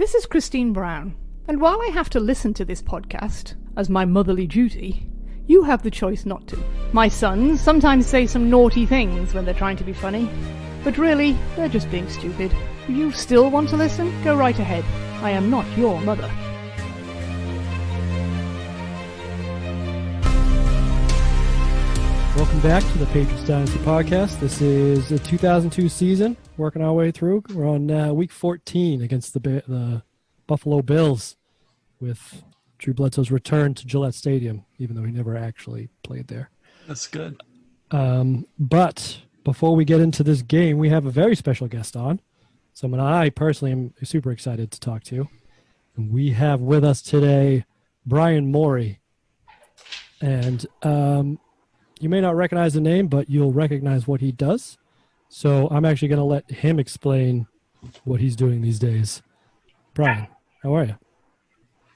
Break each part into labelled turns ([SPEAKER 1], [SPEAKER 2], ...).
[SPEAKER 1] This is Christine Brown, and while I have to listen to this podcast as my motherly duty, you have the choice not to. My sons sometimes say some naughty things when they're trying to be funny, but really, they're just being stupid. If you still want to listen, go right ahead. I am not your mother.
[SPEAKER 2] Welcome back to the Patriots Dynasty podcast. This is the 2002 season, working our way through. We're on week 14 against the Buffalo Bills with Drew Bledsoe's return to Gillette Stadium, even though he never actually played there.
[SPEAKER 3] That's good.
[SPEAKER 2] But before we get into this game, we have a very special guest on, someone I personally am super excited to talk to. And we have with us today Bryan Horry. And you may not recognize the name, but you'll recognize what he does. So I'm actually going to let him explain what he's doing these days. Bryan, how are you?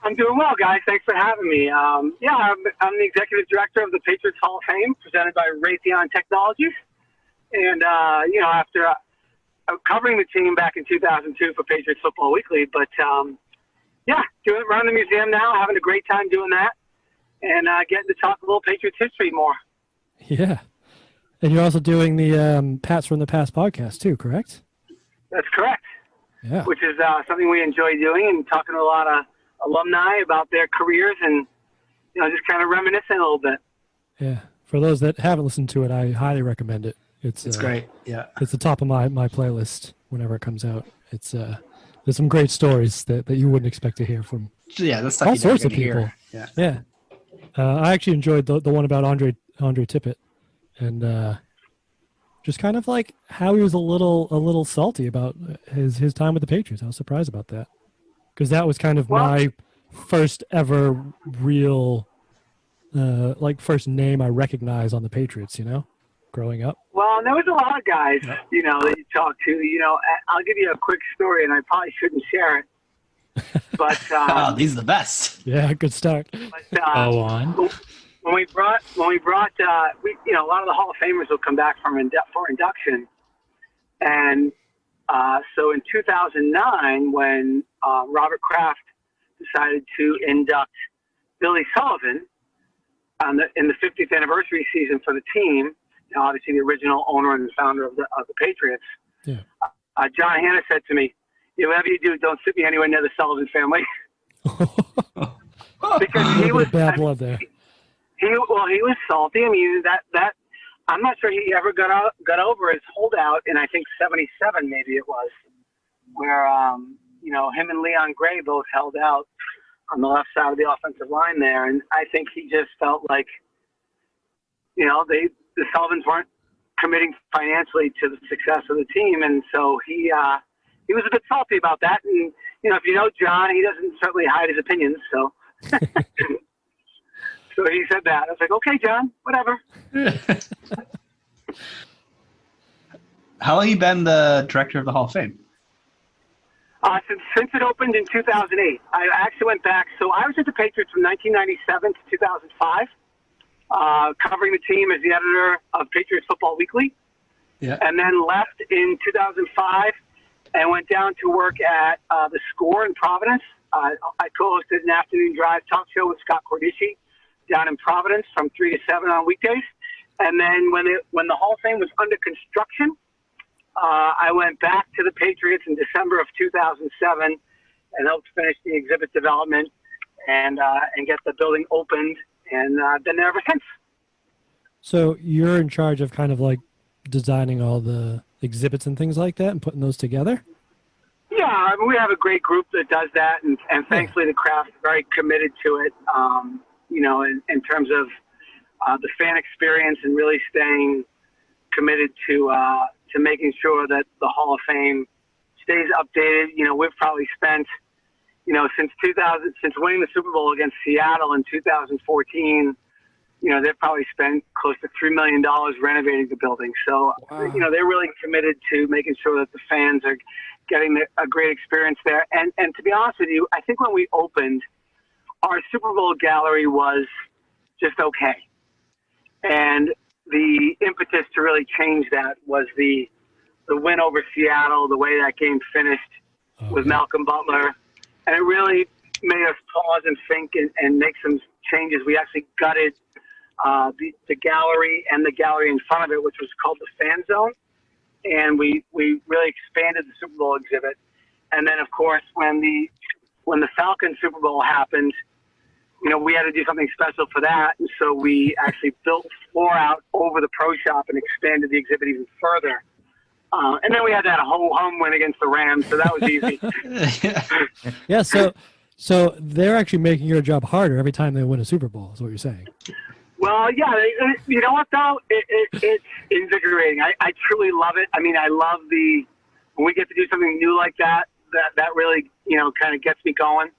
[SPEAKER 4] I'm doing well, guys. Thanks for having me. I'm the executive director of the Patriots Hall of Fame, presented by Raytheon Technologies. And, after covering the team back in 2002 for Patriots Football Weekly, but, running the museum now, having a great time doing that, and getting to talk a little Patriots history more.
[SPEAKER 2] Yeah. And you're also doing the Pats from the Past podcast, too, correct?
[SPEAKER 4] That's correct.
[SPEAKER 2] Yeah.
[SPEAKER 4] Which is something we enjoy doing and talking to a lot of alumni about their careers and, just kind of reminiscing a little bit.
[SPEAKER 2] Yeah. For those that haven't listened to it, I highly recommend it. It's
[SPEAKER 3] great. Yeah.
[SPEAKER 2] It's the top of my playlist whenever it comes out. It's there's some great stories that you wouldn't expect to hear from
[SPEAKER 3] that's
[SPEAKER 2] all sorts of people.
[SPEAKER 3] Hear.
[SPEAKER 2] Yeah. I actually enjoyed the one about Andre Tippett, and just kind of like how he was a little salty about his time with the Patriots. I was surprised about that, because that was kind of my first ever real first name I recognized on the Patriots, growing up.
[SPEAKER 4] Well, there was a lot of guys, that you talk to. I'll give you a quick story, and I probably shouldn't share it. But
[SPEAKER 3] these are the best.
[SPEAKER 2] Yeah, good start.
[SPEAKER 4] But,
[SPEAKER 3] go on.
[SPEAKER 4] When we brought, a lot of the Hall of Famers will come back for induction, and so in 2009, when Robert Kraft decided to induct Billy Sullivan in the 50th anniversary season for the team, obviously the original owner and founder of the Patriots,
[SPEAKER 2] yeah.
[SPEAKER 4] John Hannah said to me, whatever you do, don't sit me anywhere near the Sullivan family. Because he was
[SPEAKER 2] bad blood there.
[SPEAKER 4] He was salty. I mean, that I'm not sure he ever got over his holdout in, I think, 77 maybe it was, where him and Leon Gray both held out on the left side of the offensive line there, and I think he just felt like the Sullivans weren't committing financially to the success of the team, and so he was a bit salty about that. And if you know John, he doesn't certainly hide his opinions, so. So he said that. I was like, okay, John, whatever.
[SPEAKER 3] How long have you been the director of the Hall of Fame?
[SPEAKER 4] Since it opened in 2008. I actually went back. So I was at the Patriots from 1997 to 2005, covering the team as the editor of Patriots Football Weekly.
[SPEAKER 3] Yeah.
[SPEAKER 4] And then left in 2005 and went down to work at The Score in Providence. I co-hosted an afternoon drive talk show with Scott Cordici down in Providence from 3 to 7 on weekdays. And then when the Hall of Fame was under construction, I went back to the Patriots in December of 2007 and helped finish the exhibit development and get the building opened, and been there ever since.
[SPEAKER 2] So you're in charge of kind of like designing all the exhibits and things like that and putting those together?
[SPEAKER 4] Yeah, I mean, we have a great group that does that, and thankfully the craft is very committed to it, in terms of the fan experience and really staying committed to making sure that the Hall of Fame stays updated. We've probably spent, since winning the Super Bowl against Seattle in 2014, they've probably spent close to $3 million renovating the building. So, wow. They're really committed to making sure that the fans are getting a great experience there. And to be honest with you, I think when we opened, our Super Bowl gallery was just okay. And the impetus to really change that was the win over Seattle, the way that game finished with Malcolm Butler. and it really made us pause and think and make some changes. We actually gutted the gallery and the gallery in front of it, which was called the Fan Zone, and we really expanded the Super Bowl exhibit. And then, of course, when the Falcons Super Bowl happened, we had to do something special for that, and so we actually built the floor out over the pro shop and expanded the exhibit even further. And then we had that whole home win against the Rams, so that was easy.
[SPEAKER 2] Yeah, so they're actually making your job harder every time they win a Super Bowl, is what you're saying.
[SPEAKER 4] Well, yeah, you know what, though? It's invigorating. I truly love it. I mean, I love when we get to do something new like that really, kind of gets me going.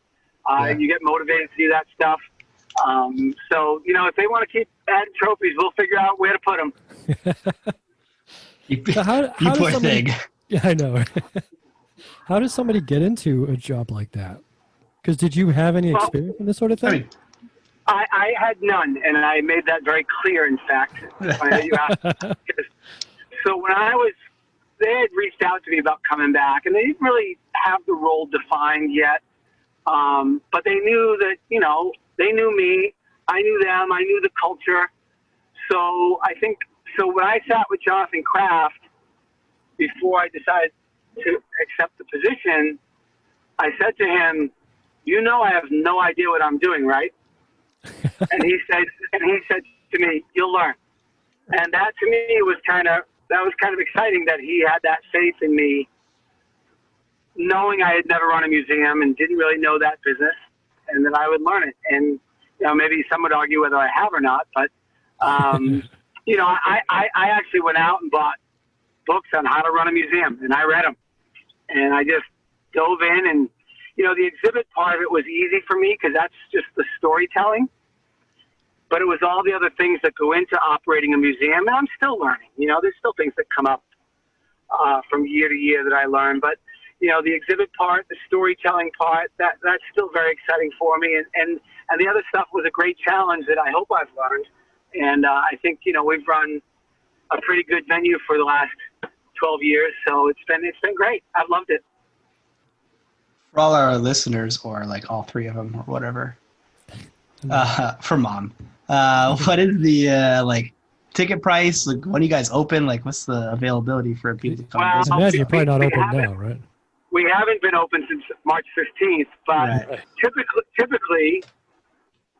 [SPEAKER 4] And you get motivated to do that stuff. So, if they want to keep adding trophies, we'll figure out where to put them.
[SPEAKER 3] You poor thing.
[SPEAKER 2] Yeah, I know. How does somebody get into a job like that? Because did you have any experience in this sort of thing?
[SPEAKER 4] I had none, and I made that very clear, in fact. You asked. So when they had reached out to me about coming back, and they didn't really have the role defined yet. But they knew that, they knew me, I knew them, I knew the culture. So when I sat with Jonathan Kraft, before I decided to accept the position, I said to him, I have no idea what I'm doing, right? and he said to me, you'll learn. And that to me was kind of exciting that he had that faith in me, knowing I had never run a museum and didn't really know that business, and that I would learn it. And, maybe some would argue whether I have or not, but, I actually went out and bought books on how to run a museum, and I read them. And I just dove in, and, the exhibit part of it was easy for me because that's just the storytelling. But it was all the other things that go into operating a museum, and I'm still learning. There's still things that come up from year to year that I learn, but the exhibit part, the storytelling part, that's still very exciting for me. And the other stuff was a great challenge that I hope I've learned. And I think, we've run a pretty good venue for the last 12 years. So it's been great. I've loved it.
[SPEAKER 3] For all our listeners, or like all three of them or whatever, for Mom, what is the, ticket price? Like, when are you guys open? Like, what's the availability for people to come visit?
[SPEAKER 2] I imagine you're probably not open now, right?
[SPEAKER 4] We haven't been open since March 15th, but typically,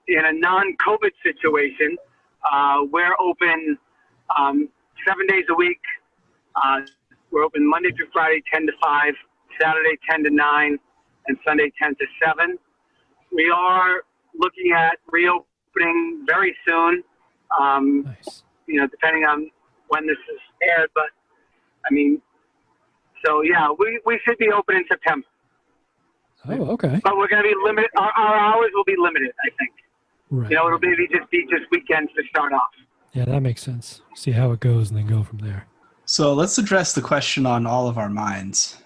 [SPEAKER 4] in a non-COVID situation, we're open 7 days a week. We're open Monday through Friday, 10 to 5, Saturday, 10 to 9, and Sunday, 10 to 7. We are looking at reopening very soon,
[SPEAKER 2] Nice.
[SPEAKER 4] Depending on when this is aired. But, so, yeah, we should be open in September.
[SPEAKER 2] Oh, okay.
[SPEAKER 4] But we're going to be limited. Our hours will be limited, I think.
[SPEAKER 2] Right.
[SPEAKER 4] It'll maybe just be weekends to start off.
[SPEAKER 2] Yeah, that makes sense. See how it goes and then go from there.
[SPEAKER 3] So let's address the question on all of our minds.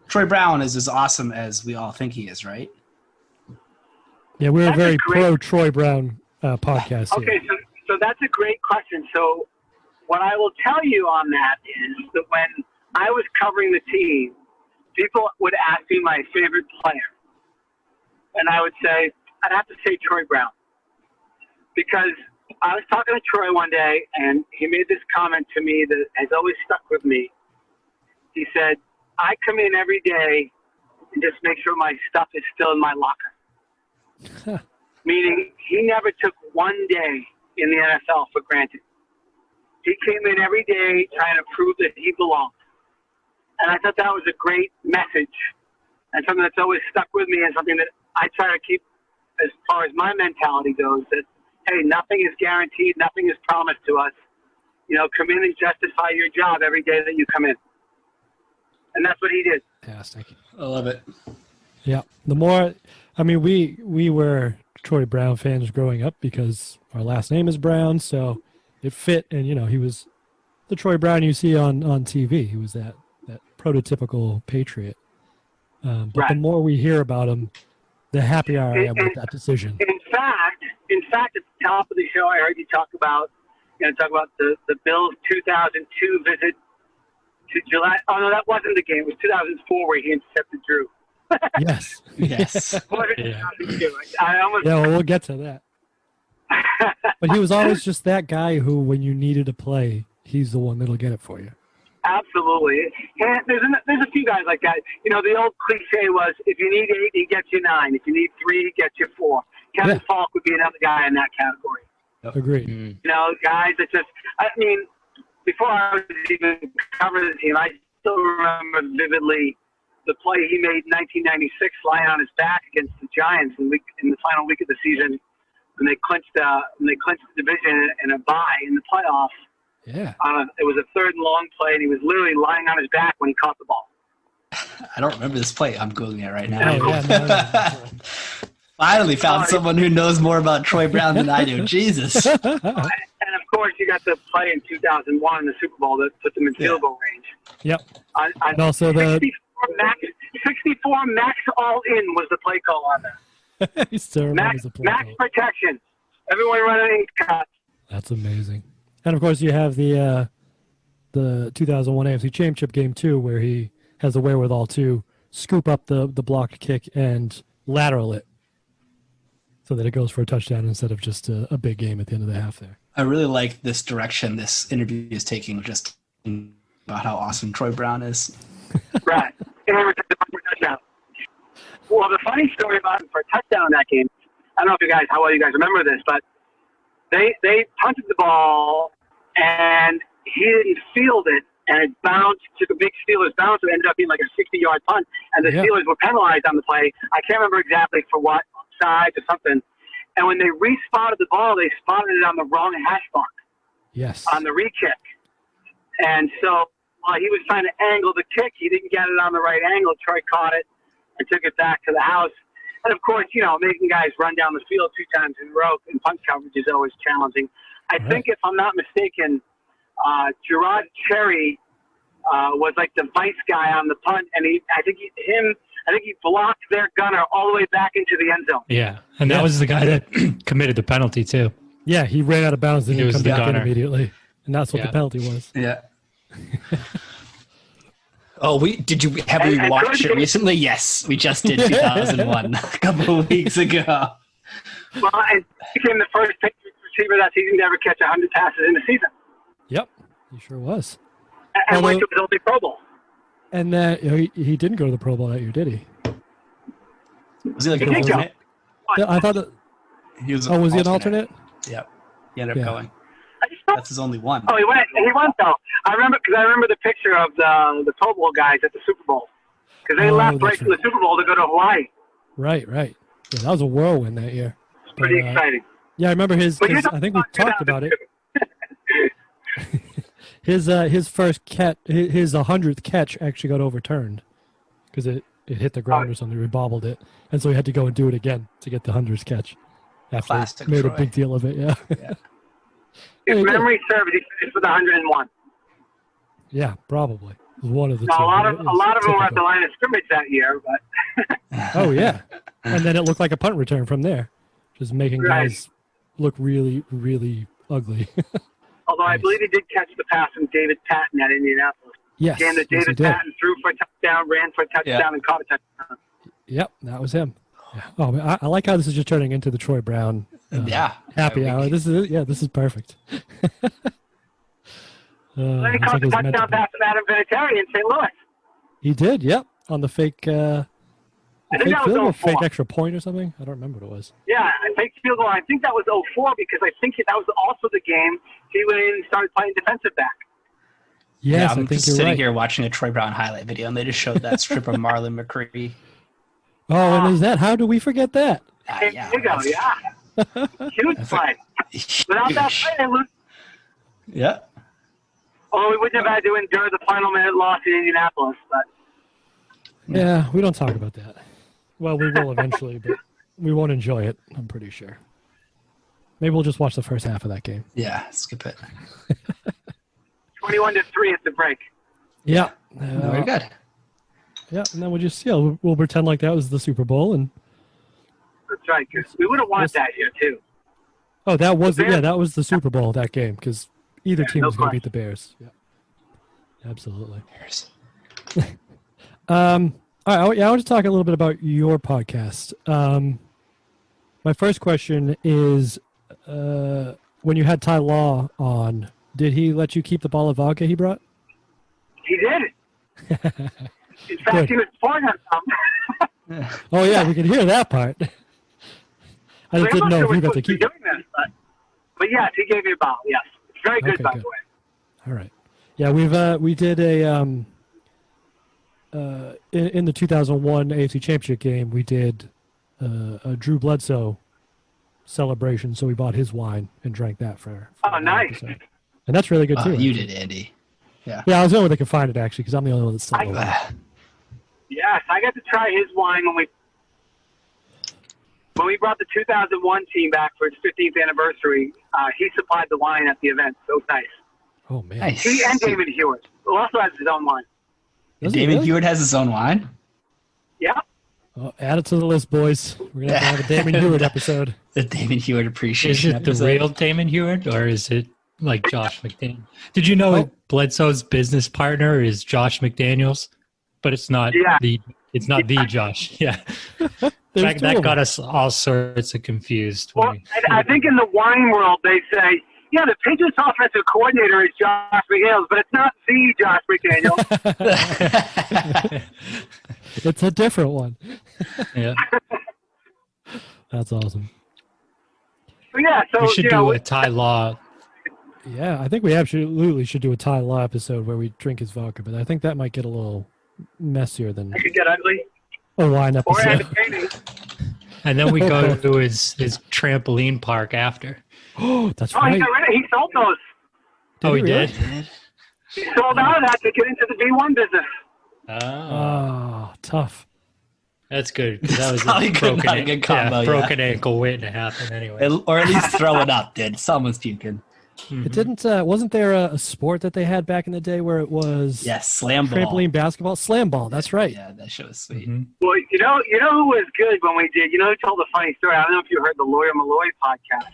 [SPEAKER 3] Troy Brown is as awesome as we all think he is, right?
[SPEAKER 2] Yeah, we're a very pro-Troy Brown podcast here.
[SPEAKER 4] Okay, so that's a great question. So what I will tell you on that is that when I was covering the team, people would ask me my favorite player. And I would say, I'd have to say Troy Brown. Because I was talking to Troy one day, and he made this comment to me that has always stuck with me. He said, I come in every day and just make sure my stuff is still in my locker. Meaning he never took one day in the NFL for granted. He came in every day trying to prove that he belonged. And I thought that was a great message and something that's always stuck with me, and something that I try to keep as far as my mentality goes, that, hey, nothing is guaranteed, nothing is promised to us. Come in and justify your job every day that you come in. And that's what he did.
[SPEAKER 2] Fantastic.
[SPEAKER 3] I love it.
[SPEAKER 2] Yeah. The more, we were Troy Brown fans growing up because our last name is Brown, so it fit. And, he was the Troy Brown you see on TV. He was that prototypical Patriot. But
[SPEAKER 4] right.
[SPEAKER 2] The more we hear about him, the happier I am with that decision.
[SPEAKER 4] In fact, at the top of the show, I heard you talk about the Bills' 2002 visit to July. Oh, no, that wasn't the game. It was 2004 where he intercepted Drew.
[SPEAKER 2] Yes.
[SPEAKER 3] Yes.
[SPEAKER 2] Yeah.
[SPEAKER 4] I almost,
[SPEAKER 2] Yeah, well, we'll get to that. But he was always just that guy who, when you needed to play, he's the one that'll get it for you.
[SPEAKER 4] Absolutely. And there's a few guys like that. You know, the old cliche was, if you need 8, he gets you 9. If you need 3, he gets you 4. Kevin Faulk would be another guy in that category.
[SPEAKER 2] Agreed.
[SPEAKER 3] Mm.
[SPEAKER 4] You know, guys that just, I mean, before I was even covering the team, I still remember vividly the play he made in 1996 lying on his back against the Giants in the final week of the season when they clinched the division in a bye in the playoffs.
[SPEAKER 2] Yeah.
[SPEAKER 4] It was a 3rd and long play, and he was literally lying on his back when he caught the ball.
[SPEAKER 3] I don't remember this play. I'm Googling it right now.
[SPEAKER 2] Oh, yeah, no.
[SPEAKER 3] Finally found someone who knows more about Troy Brown than I do. Jesus.
[SPEAKER 4] And of course, you got the play in 2001 in the Super Bowl that put them in field goal range.
[SPEAKER 2] Yep.
[SPEAKER 4] And
[SPEAKER 2] also
[SPEAKER 4] 64 max all in was the play call on that.
[SPEAKER 2] He still remembers the play
[SPEAKER 4] Max
[SPEAKER 2] call.
[SPEAKER 4] protection. Everyone running in cuts.
[SPEAKER 2] That's amazing. And of course, you have the 2001 AFC Championship game too, where he has the wherewithal to scoop up the blocked kick and lateral it, so that it goes for a touchdown instead of just a big game at the end of the half there.
[SPEAKER 3] I really like this direction this interview is taking, just about how awesome Troy Brown is.
[SPEAKER 4] Right. And they were touchdown. Well, the funny story about him for a touchdown in that game, I don't know how well you guys remember this, but they punted the ball and he didn't field it, and it bounced, took a big Steelers bounce, and ended up being like a 60-yard punt, and the Steelers were penalized on the play. I can't remember exactly for what side or something. And when they re-spotted the ball, they spotted it on the wrong hash mark.
[SPEAKER 2] Yes.
[SPEAKER 4] On the re-kick. And so while he was trying to angle the kick, he didn't get it on the right angle. Troy caught it and took it back to the house. And, of course, you know, making guys run down the field 2 times in a row in punt coverage is always challenging. I think, if I'm not mistaken, Gerard Cherry was like the vice guy on the punt, and I think he blocked their gunner all the way back into the end zone.
[SPEAKER 5] Yeah, and that was the guy that committed the penalty too.
[SPEAKER 2] Yeah, he ran out of bounds and he come back in immediately, and that's what the penalty was.
[SPEAKER 3] Yeah. Oh, have we watched it recently? Yes, we just did 2001 a couple of weeks ago.
[SPEAKER 4] Well, and he became the first Patriots receiver that season to ever catch 100 passes in the season.
[SPEAKER 2] Yep, he sure was.
[SPEAKER 4] And went to his only Pro Bowl.
[SPEAKER 2] And he didn't go to the Pro Bowl that year, did he?
[SPEAKER 3] Was he like an alternate?
[SPEAKER 2] Yeah, I thought that. Was he an alternate?
[SPEAKER 3] Yep. He ended up going. That's his only one.
[SPEAKER 4] Oh, he went though. I remember the picture of the Pro Bowl guys at the Super Bowl, because they left right from the Super Bowl to go to Hawaii.
[SPEAKER 2] Right. Yeah, that was a whirlwind that year.
[SPEAKER 4] It's pretty exciting.
[SPEAKER 2] Yeah, I remember his. I think we talked about it. His first catch, his 100th catch, actually got overturned because it hit the ground or something. We bobbled it, and so he had to go and do it again to get the 100th catch. After made a big deal of it. Yeah.
[SPEAKER 4] If memory serves, he finished with 101.
[SPEAKER 2] Yeah, probably. It was one of the two.
[SPEAKER 4] A lot of them were at the line of scrimmage that year, but.
[SPEAKER 2] Oh yeah, and then it looked like a punt return from there, just making guys look really, really ugly.
[SPEAKER 4] Although I believe he did catch the pass from David Patton at Indianapolis.
[SPEAKER 2] Yes.
[SPEAKER 4] Game that David Patton threw for a touchdown, ran for a touchdown, and caught a touchdown.
[SPEAKER 2] Yep, that was him. Yeah. Oh, I like how this is just turning into the Troy Brown happy hour. This is perfect.
[SPEAKER 4] Then he caught the touchdown pass from Adam Vinatieri in St. Louis.
[SPEAKER 2] He did, yep, on the fake.
[SPEAKER 4] I think that was 04.
[SPEAKER 2] Fake extra point or something. I don't remember what it was.
[SPEAKER 4] Yeah, fake field goal. I think that was 04 because I think that was also the game he went in and started playing defensive back.
[SPEAKER 2] Yes,
[SPEAKER 3] I'm just sitting here watching a Troy Brown highlight video, and they just showed that strip of Marlon McCree.
[SPEAKER 2] Oh, and is that? How do we forget that?
[SPEAKER 4] There you go, huge play. Without that play, they lose.
[SPEAKER 3] Yeah.
[SPEAKER 4] Oh, we wouldn't have had to endure the final minute loss in Indianapolis, but.
[SPEAKER 2] Yeah, we don't talk about that. Well, we will eventually, but we won't enjoy it, I'm pretty sure. Maybe we'll just watch the first half of that game.
[SPEAKER 3] Yeah, skip it.
[SPEAKER 4] 21-3 at the break.
[SPEAKER 2] Yeah.
[SPEAKER 3] Very good.
[SPEAKER 2] Yeah, and then we'll just we'll pretend like that was the Super Bowl, and
[SPEAKER 4] that's right. Because we would have won that year too.
[SPEAKER 2] Oh, that was that was the Super Bowl, that game, because either team was going to beat the Bears. Yeah, absolutely.
[SPEAKER 3] Bears.
[SPEAKER 2] All All right, I want to talk a little bit about your podcast. My first question is, when you had Ty Law on, did he let you keep the ball of vodka he brought?
[SPEAKER 4] He did. In fact, he was pouring on some.
[SPEAKER 2] Oh, yeah, we could hear that part. I just didn't know if he got to keep it.
[SPEAKER 4] But yes, he gave me a bottle, yes. It's very good, by the way.
[SPEAKER 2] All right. Yeah, we did a in the 2001 AFC Championship game, we did a Drew Bledsoe celebration, so we bought his wine and drank that for
[SPEAKER 4] nice.
[SPEAKER 2] episode. And that's really good too.
[SPEAKER 3] You did, Andy. Yeah.
[SPEAKER 2] Yeah, I was the only one that could find it actually, because I'm the only one that's still open.
[SPEAKER 4] Yes, I got to try his wine when we brought the 2001 team back for its 15th anniversary. He supplied the wine at the event, so it was nice.
[SPEAKER 2] Oh man.
[SPEAKER 3] Nice.
[SPEAKER 4] He and David Hewitt, who also has his own wine.
[SPEAKER 3] David Hewitt has his own wine?
[SPEAKER 4] Yeah.
[SPEAKER 2] Oh, add it to the list, boys. We're gonna have a Damon Hewitt episode.
[SPEAKER 3] The David Hewitt appreciation.
[SPEAKER 5] Is it the real Damon Hewitt, or is it like Josh McDaniels? Did you know Bledsoe's business partner is Josh McDaniels, but it's not the Josh. Yeah, that got us all sorts of confused.
[SPEAKER 4] Well, I think in the wine world they say, yeah, the Patriots offensive coordinator is Josh McDaniels, but it's not the Josh McDaniels.
[SPEAKER 2] It's a different one.
[SPEAKER 5] Yeah,
[SPEAKER 2] that's awesome.
[SPEAKER 4] Yeah, so
[SPEAKER 5] we should do a Ty Law.
[SPEAKER 2] Yeah, I think we absolutely should do a Ty Law episode where we drink his vodka, but I think that might get a little messier than
[SPEAKER 4] it could get ugly.
[SPEAKER 2] A wine
[SPEAKER 4] Or
[SPEAKER 2] episode.
[SPEAKER 4] entertaining.
[SPEAKER 5] And then we go to his trampoline park after.
[SPEAKER 2] Oh, that's
[SPEAKER 4] He
[SPEAKER 2] right.
[SPEAKER 4] got rid of. He sold those.
[SPEAKER 5] He
[SPEAKER 2] really?
[SPEAKER 5] did?
[SPEAKER 4] He sold out of that to get into the V1 business.
[SPEAKER 2] Oh, tough.
[SPEAKER 5] That's good. 'Cause that was
[SPEAKER 3] Probably
[SPEAKER 5] a
[SPEAKER 3] not a good combo,
[SPEAKER 5] broken ankle waiting to happen anyway.
[SPEAKER 3] Or at least throw it up, dude. Someone's puking.
[SPEAKER 5] Mm-hmm.
[SPEAKER 2] It didn't. Wasn't there a sport that they had back in the day where it was
[SPEAKER 3] Slam ball.
[SPEAKER 2] trampoline basketball, slam ball? That's right.
[SPEAKER 3] Yeah, that show was sweet.
[SPEAKER 5] Mm-hmm.
[SPEAKER 4] Well, you know who was good when we did. You know who told a funny story. I don't know if you heard the Lawyer Malloy podcast,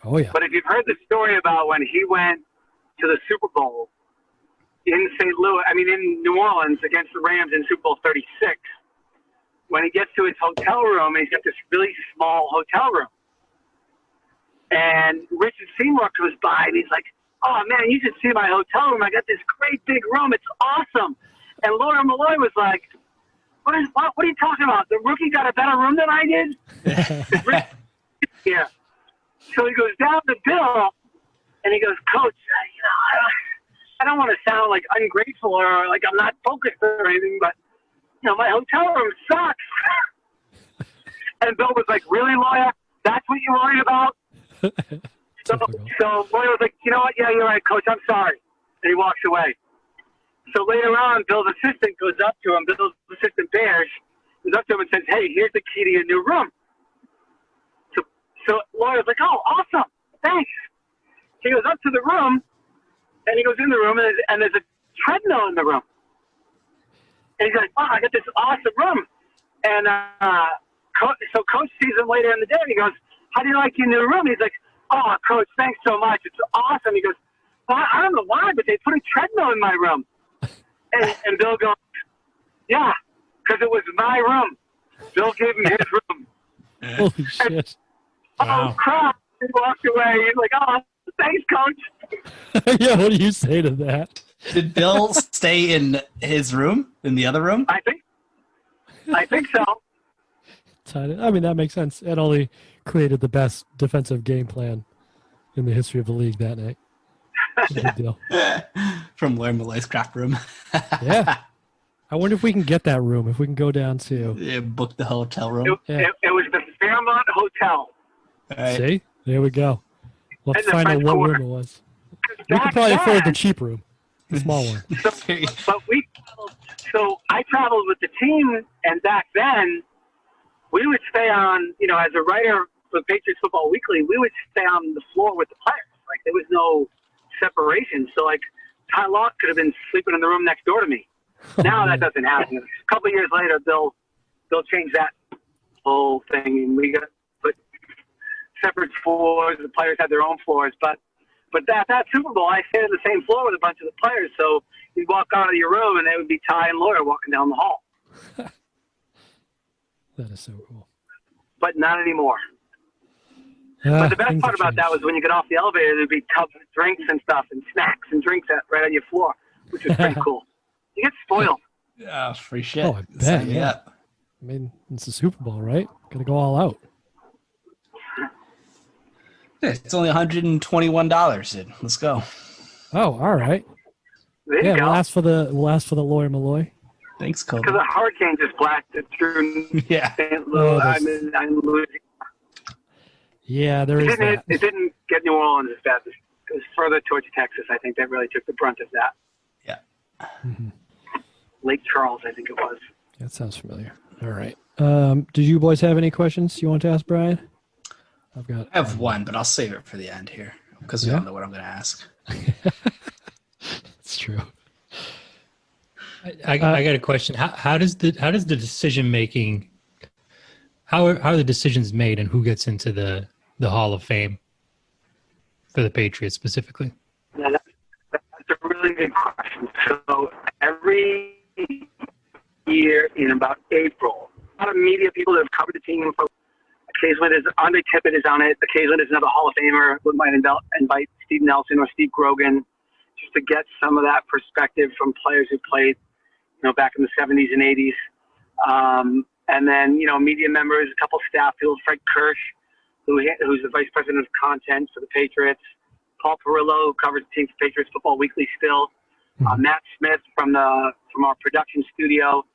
[SPEAKER 2] Oh yeah.
[SPEAKER 4] but if you've heard the story about when he went to the Super Bowl in in New Orleans against the Rams in Super Bowl 36. When he gets to his hotel room, he's got this really small hotel room. And Richard Seymour comes by, and he's like, oh, man, you should see my hotel room. I got this great big room. It's awesome. And Laura Malloy was like, what are you talking about? The rookie got a better room than I did? Yeah. So he goes down the bill, and he goes, Coach, I don't want to sound like ungrateful or like I'm not focused or anything, but, my hotel room sucks. And Bill was like, really, Lawyer? That's what you're worried about? So Lawyer was like, you know what? Yeah, you're right, Coach. I'm sorry. And he walks away. So later on, Bill's assistant goes up to him. Bill's assistant, Bears, goes up to him and says, hey, here's the key to your new room. So Lawyer's like, oh, awesome. Thanks. He goes up to the room, and he goes in the room, and there's a treadmill in the room. And he's like, wow, I got this awesome room. And so Coach sees him later in the day, and he goes, how do you like your new room? He's like, oh, Coach, thanks so much. It's awesome. He goes, well, I don't know why, but they put a treadmill in my room. And Bill goes, yeah, because it was my room. Bill gave him his room.
[SPEAKER 2] Holy shit.
[SPEAKER 4] Oh, crap. He walked away. He's like, oh, thanks, Coach.
[SPEAKER 2] Yeah, what do you say to that?
[SPEAKER 3] Did Bill stay in his room, in the other room?
[SPEAKER 4] I think so.
[SPEAKER 2] I mean, that makes sense. Ed Ollie created the best defensive game plan in the history of the league that night. Good deal.
[SPEAKER 3] From Lawyer Malloy's crap room.
[SPEAKER 2] Yeah. I wonder if we can get that room, if we can go down to...
[SPEAKER 3] Yeah, book the hotel room.
[SPEAKER 4] It was the Fairmont Hotel.
[SPEAKER 3] Right.
[SPEAKER 2] See? There we go. We'll have to find out what room it was. We could probably afford the cheap room. The small one.
[SPEAKER 4] So I traveled with the team, and back then, we would stay on, as a writer for Patriots Football Weekly, we would stay on the floor with the players. Like, there was no separation. So, like, Ty Law could have been sleeping in the room next door to me. Now that doesn't happen. A couple of years later, they'll change that whole thing, and we got put separate floors. The players had their own floors. But that Super Bowl, I stayed on the same floor with a bunch of the players. So you'd walk out of your room, and it would be Ty and Laura walking down the hall.
[SPEAKER 2] That is so cool.
[SPEAKER 4] But not anymore. But the best part about that was when you get off the elevator, there'd be tubs of drinks and stuff and snacks and drinks right on your floor, which was pretty cool. You get spoiled.
[SPEAKER 3] Yeah, free shit.
[SPEAKER 2] Oh, I bet, yeah. I mean, it's the Super Bowl, right? Got to go all out.
[SPEAKER 3] Yeah, it's only $121, Sid. Let's go.
[SPEAKER 2] Oh, all right.
[SPEAKER 4] There you go.
[SPEAKER 2] We'll ask for the Lawyer Malloy.
[SPEAKER 3] Thanks, Kobe.
[SPEAKER 4] Because a hurricane just blasted through St. Louis. I'm losing.
[SPEAKER 2] Yeah, there is that.
[SPEAKER 4] It didn't get New Orleans as bad. It was further towards Texas. I think that really took the brunt of that.
[SPEAKER 3] Yeah.
[SPEAKER 2] Mm-hmm.
[SPEAKER 4] Lake Charles, I think it was.
[SPEAKER 2] That sounds familiar. All right. Did you boys have any questions you want to ask Bryan?
[SPEAKER 3] I have one, but I'll save it for the end here because we don't know what I'm going to ask.
[SPEAKER 2] That's true.
[SPEAKER 5] I got a question. How does the decision making? How are the decisions made, and who gets into the Hall of Fame for the Patriots specifically?
[SPEAKER 4] Yeah, that's a really good question. So every year in about April, a lot of media people that have covered the team. Occasionally, there's Andre Tippett is on it. Occasionally, there's another Hall of Famer who might invite Steve Nelson or Steve Grogan, just to get some of that perspective from players who played, back in the 70s and 80s. And then, media members, a couple staff people, Fred Kirsch, who's the vice president of content for the Patriots, Paul Perillo, who covers the team for Patriots Football Weekly still, Matt Smith from our production studio,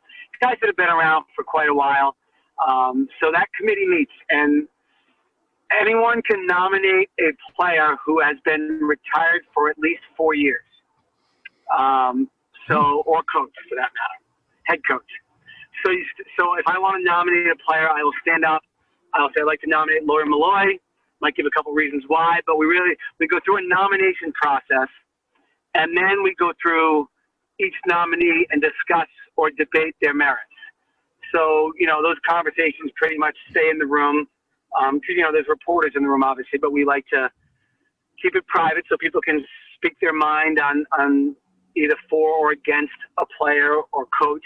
[SPEAKER 4] guys that have been around for quite a while. So that committee meets, and anyone can nominate a player who has been retired for at least 4 years. Or coach for that matter, head coach. So if I want to nominate a player, I will stand up. I'll say I'd like to nominate Lawyer Malloy. Might give a couple reasons why, but we go through a nomination process, and then we go through each nominee and discuss or debate their merits. So those conversations pretty much stay in the room because there's reporters in the room obviously, but we like to keep it private so people can speak their mind on either for or against a player or coach.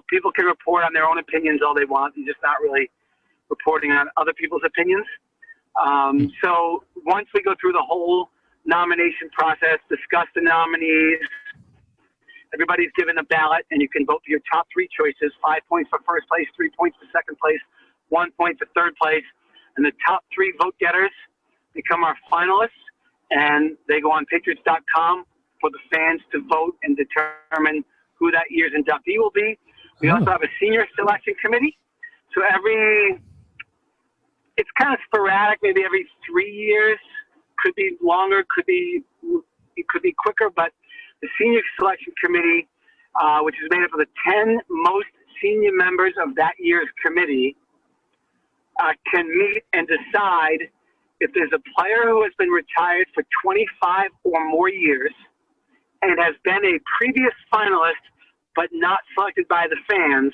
[SPEAKER 4] People can report on their own opinions all they want. You're just not really reporting on other people's opinions. So once we go through the whole nomination process, discuss the nominees, everybody's given a ballot, and you can vote for your top 3 choices, 5 points for first place, 3 points for second place, 1 point for third place. And the top 3 vote getters become our finalists, and they go on Patriots.com for the fans to vote and determine who that year's inductee will be. We also have a senior selection committee. So it's kind of sporadic, maybe every 3 years, could be longer, it could be quicker, but the senior selection committee, which is made up of the 10 most senior members of that year's committee, can meet and decide if there's a player who has been retired for 25 or more years and has been a previous finalist but not selected by the fans.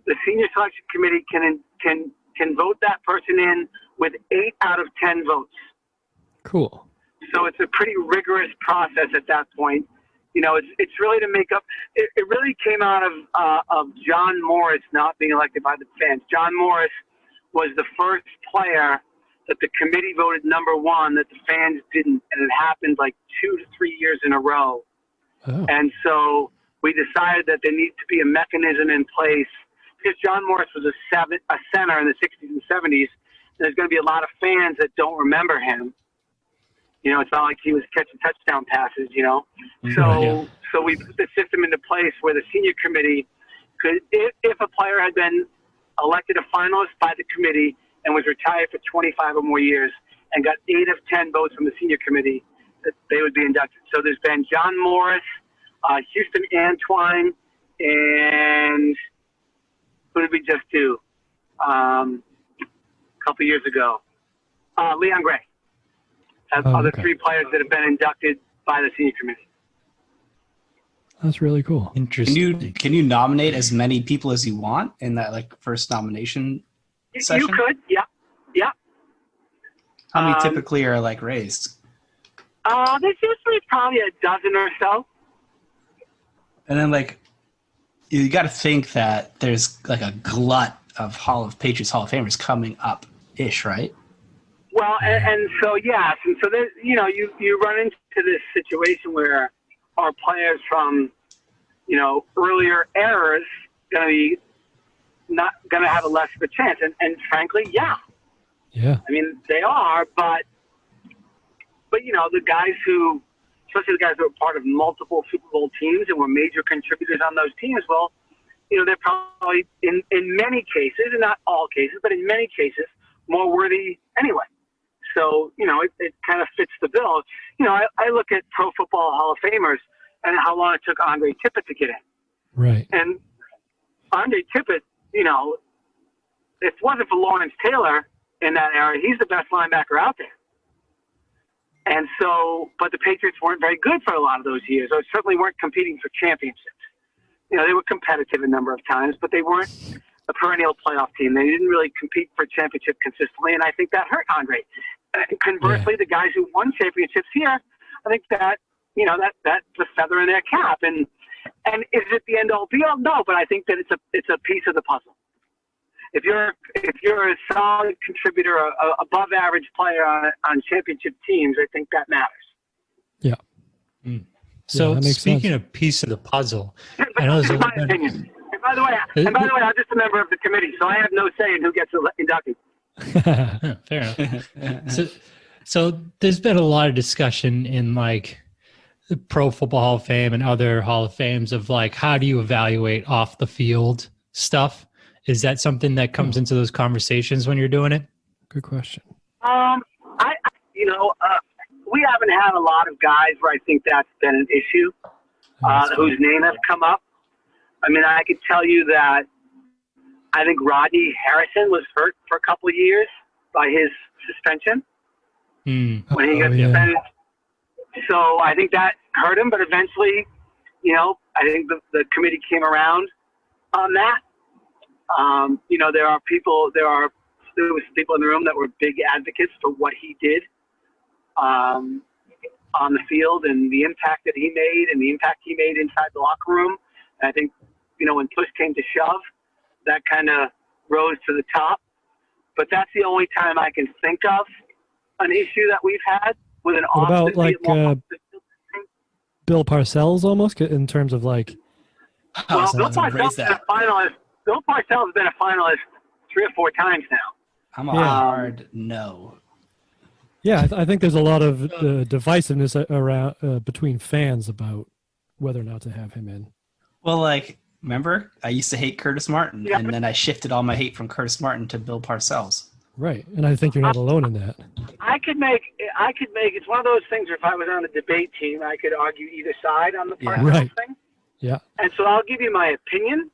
[SPEAKER 4] The senior selection committee can vote that person in with 8 out of 10 votes.
[SPEAKER 2] Cool.
[SPEAKER 4] So it's a pretty rigorous process at that point. It's really to make up. It really came out of John Morris not being elected by the fans. John Morris was the first player that the committee voted number 1 that the fans didn't, and it happened like 2 to 3 years in a row. Oh. And so we decided that there needs to be a mechanism in place because John Morris was a center in the 60s and 70s. And there's going to be a lot of fans that don't remember him. It's not like he was catching touchdown passes, So we put the system into place where the senior committee could, if a player had been elected a finalist by the committee and was retired for 25 or more years and got 8 of 10 votes from the senior committee, that they would be inducted. So there's been John Morris, Houston Antwine, and who did we just do a couple years ago? Leon Gray. Other 3 players that have been inducted by the senior committee.
[SPEAKER 2] That's really cool.
[SPEAKER 5] Interesting.
[SPEAKER 3] Can you nominate as many people as you want in that first nomination session?
[SPEAKER 4] You could, yeah.
[SPEAKER 3] How many typically are raised?
[SPEAKER 4] There's usually probably a dozen or so.
[SPEAKER 3] And then you got to think that there's like a glut of Patriots Hall of Famers coming up ish, right?
[SPEAKER 4] Well, and so yes, and so there, you run into this situation where our players from earlier eras going to be not going to have a less of a chance, and frankly, yeah. I mean, they are, but the guys who, especially the guys who are part of multiple Super Bowl teams and were major contributors on those teams, well, they're probably in many cases, and not all cases, but in many cases, more worthy anyway. So, it kind of fits the bill. I look at Pro Football Hall of Famers and how long it took Andre Tippett to get in.
[SPEAKER 2] Right.
[SPEAKER 4] And Andre Tippett, if it wasn't for Lawrence Taylor in that era, he's the best linebacker out there. And so, but the Patriots weren't very good for a lot of those years, or certainly weren't competing for championships. They were competitive a number of times, but they weren't a perennial playoff team. They didn't really compete for championship consistently, and I think that hurt Andre. Conversely, the guys who won championships here, I think that, that's a feather in their cap. And is it the end all be all? No, but I think that it's a piece of the puzzle. If you're a solid contributor, a above average player on championship teams, I think that matters.
[SPEAKER 2] Yeah.
[SPEAKER 5] So speaking of piece of the puzzle, I know there's
[SPEAKER 4] my opinion. And by the way, I'm just a member of the committee, so I have no say in who gets inducted.
[SPEAKER 5] Fair enough. So there's been a lot of discussion in like the Pro Football Hall of Fame and other Hall of Fames of like, how do you evaluate off the field stuff? Is that something that comes into those conversations when you're doing it?
[SPEAKER 2] Good question.
[SPEAKER 4] We haven't had a lot of guys where I think that's been an issue, whose name has come up. I mean, I could tell you that I think Rodney Harrison was hurt for a couple of years by his suspension when he got suspended. So I think that hurt him, but eventually, I think the committee came around on that. There was people in the room that were big advocates for what he did on the field and the impact that he made and the impact he made inside the locker room. And I think, when push came to shove, that kind of rose to the top. But that's the only time I can think of an issue that we've had with an
[SPEAKER 2] what about like Bill Parcells almost in terms of like.
[SPEAKER 4] Well, Bill Parcells been a finalist. Bill Parcells has been a finalist 3 or 4 times now.
[SPEAKER 3] I'm a hard no.
[SPEAKER 2] Yeah, I think there's a lot of divisiveness around between fans about whether or not to have him in.
[SPEAKER 3] Well, like, remember, I used to hate Curtis Martin, and then I shifted all my hate from Curtis Martin to Bill Parcells.
[SPEAKER 2] Right, and I think you're not alone in that.
[SPEAKER 4] I could make. It's one of those things where if I was on the debate team, I could argue either side on the Parcells thing.
[SPEAKER 2] Yeah. And
[SPEAKER 4] so I'll give you my opinion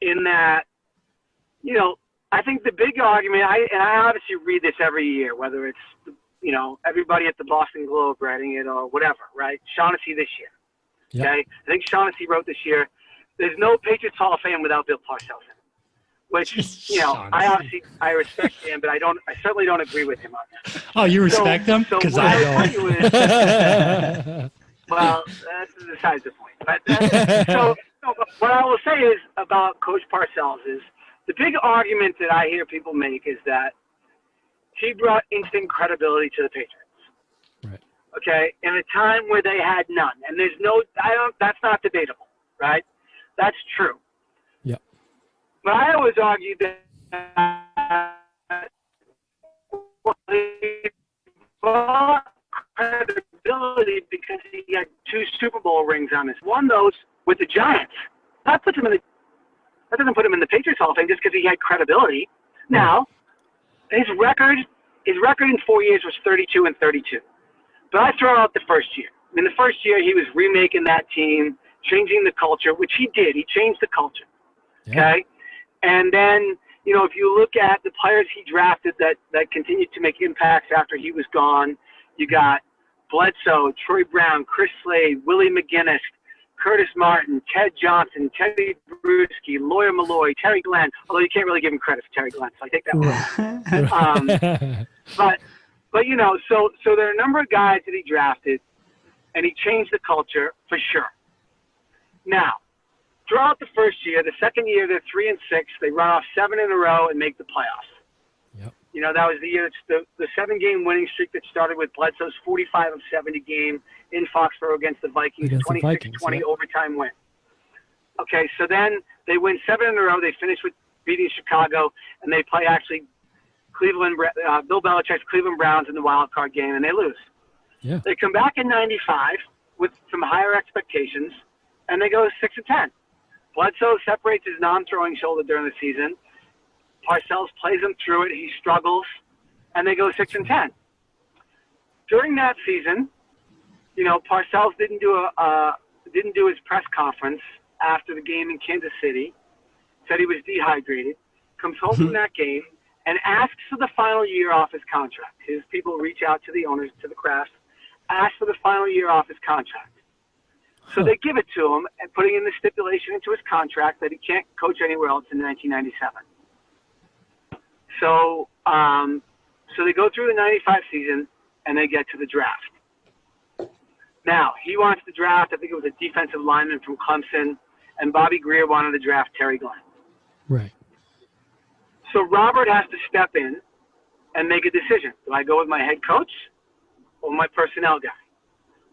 [SPEAKER 4] in that, I think the big argument, I obviously read this every year, whether it's, everybody at the Boston Globe writing it or whatever, right? Shaughnessy this year.
[SPEAKER 2] Yep.
[SPEAKER 4] Okay? I think Shaughnessy wrote this year, there's no Patriots Hall of Fame without Bill Parcells in it. Which, I respect him, but I certainly don't agree with him on that.
[SPEAKER 5] Oh, you respect him? Because I
[SPEAKER 4] don't. Well, that's besides the point. But so what I will say is about Coach Parcells is the big argument that I hear people make is that he brought instant credibility to the Patriots.
[SPEAKER 2] Right.
[SPEAKER 4] Okay? In a time where they had none. And that's not debatable, right? That's true.
[SPEAKER 2] Yeah.
[SPEAKER 4] But I always argue that he brought credibility because he had 2 Super Bowl rings on his. Won those with the Giants. That doesn't put him in the Patriots Hall of Fame just because he had credibility. Now, his record in 4 years was 32-32. But I throw out the first year. In the first year, he was remaking that team, changing the culture, which he did. He changed the culture.
[SPEAKER 2] Yeah.
[SPEAKER 4] Okay? And then, if you look at the players he drafted that continued to make impacts after he was gone, you got Bledsoe, Troy Brown, Chris Slade, Willie McGinnis, Curtis Martin, Ted Johnson, Teddy Bruschi, Lawyer Malloy, Terry Glenn, although you can't really give him credit for Terry Glenn, so I take that one. But so there are a number of guys that he drafted, and he changed the culture for sure. Now, throw out the first year. The second year, they're 3-6. They run off 7 in a row and make the playoffs.
[SPEAKER 2] Yep.
[SPEAKER 4] You know, that was the year. It's the 7-game winning streak that started with Bledsoe's 45 of 70 game in Foxboro against the Vikings, 26-20 overtime win. Okay, so then they win 7 in a row. They finish with beating Chicago, and they play actually Bill Belichick's Cleveland Browns in the wild card game, and they lose.
[SPEAKER 2] Yeah.
[SPEAKER 4] They come back in 95 with some higher expectations, and they go 6-10. Bledsoe separates his non-throwing shoulder during the season. Parcells plays him through it. He struggles, and they go 6-10. During that season, you know, Parcells didn't do his press conference after the game in Kansas City. Said he was dehydrated. Comes home from that game and asks for the final year off his contract. His people reach out to the owners, to the Crafts, ask for the final year off his contract. So they give it to him, and putting in the stipulation into his contract that he can't coach anywhere else in 1997. So they go through the 95 season, and they get to the draft. Now, he wants to draft, I think it was a defensive lineman from Clemson, and Bobby Greer wanted to draft Terry Glenn.
[SPEAKER 2] Right.
[SPEAKER 4] So Robert has to step in and make a decision. Do I go with my head coach or my personnel guy?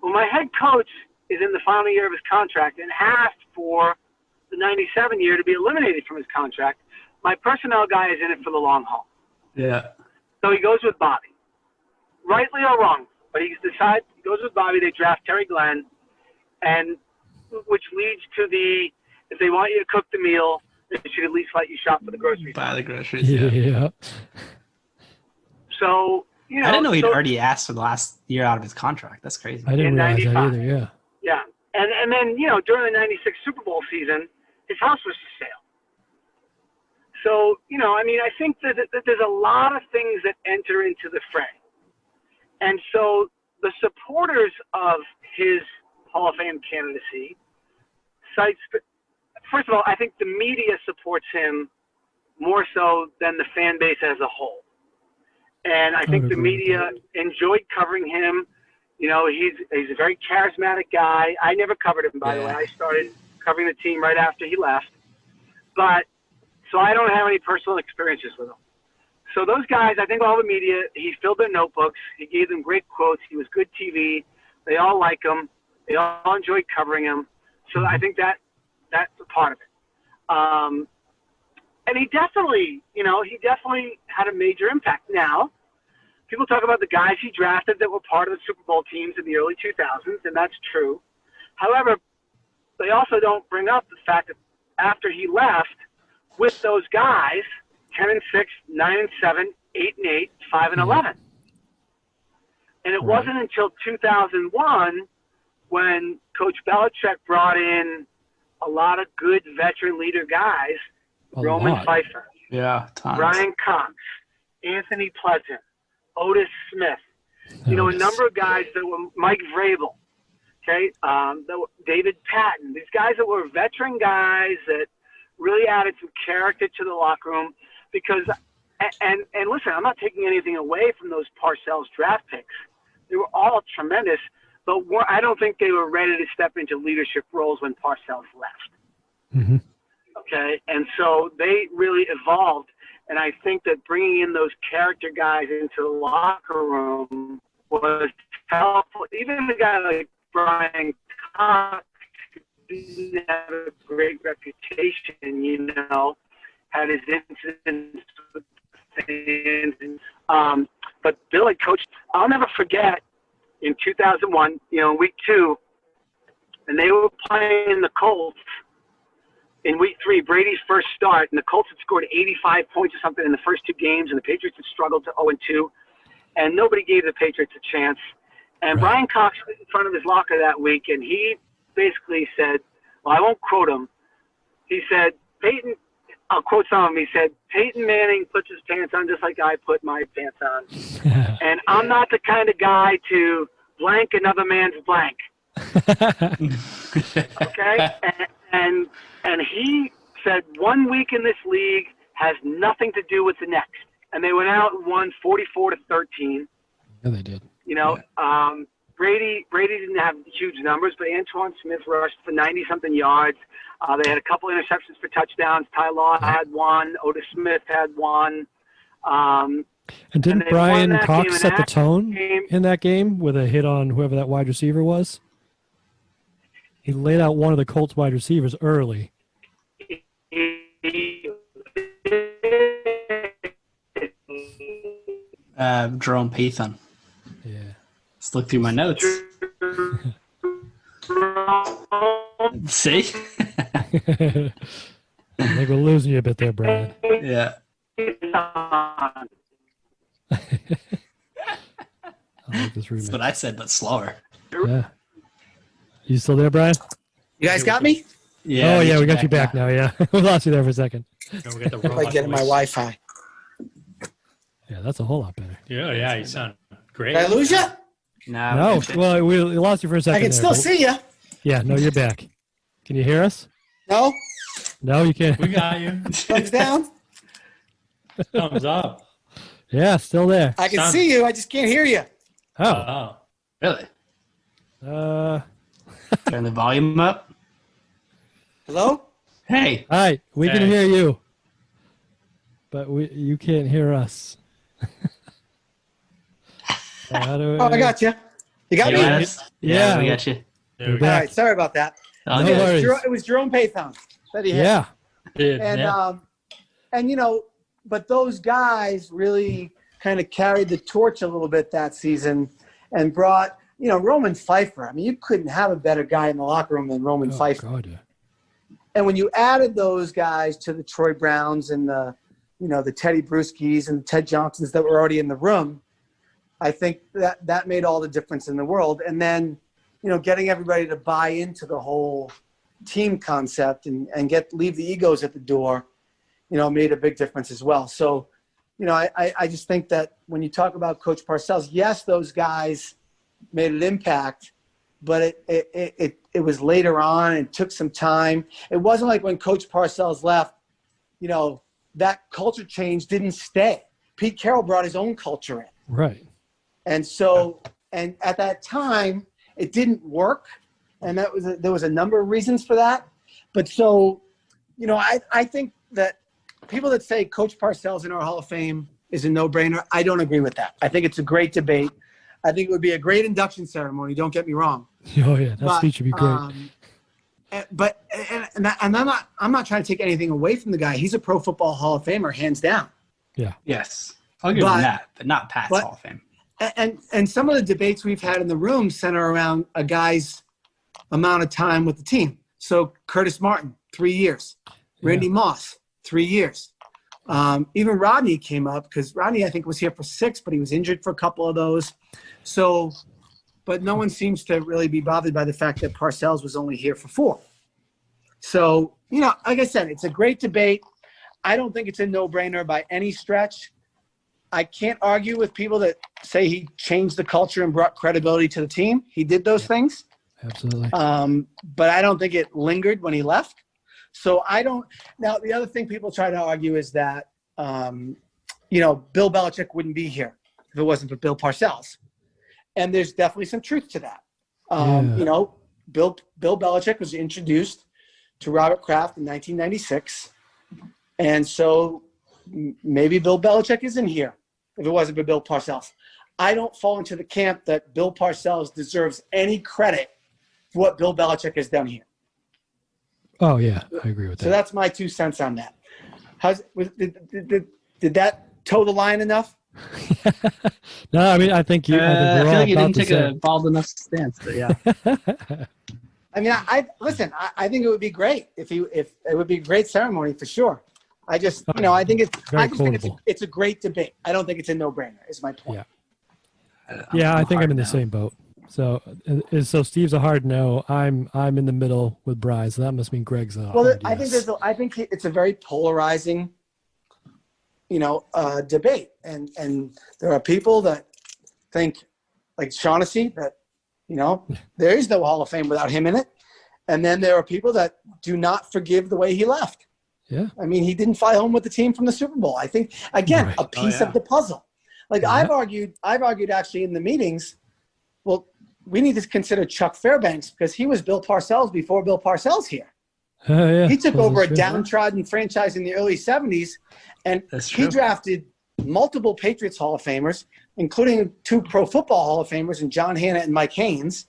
[SPEAKER 4] Well, my head coach is in the final year of his contract and asked for the 97 year to be eliminated from his contract. My personnel guy is in it for the long haul.
[SPEAKER 3] Yeah.
[SPEAKER 4] So he goes with Bobby. Rightly or wrong, but he goes with Bobby. They draft Terry Glenn, and which leads to if they want you to cook the meal, they should at least let you shop for the groceries.
[SPEAKER 3] Buy the groceries,
[SPEAKER 2] yeah.
[SPEAKER 4] So, you know.
[SPEAKER 3] I didn't know he'd already asked for the last year out of his contract. That's crazy.
[SPEAKER 2] I didn't realize that either, yeah.
[SPEAKER 4] Yeah. And then, you know, during the 96 Super Bowl season, his house was for sale. So, you know, I mean, I think that there's a lot of things that enter into the fray. And so the supporters of his Hall of Fame candidacy cites, first of all, I think the media supports him more so than the fan base as a whole. And I think the media enjoyed covering him. You know, he's a very charismatic guy. I never covered him, by the way. I started covering the team right after he left. But so I don't have any personal experiences with him. So those guys, I think all the media, he filled their notebooks. He gave them great quotes. He was good TV. They all like him. They all enjoyed covering him. So I think that's a part of it. And he definitely had a major impact. Now, people talk about the guys he drafted that were part of the Super Bowl teams in the early 2000s, and that's true. However, they also don't bring up the fact that after he left, with those guys, 10-6, 9-7, 8-8, 5-11. And it wasn't until 2001 when Coach Belichick brought in a lot of good veteran leader guys, Roman Pfeiffer,
[SPEAKER 3] tons.
[SPEAKER 4] Brian Cox, Anthony Pleasant, Otis Smith, a number of guys that were Mike Vrabel, David Patton, these guys that were veteran guys that really added some character to the locker room because, and listen, I'm not taking anything away from those Parcells draft picks. They were all tremendous, but I don't think they were ready to step into leadership roles when Parcells left.
[SPEAKER 2] Mm-hmm.
[SPEAKER 4] Okay, and so they really evolved, and I think that bringing in those character guys into the locker room was helpful. Even a guy like Brian Cox didn't have a great reputation, had his incidents with fans. But Bill had coached, I'll never forget, in 2001, week 2, and they were playing the Colts in week 3, Brady's first start, and the Colts had scored 85 points or something in the first 2 games, and the Patriots had struggled to 0-2, and nobody gave the Patriots a chance. And Brian Cox was in front of his locker that week, and he basically said, well, I won't quote him. He said, I'll quote some of him. He said, Peyton Manning puts his pants on just like I put my pants on. And I'm not the kind of guy to blank another man's blank. Okay? And he said, 1 week in this league has nothing to do with the next. And they went out and won 44-13.
[SPEAKER 2] Yeah, they did.
[SPEAKER 4] Brady didn't have huge numbers, but Antoine Smith rushed for 90-something yards. They had a couple interceptions for touchdowns. Ty Law had one. Otis Smith had one.
[SPEAKER 2] And didn't Brian Cox set the tone in that game with a hit on whoever that wide receiver was? He laid out one of the Colts wide receivers early.
[SPEAKER 3] Jerome Pathan.
[SPEAKER 2] Yeah.
[SPEAKER 3] Let's look through my notes. See?
[SPEAKER 2] I think we're losing you a bit there, Brian.
[SPEAKER 3] Yeah.
[SPEAKER 2] I like this remix.
[SPEAKER 3] That's what I said, but slower.
[SPEAKER 2] Yeah. You still there, Brian?
[SPEAKER 6] You guys got me?
[SPEAKER 3] Yeah.
[SPEAKER 2] Oh, yeah, we got you back now. Yeah. We lost you there for a second.
[SPEAKER 5] We got the
[SPEAKER 6] If I get in my Wi-Fi.
[SPEAKER 2] Yeah, that's a whole lot better.
[SPEAKER 5] Yeah, you sound great.
[SPEAKER 6] Did I lose you?
[SPEAKER 2] No. Well, we lost you for a second.
[SPEAKER 6] I can still see you.
[SPEAKER 2] Yeah, no, you're back. Can you hear us?
[SPEAKER 6] No?
[SPEAKER 2] No, you can't.
[SPEAKER 5] We got you.
[SPEAKER 6] Thumbs down?
[SPEAKER 5] Thumbs up.
[SPEAKER 2] Yeah, still there.
[SPEAKER 6] I can see you. I just can't hear you.
[SPEAKER 2] Oh.
[SPEAKER 3] Really? Turn the volume up.
[SPEAKER 6] Hello?
[SPEAKER 3] Hey.
[SPEAKER 2] All right, we can
[SPEAKER 5] Hey.
[SPEAKER 2] hear you, but you can't hear us.
[SPEAKER 6] Oh, I got you. You got me?
[SPEAKER 2] Yeah.
[SPEAKER 3] We got you.
[SPEAKER 5] There we
[SPEAKER 2] You're
[SPEAKER 5] go.
[SPEAKER 6] All
[SPEAKER 2] back.
[SPEAKER 6] right, sorry about that.
[SPEAKER 3] All
[SPEAKER 2] No
[SPEAKER 3] good.
[SPEAKER 2] worries.
[SPEAKER 6] It was Jerome Pathan that he hit.
[SPEAKER 2] Yeah.
[SPEAKER 6] And but those guys really kind of carried the torch a little bit that season and brought, Roman Pfeiffer. I mean, you couldn't have a better guy in the locker room than Roman Pfeiffer.
[SPEAKER 2] God, yeah.
[SPEAKER 6] And when you added those guys to the Troy Browns and the Teddy Bruschies and the Ted Johnsons that were already in the room, I think that made all the difference in the world. And then, getting everybody to buy into the whole team concept and leave the egos at the door, made a big difference as well. So, I just think that when you talk about Coach Parcells, yes, those guys made an impact, but it was later on and took some time. It wasn't like when Coach Parcells left, that culture change didn't stay. Pete Carroll brought his own culture in.
[SPEAKER 2] Right.
[SPEAKER 6] And so, and at that time, it didn't work. And there was a number of reasons for that. But so, I think that people that say Coach Parcells in our Hall of Fame is a no-brainer, I don't agree with that. I think it's a great debate. I think it would be a great induction ceremony. Don't get me wrong.
[SPEAKER 2] Oh yeah, that speech would be great.
[SPEAKER 6] But I'm not trying to take anything away from the guy. He's a Pro Football Hall of Famer, hands down.
[SPEAKER 2] Yeah.
[SPEAKER 3] Yes. I'll give him that, but not Pat's Hall of Fame.
[SPEAKER 6] And some of the debates we've had in the room center around a guy's amount of time with the team. So Curtis Martin, 3 years. Randy Moss, 3 years. Even Rodney came up because Rodney, I think, was here for 6, but he was injured for a couple of those. So, but no one seems to really be bothered by the fact that Parcells was only here for 4. So, like I said, it's a great debate. I don't think it's a no-brainer by any stretch. I can't argue with people that say he changed the culture and brought credibility to the team. He did those things.
[SPEAKER 2] Absolutely.
[SPEAKER 6] But I don't think it lingered when he left. So I don't – now, the other thing people try to argue is that, Bill Belichick wouldn't be here if it wasn't for Bill Parcells. And there's definitely some truth to that. Bill Belichick was introduced to Robert Kraft in 1996. And so maybe Bill Belichick isn't here if it wasn't for Bill Parcells. I don't fall into the camp that Bill Parcells deserves any credit for what Bill Belichick has done here.
[SPEAKER 2] Oh, yeah, I agree with that.
[SPEAKER 6] So that's my 2 cents on that. Did that toe the line enough?
[SPEAKER 2] No, I mean, I think we're
[SPEAKER 3] I feel
[SPEAKER 2] all
[SPEAKER 3] like you
[SPEAKER 2] about
[SPEAKER 3] didn't take
[SPEAKER 2] the
[SPEAKER 3] a bald enough stance, but yeah.
[SPEAKER 6] I mean, I think it would be great if it would be a great ceremony for sure. I just, I think it's a great debate. I don't think it's a no-brainer. Is my point.
[SPEAKER 2] Yeah, I think I'm in the same boat. So Steve's a hard no. I'm in the middle with Bry, so that must mean Greg's a hard yes.
[SPEAKER 6] I think it's a very polarizing, debate, and there are people that think like Shaughnessy that, there is no Hall of Fame without him in it, and then there are people that do not forgive the way he left.
[SPEAKER 2] Yeah,
[SPEAKER 6] I mean, he didn't fly home with the team from the Super Bowl. I think again a piece of the puzzle. Like I've argued actually in the meetings. Well, we need to consider Chuck Fairbanks because he was Bill Parcells before Bill Parcells here.
[SPEAKER 2] Yeah.
[SPEAKER 6] He took over a downtrodden franchise in the early 70s, and he drafted multiple Patriots Hall of Famers, including 2 Pro Football Hall of Famers and John Hannah and Mike Haynes.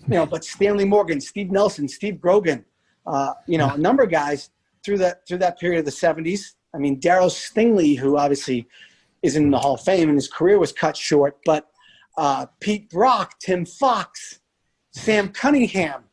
[SPEAKER 6] But Stanley Morgan, Steve Nelson, Steve Grogan, a number of guys through that period of the 70s. I mean, Darryl Stingley, who obviously is in the Hall of Fame, and his career was cut short, but Pete Brock, Tim Fox, Sam Cunningham,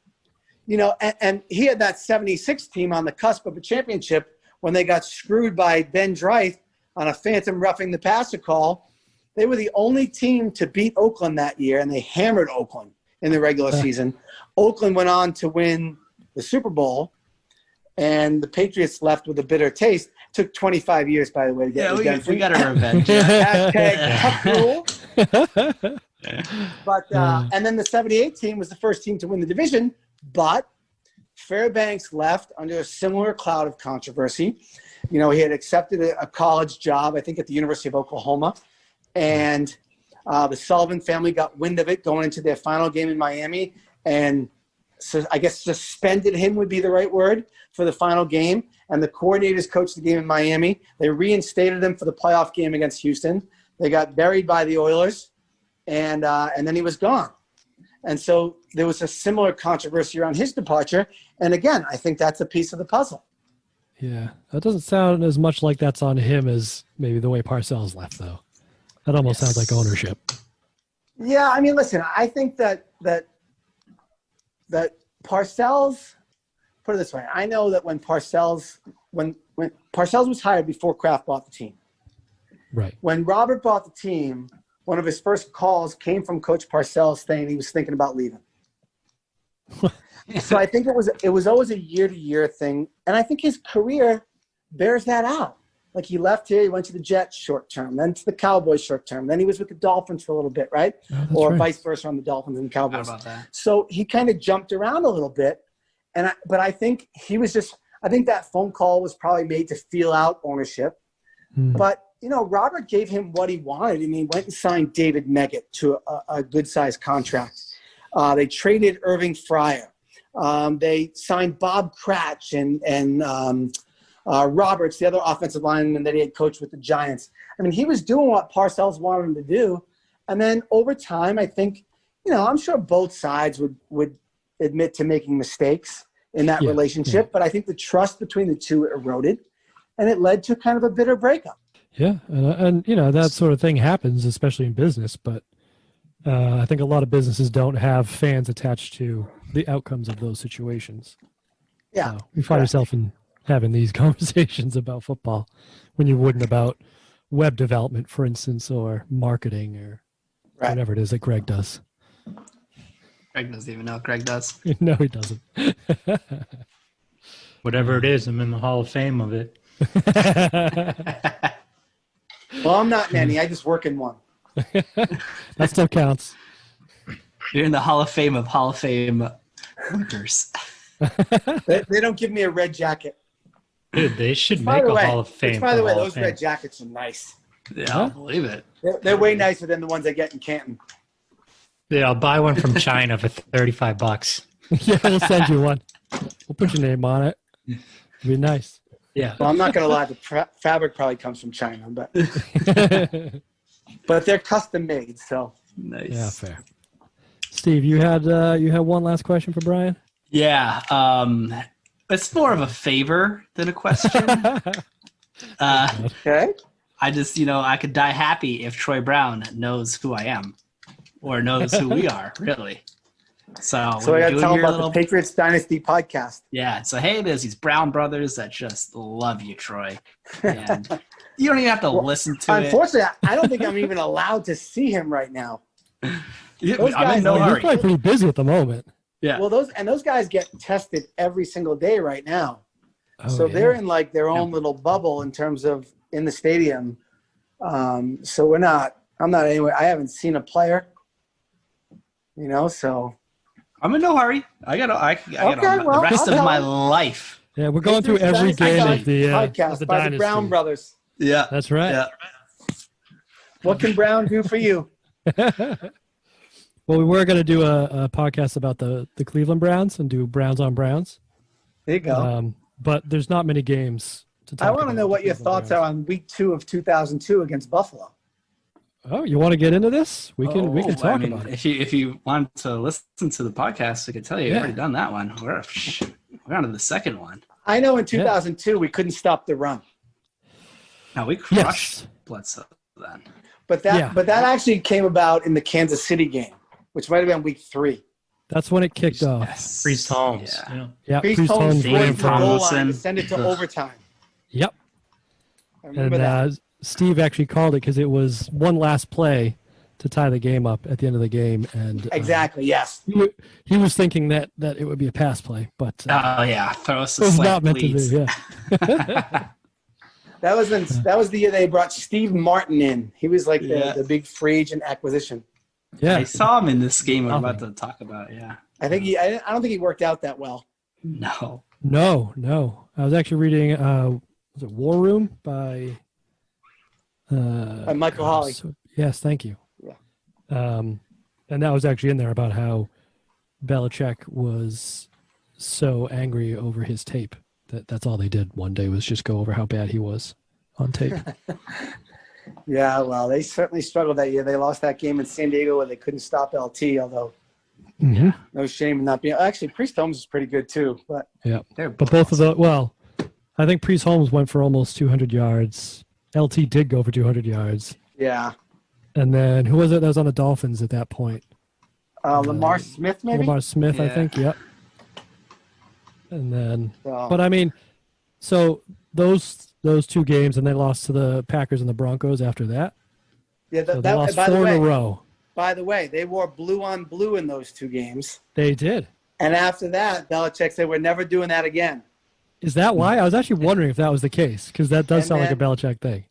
[SPEAKER 6] and he had that 76 team on the cusp of a championship when they got screwed by Ben Dreith on a phantom roughing the passer call. They were the only team to beat Oakland that year, and they hammered Oakland in the regular season. Oakland went on to win the Super Bowl, and the Patriots left with a bitter taste. Took 25 years, by the way, to get
[SPEAKER 3] we got our revenge.
[SPEAKER 6] Hashtag tough rule. But and then the 78 team was the first team to win the division, but Fairbanks left under a similar cloud of controversy. He had accepted a college job, I think, at the University of Oklahoma, and the Sullivan family got wind of it going into their final game in Miami, and so I guess suspended him would be the right word for the final game. And the coordinators coached the game in Miami. They reinstated him for the playoff game against Houston. They got buried by the Oilers, and then he was gone. And so there was a similar controversy around his departure. And again, I think that's a piece of the puzzle.
[SPEAKER 2] Yeah, that doesn't sound as much like that's on him as maybe the way Parcells left, though. That almost sounds like ownership.
[SPEAKER 6] Yeah, I mean, listen, I think that Parcells, put it this way, I know that when Parcells was hired before Kraft bought the team.
[SPEAKER 2] Right.
[SPEAKER 6] When Robert bought the team, one of his first calls came from Coach Parcells saying he was thinking about leaving. So I think it was always a year-to-year thing, and I think his career bears that out. Like, he left here, he went to the Jets short term, then to the Cowboys short term, then he was with the Dolphins for a little bit, right?
[SPEAKER 2] Or
[SPEAKER 6] right. Vice versa on the Dolphins and Cowboys.
[SPEAKER 3] How about that?
[SPEAKER 6] So he kind of jumped around a little bit, but I think I think that phone call was probably made to feel out ownership. But Robert gave him what he wanted, and he went and signed David Meggett to a good-sized contract. They traded Irving Fryer. They signed Bob Cratch and Roberts, the other offensive lineman that he had coached with the Giants. I mean, he was doing what Parcells wanted him to do. And then over time, I think, I'm sure both sides would admit to making mistakes in that relationship. But I think the trust between the two eroded, and it led to kind of a bitter breakup.
[SPEAKER 2] Yeah, and that sort of thing happens, especially in business. But I think a lot of businesses don't have fans attached to the outcomes of those situations.
[SPEAKER 6] Yeah,
[SPEAKER 2] so you find yourself in having these conversations about football when you wouldn't about web development, for instance, or marketing or whatever it is that Greg does.
[SPEAKER 3] Greg doesn't even know what Greg does.
[SPEAKER 2] No, he doesn't.
[SPEAKER 5] Whatever it is, I'm in the Hall of Fame of it.
[SPEAKER 6] Well, I'm not many. I just work in one.
[SPEAKER 2] That still counts.
[SPEAKER 3] You're in the Hall of Fame of Hall of Fame workers.
[SPEAKER 6] They don't give me a red jacket.
[SPEAKER 5] Dude, they should make a Hall of Fame.
[SPEAKER 6] By the way, those red jackets are nice.
[SPEAKER 3] Yeah, I'll believe it.
[SPEAKER 6] They're way nicer than the ones I get in Canton.
[SPEAKER 5] Yeah, I'll buy one from China for $35.
[SPEAKER 2] Yeah, we'll send you one. We'll put your name on it. It'll be nice.
[SPEAKER 5] Yeah.
[SPEAKER 6] Well, I'm not going to lie. The fabric probably comes from China, but they're custom made. So
[SPEAKER 3] nice.
[SPEAKER 2] Yeah, fair. Steve, you had one last question for Bryan?
[SPEAKER 3] Yeah. It's more of a favor than a question.
[SPEAKER 6] Okay.
[SPEAKER 3] I just, I could die happy if Troy Brown knows who I am or knows who we are, really. So
[SPEAKER 6] I got to tell him about the Patriots Dynasty podcast.
[SPEAKER 3] Yeah. So, hey, there's these Brown brothers that just love you, Troy. And you don't even have to listen to it.
[SPEAKER 6] Unfortunately, I don't think I'm even allowed to see him right now.
[SPEAKER 3] I'm in no
[SPEAKER 2] You're
[SPEAKER 3] hurry.
[SPEAKER 2] probably pretty busy at the moment.
[SPEAKER 3] Yeah.
[SPEAKER 6] Well, those guys get tested every single day right now. So they're in like their own little bubble in terms of in the stadium. So I'm not anywhere. I haven't seen a player, so.
[SPEAKER 3] I'm in no hurry. I got the rest of my life.
[SPEAKER 2] Yeah, we're going through every game of the
[SPEAKER 6] podcast by the Brown brothers.
[SPEAKER 3] Yeah.
[SPEAKER 2] That's right.
[SPEAKER 3] Yeah.
[SPEAKER 6] What can Brown do for you?
[SPEAKER 2] Well, we were going to do a podcast about the Cleveland Browns and do Browns on Browns.
[SPEAKER 6] There you go.
[SPEAKER 2] But there's not many games to talk
[SPEAKER 6] I
[SPEAKER 2] about.
[SPEAKER 6] want to know what your thoughts are on week 2 of 2002 against Buffalo.
[SPEAKER 2] Oh, you want to get into this? We can talk about it.
[SPEAKER 3] If you want to listen to the podcast, I can tell you we've already done that one. We're on to the second one.
[SPEAKER 6] I know in 2002 we couldn't stop the run.
[SPEAKER 3] No, we crushed Bledsoe then.
[SPEAKER 6] But that actually came about in the Kansas City game, which might have been week 3.
[SPEAKER 2] That's when it kicked off.
[SPEAKER 5] Priest Holmes.
[SPEAKER 2] Yeah.
[SPEAKER 6] Priest Holmes
[SPEAKER 3] Dave Tomlinson.
[SPEAKER 6] to send it to overtime.
[SPEAKER 2] Yep.
[SPEAKER 6] I remember that.
[SPEAKER 2] Steve actually called it because it was one last play to tie the game up at the end of the game, and
[SPEAKER 6] exactly, yes.
[SPEAKER 2] He was thinking that it would be a pass play, but
[SPEAKER 3] throw us a
[SPEAKER 2] it was
[SPEAKER 3] slant,
[SPEAKER 2] not meant
[SPEAKER 3] please.
[SPEAKER 2] to be. Yeah.
[SPEAKER 6] That was the year they brought Steve Martin in. He was like the big free agent acquisition.
[SPEAKER 2] Yeah,
[SPEAKER 3] I saw him in this game we're about to talk about. Yeah,
[SPEAKER 6] I don't think he worked out that well.
[SPEAKER 3] No.
[SPEAKER 2] I was actually reading was it War Room by
[SPEAKER 6] Michael Hawley.
[SPEAKER 2] Yes, thank you.
[SPEAKER 6] Yeah.
[SPEAKER 2] And that was actually in there about how Belichick was so angry over his tape that's all they did one day was just go over how bad he was on tape.
[SPEAKER 6] Yeah, well, they certainly struggled that year. They lost that game in San Diego where they couldn't stop LT, although no shame in not being. Actually, Priest Holmes is pretty good too. But
[SPEAKER 2] but both of the I think Priest Holmes went for almost 200 yards. LT did go for 200 yards.
[SPEAKER 6] Yeah.
[SPEAKER 2] And then who was it that was on the Dolphins at that point?
[SPEAKER 6] Lamar Smith, maybe?
[SPEAKER 2] Lamar Smith, I think, yep. And then, but I mean, so those 2 games, and they lost to the Packers and the Broncos after that.
[SPEAKER 6] Yeah,
[SPEAKER 2] so they lost 4 in a row.
[SPEAKER 6] By the way, they wore blue on blue in those 2 games.
[SPEAKER 2] They did.
[SPEAKER 6] And after that, Belichick said, we're never doing that again.
[SPEAKER 2] Is that why? I was actually wondering if that was the case, because that does sound like a Belichick thing.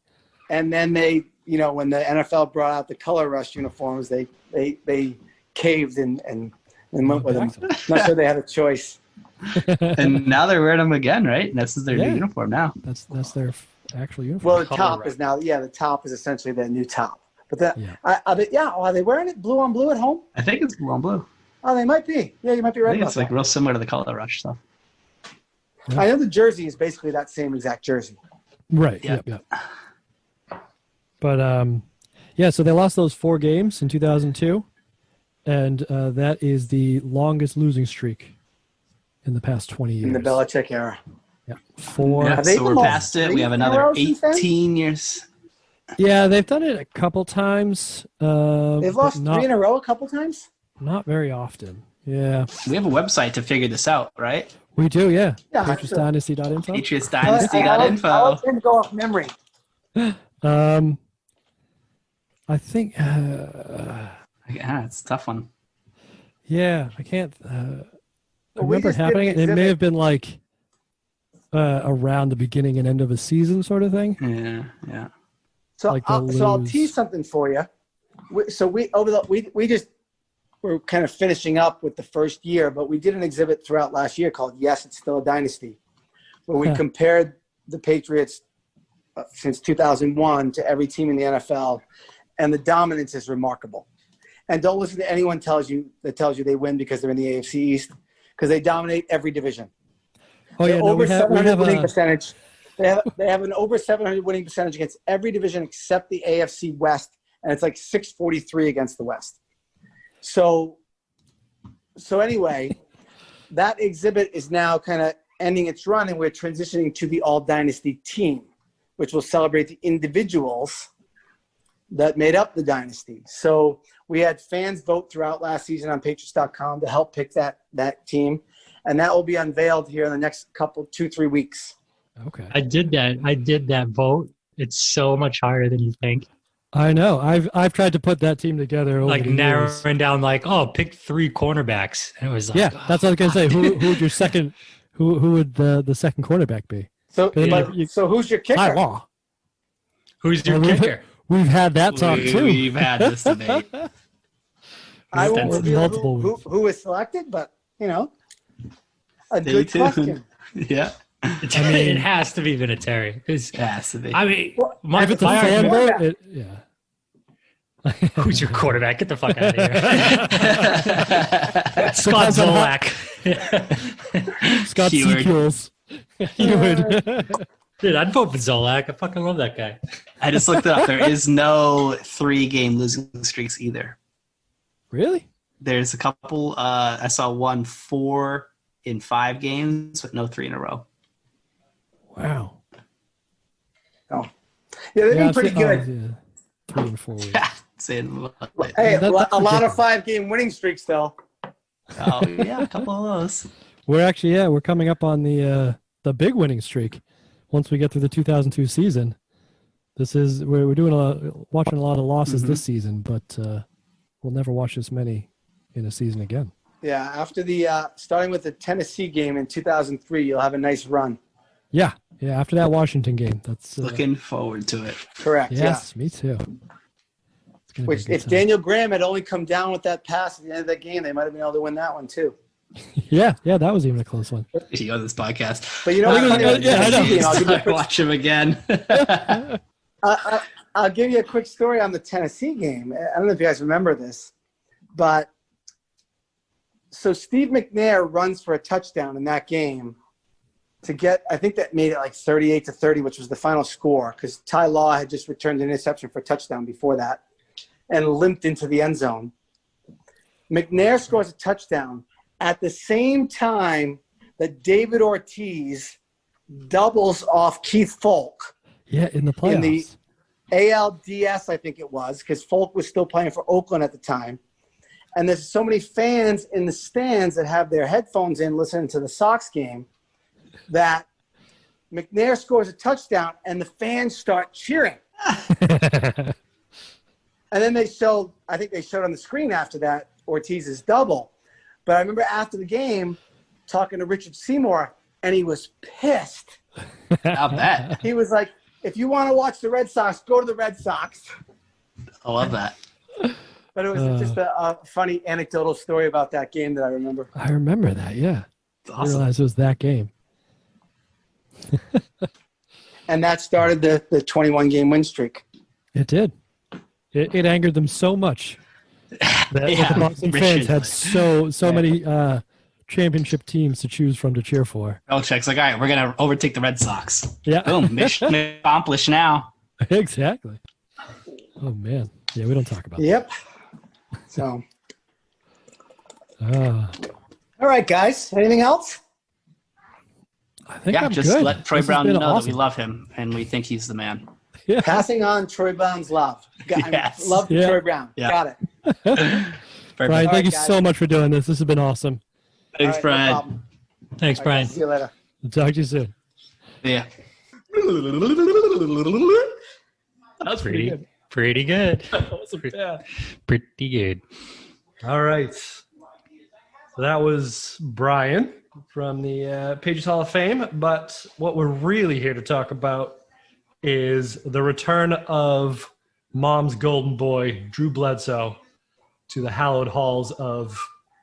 [SPEAKER 6] And then they, when the NFL brought out the color rush uniforms, they caved and went with them. Not sure they had a choice.
[SPEAKER 3] And now they're wearing them again, right? This is their new uniform now.
[SPEAKER 2] That's their actual uniform.
[SPEAKER 6] Well, the top is now, the top is essentially their new top. But are they wearing it blue on blue at home?
[SPEAKER 3] I think it's blue on blue.
[SPEAKER 6] Oh, they might be. Yeah, you might be right.
[SPEAKER 3] I think it's like real similar to the color rush stuff.
[SPEAKER 6] Yeah. I know the jersey is basically that same exact jersey.
[SPEAKER 2] Right. Yep. But so they lost those 4 games in 2002, and that is the longest losing streak in the past 20 years.
[SPEAKER 6] In the Belichick era.
[SPEAKER 2] Yeah. 4.
[SPEAKER 3] Yeah, so we're past it. We have another 18 years.
[SPEAKER 2] Yeah, they've done it a couple times.
[SPEAKER 6] They've lost 3 in a row a couple times?
[SPEAKER 2] Not very often. Yeah.
[SPEAKER 3] We have a website to figure this out, right?
[SPEAKER 2] We do, yeah. PatriotsDynasty.info.
[SPEAKER 3] PatriotsDynasty.info.
[SPEAKER 6] I'll let him go off memory.
[SPEAKER 2] I think...
[SPEAKER 3] it's a tough one.
[SPEAKER 2] Yeah, I can't... I remember it happening. It may have been like around the beginning and end of a season sort of thing.
[SPEAKER 3] Yeah.
[SPEAKER 6] So,
[SPEAKER 2] like
[SPEAKER 6] I'll tease something for you. We're kind of finishing up with the first year, but we did an exhibit throughout last year called Yes, It's Still a Dynasty, where we compared the Patriots since 2001 to every team in the NFL, and the dominance is remarkable. And don't listen to anyone tells you they win because they're in the AFC East, because they dominate every division.
[SPEAKER 2] Oh yeah,
[SPEAKER 6] over 700 winning percentage. They have an over 700 winning percentage against every division except the AFC West, and it's like 643 against the West. So anyway, that exhibit is now kind of ending its run, and we're transitioning to the All Dynasty team, which will celebrate the individuals that made up the dynasty. So we had fans vote throughout last season on Patriots.com to help pick that team, and that will be unveiled here in the next 2-3 weeks.
[SPEAKER 2] Okay.
[SPEAKER 5] I did that vote. It's so much higher than you think.
[SPEAKER 2] I know. I've tried to put that team together over
[SPEAKER 5] like
[SPEAKER 2] the
[SPEAKER 5] narrowing
[SPEAKER 2] years.
[SPEAKER 5] Down pick 3 cornerbacks. And it was
[SPEAKER 2] like that's what I was gonna say. Who would your second? Who would the second cornerback be?
[SPEAKER 6] So who's your kicker?
[SPEAKER 5] Who's your kicker?
[SPEAKER 2] We've had that talk too.
[SPEAKER 3] We've had this debate.
[SPEAKER 6] I won't reveal who was selected, but a good question.
[SPEAKER 3] Yeah.
[SPEAKER 5] It has to be Vinatieri.
[SPEAKER 3] It has to be.
[SPEAKER 5] I mean,
[SPEAKER 2] if it's a fan vote,
[SPEAKER 5] Who's your quarterback? Get the fuck out of here. Scott Zolak.
[SPEAKER 2] Scott Sequels. You would.
[SPEAKER 5] Dude, I'd vote for Zolak. I fucking love that guy.
[SPEAKER 3] I just looked it up. There is no 3-game losing streaks either.
[SPEAKER 2] Really?
[SPEAKER 3] There's a couple. I saw 4 in 5 games, but no 3 in a row.
[SPEAKER 2] Wow.
[SPEAKER 6] Oh, yeah, they've been pretty good.
[SPEAKER 2] 3 and 4 weeks.
[SPEAKER 3] Hey,
[SPEAKER 6] a lot of 5-game winning streaks, though.
[SPEAKER 3] Oh yeah, a couple of those.
[SPEAKER 2] We're coming up on the big winning streak. Once we get through the 2002 season, we're doing watching a lot of losses this season, but we'll never watch this many in a season again.
[SPEAKER 6] Yeah, after the starting with the Tennessee game in 2003, you'll have a nice run.
[SPEAKER 2] Yeah. After that Washington game, that's
[SPEAKER 3] looking forward to it.
[SPEAKER 6] Correct.
[SPEAKER 2] Yes, me too.
[SPEAKER 6] Which, if Daniel Graham had only come down with that pass at the end of that game, they might have been able to win that one too.
[SPEAKER 2] Yeah, that was even a close one.
[SPEAKER 3] You on this podcast,
[SPEAKER 6] but you know,
[SPEAKER 3] I watch him again.
[SPEAKER 6] I'll give you a quick story on the Tennessee game. I don't know if you guys remember this, but so Steve McNair runs for a touchdown in that game to get, I think that made it like 38-30, which was the final score, because Ty Law had just returned an interception for a touchdown before that and limped into the end zone. McNair scores a touchdown at the same time that David Ortiz doubles off Keith Faulk.
[SPEAKER 2] Yeah, in the playoffs.
[SPEAKER 6] In the ALDS, I think it was, because Faulk was still playing for Oakland at the time. And there's so many fans in the stands that have their headphones in listening to the Sox game that McNair scores a touchdown and the fans start cheering. And then I think they showed on the screen after that Ortiz's double. But I remember after the game talking to Richard Seymour, and he was pissed.
[SPEAKER 3] How bad?
[SPEAKER 6] He was like, if you want to watch the Red Sox, go to the Red Sox.
[SPEAKER 3] I love that.
[SPEAKER 6] But it was just a funny anecdotal story about that game that I remember.
[SPEAKER 2] I remember that, yeah.
[SPEAKER 3] Awesome.
[SPEAKER 2] I realized it was that game.
[SPEAKER 6] And that started the 21-game win streak.
[SPEAKER 2] It did. It angered them so much that the Boston fans had so many championship teams to choose from to cheer for.
[SPEAKER 3] Belichick's like, all right, we're going to overtake the Red Sox.
[SPEAKER 2] Yeah.
[SPEAKER 3] Boom, mission accomplished now.
[SPEAKER 2] Exactly. Oh, man. Yeah, we don't talk about
[SPEAKER 6] that. So.
[SPEAKER 2] All
[SPEAKER 6] right, guys. Anything else?
[SPEAKER 2] I think I'm
[SPEAKER 3] just
[SPEAKER 2] good.
[SPEAKER 3] Let Troy Brown know
[SPEAKER 2] awesome.
[SPEAKER 3] that we love him and we think he's the man.
[SPEAKER 6] Yeah. Passing on Troy Brown's love.
[SPEAKER 3] Yes.
[SPEAKER 6] Love for Troy Brown.
[SPEAKER 3] Yeah.
[SPEAKER 6] Got it.
[SPEAKER 2] Brian, thank you so much for doing this. This has been awesome.
[SPEAKER 3] Thanks, Brian.
[SPEAKER 6] No
[SPEAKER 5] Thanks, Brian.
[SPEAKER 6] See you later.
[SPEAKER 2] I'll talk to you soon.
[SPEAKER 3] Yeah.
[SPEAKER 5] That was pretty good. Pretty good.
[SPEAKER 2] That wasn't bad.
[SPEAKER 5] Pretty good.
[SPEAKER 2] All right. So that was Brian from the Patriots Hall of Fame. But what we're really here to talk about is the return of Mom's golden boy, Drew Bledsoe, to the hallowed halls of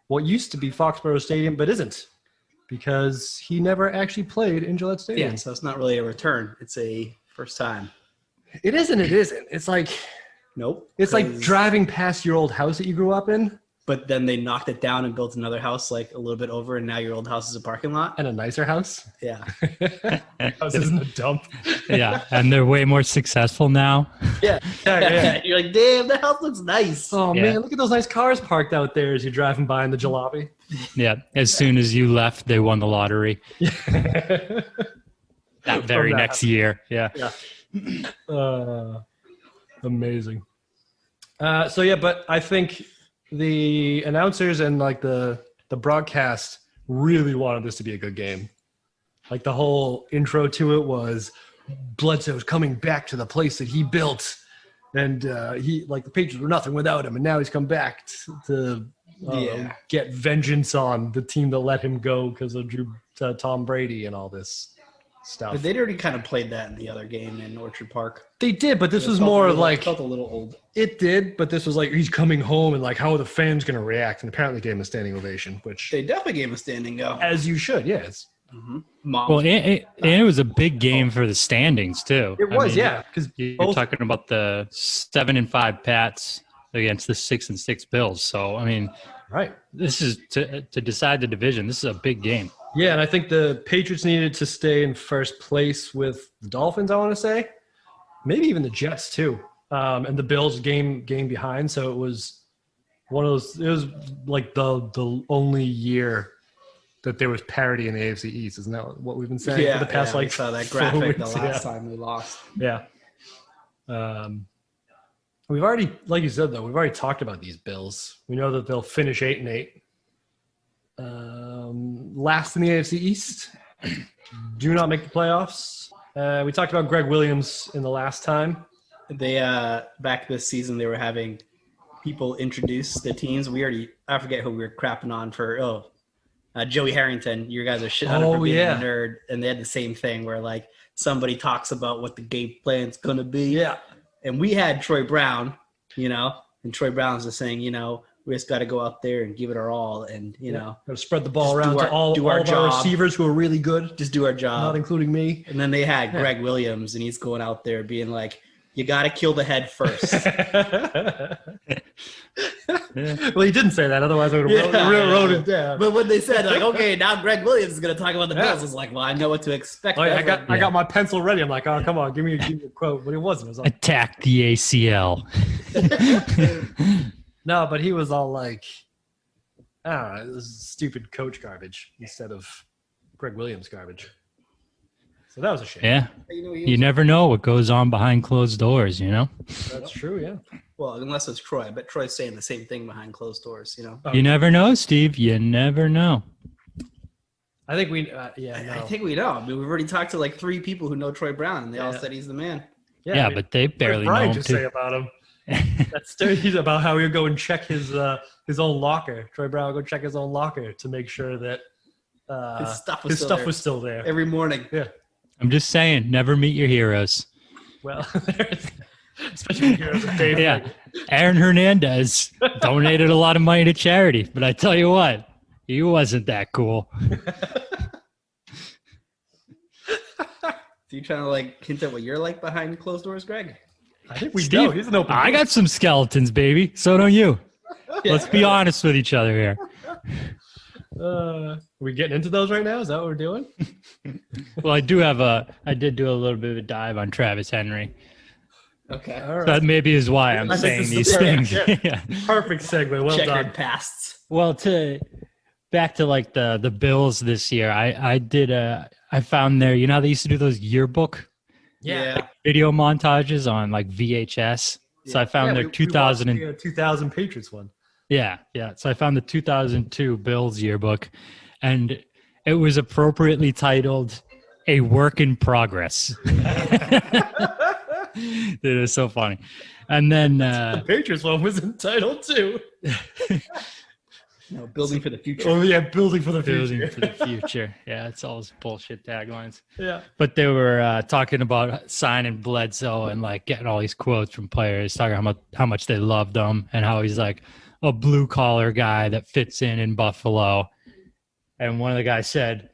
[SPEAKER 2] what used to be Foxboro Stadium, but isn't, because he never actually played in Gillette Stadium.
[SPEAKER 3] Yeah, so it's not really a return. It's a first time.
[SPEAKER 2] It isn't. It isn't. It's like,
[SPEAKER 3] nope.
[SPEAKER 2] It's like driving past your old house that you grew up in.
[SPEAKER 3] But then they knocked it down and built another house like a little bit over, and now your old house is a parking lot.
[SPEAKER 2] And a nicer house.
[SPEAKER 3] Yeah.
[SPEAKER 2] House isn't a dump.
[SPEAKER 5] Yeah, and they're way more successful now.
[SPEAKER 3] Yeah. You're like, damn, the house looks nice.
[SPEAKER 2] Oh, man, look at those nice cars parked out there as you're driving by in the jalopy.
[SPEAKER 5] Yeah, as soon as you left, they won the lottery. That very next year. Yeah.
[SPEAKER 2] Amazing. But I think the announcers and like the broadcast really wanted this to be a good game. Like the whole intro to it was Bledsoe's coming back to the place that he built, and he like the Patriots were nothing without him, and now he's come back to get vengeance on the team that let him go because of Tom Brady and all this stuff.
[SPEAKER 3] But they'd already kind of played that in the other game in Orchard Park.
[SPEAKER 2] They did, but this was more like...
[SPEAKER 3] It felt a little old.
[SPEAKER 2] It did, but this was like, he's coming home and like, how are the fans going to react? And apparently gave him a standing ovation, which...
[SPEAKER 3] They definitely gave him a standing go.
[SPEAKER 2] As you should, yes.
[SPEAKER 3] Mm-hmm.
[SPEAKER 5] Well, and it was a big game for the standings, too.
[SPEAKER 2] It was, yeah. Because
[SPEAKER 5] you're talking about the 7-5 Pats against the 6-6 Bills. So, I mean,
[SPEAKER 2] Right.
[SPEAKER 5] this is to decide the division. This is a big game.
[SPEAKER 2] Yeah, and I think the Patriots needed to stay in first place with the Dolphins, I want to say. Maybe even the Jets, too. And the Bills game behind. So it was one of those – it was like the only year that there was parity in the AFC East. Isn't that what we've been saying for the past,
[SPEAKER 6] we saw that graphic the last
[SPEAKER 2] time.
[SPEAKER 6] time we lost.
[SPEAKER 2] Yeah. We've already, like you said, though, we've already talked about these Bills. We know that they'll finish 8-8. Last in the AFC East, do not make the playoffs. We talked about Greg Williams in the last time.
[SPEAKER 7] They back this season they were having people introduce the teams. I forget who we were crapping on for. Joey Harrington. You guys are shit on him for being a nerd, and they had the same thing where like somebody talks about what the game plan's gonna be.
[SPEAKER 2] Yeah,
[SPEAKER 7] and we had Troy Brown, and Troy Brown's just saying, we just got to go out there and give it our all, and got
[SPEAKER 2] to spread the ball around to all of our receivers who are really good.
[SPEAKER 7] Just do our job,
[SPEAKER 2] not including me.
[SPEAKER 7] And then they had Greg Williams, and he's going out there being like, "You got to kill the head first."
[SPEAKER 2] Well, he didn't say that. Otherwise, I would have wrote it down.
[SPEAKER 7] But when they said like, "Okay, now Greg Williams is going to talk about the Bills," it's like, well, I know what to expect.
[SPEAKER 2] I got my pencil ready. I'm like, oh, come on, give me a quote. But it wasn't. It was like,
[SPEAKER 5] attack the ACL.
[SPEAKER 2] No, but he was all like, I don't know, this is stupid coach garbage instead of Greg Williams garbage. So that was a shame.
[SPEAKER 5] Yeah. You never know what goes on behind closed doors,
[SPEAKER 2] That's true, yeah.
[SPEAKER 7] Well, unless it's Troy. I bet Troy's saying the same thing behind closed doors,
[SPEAKER 5] You never know, Steve. You never know.
[SPEAKER 2] I think we, no.
[SPEAKER 7] I think we know. I mean, we've already talked to like 3 people who know Troy Brown, and they all said he's the man.
[SPEAKER 5] Yeah, but they barely know him,
[SPEAKER 2] just say about him. That's stories about how he'll go and check his own locker. Troy Brown will go check his own locker to make sure that his stuff was still there
[SPEAKER 7] every morning.
[SPEAKER 2] Yeah,
[SPEAKER 5] I'm just saying, never meet your heroes.
[SPEAKER 2] Well, especially heroes of Dave.
[SPEAKER 5] Yeah, Aaron Hernandez donated a lot of money to charity, but I tell you what, he wasn't that cool.
[SPEAKER 7] Are you trying to like hint at what you're like behind closed doors, Greg?
[SPEAKER 2] I think we
[SPEAKER 5] Steve,
[SPEAKER 2] know. He's an open book.
[SPEAKER 5] I got some skeletons, baby. So don't you. Let's be honest with each other here.
[SPEAKER 2] Are we getting into those right now? Is that what we're doing?
[SPEAKER 5] Well, I did do a little bit of a dive on Travis Henry.
[SPEAKER 7] Okay.
[SPEAKER 2] All right.
[SPEAKER 5] That maybe is why I'm saying these things.
[SPEAKER 2] Yeah. Perfect segue. Well
[SPEAKER 7] Checkered
[SPEAKER 2] done.
[SPEAKER 7] pasts.
[SPEAKER 5] Well, back to like the Bills this year. I found there, how they used to do those yearbook video montages on like VHS. So I found their
[SPEAKER 2] 2000 Patriots one.
[SPEAKER 5] Yeah. So I found the 2002 Bills yearbook, and it was appropriately titled "A Work in Progress." It is so funny. And then
[SPEAKER 2] the Patriots one was entitled too.
[SPEAKER 7] No, building for the future.
[SPEAKER 2] Oh yeah, building for the
[SPEAKER 5] Building
[SPEAKER 2] future.
[SPEAKER 5] for the future. Yeah, it's all those bullshit taglines.
[SPEAKER 2] Yeah.
[SPEAKER 5] But they were talking about signing Bledsoe and like getting all these quotes from players, talking about how much they loved him and how he's like a blue collar guy that fits in Buffalo. And one of the guys said,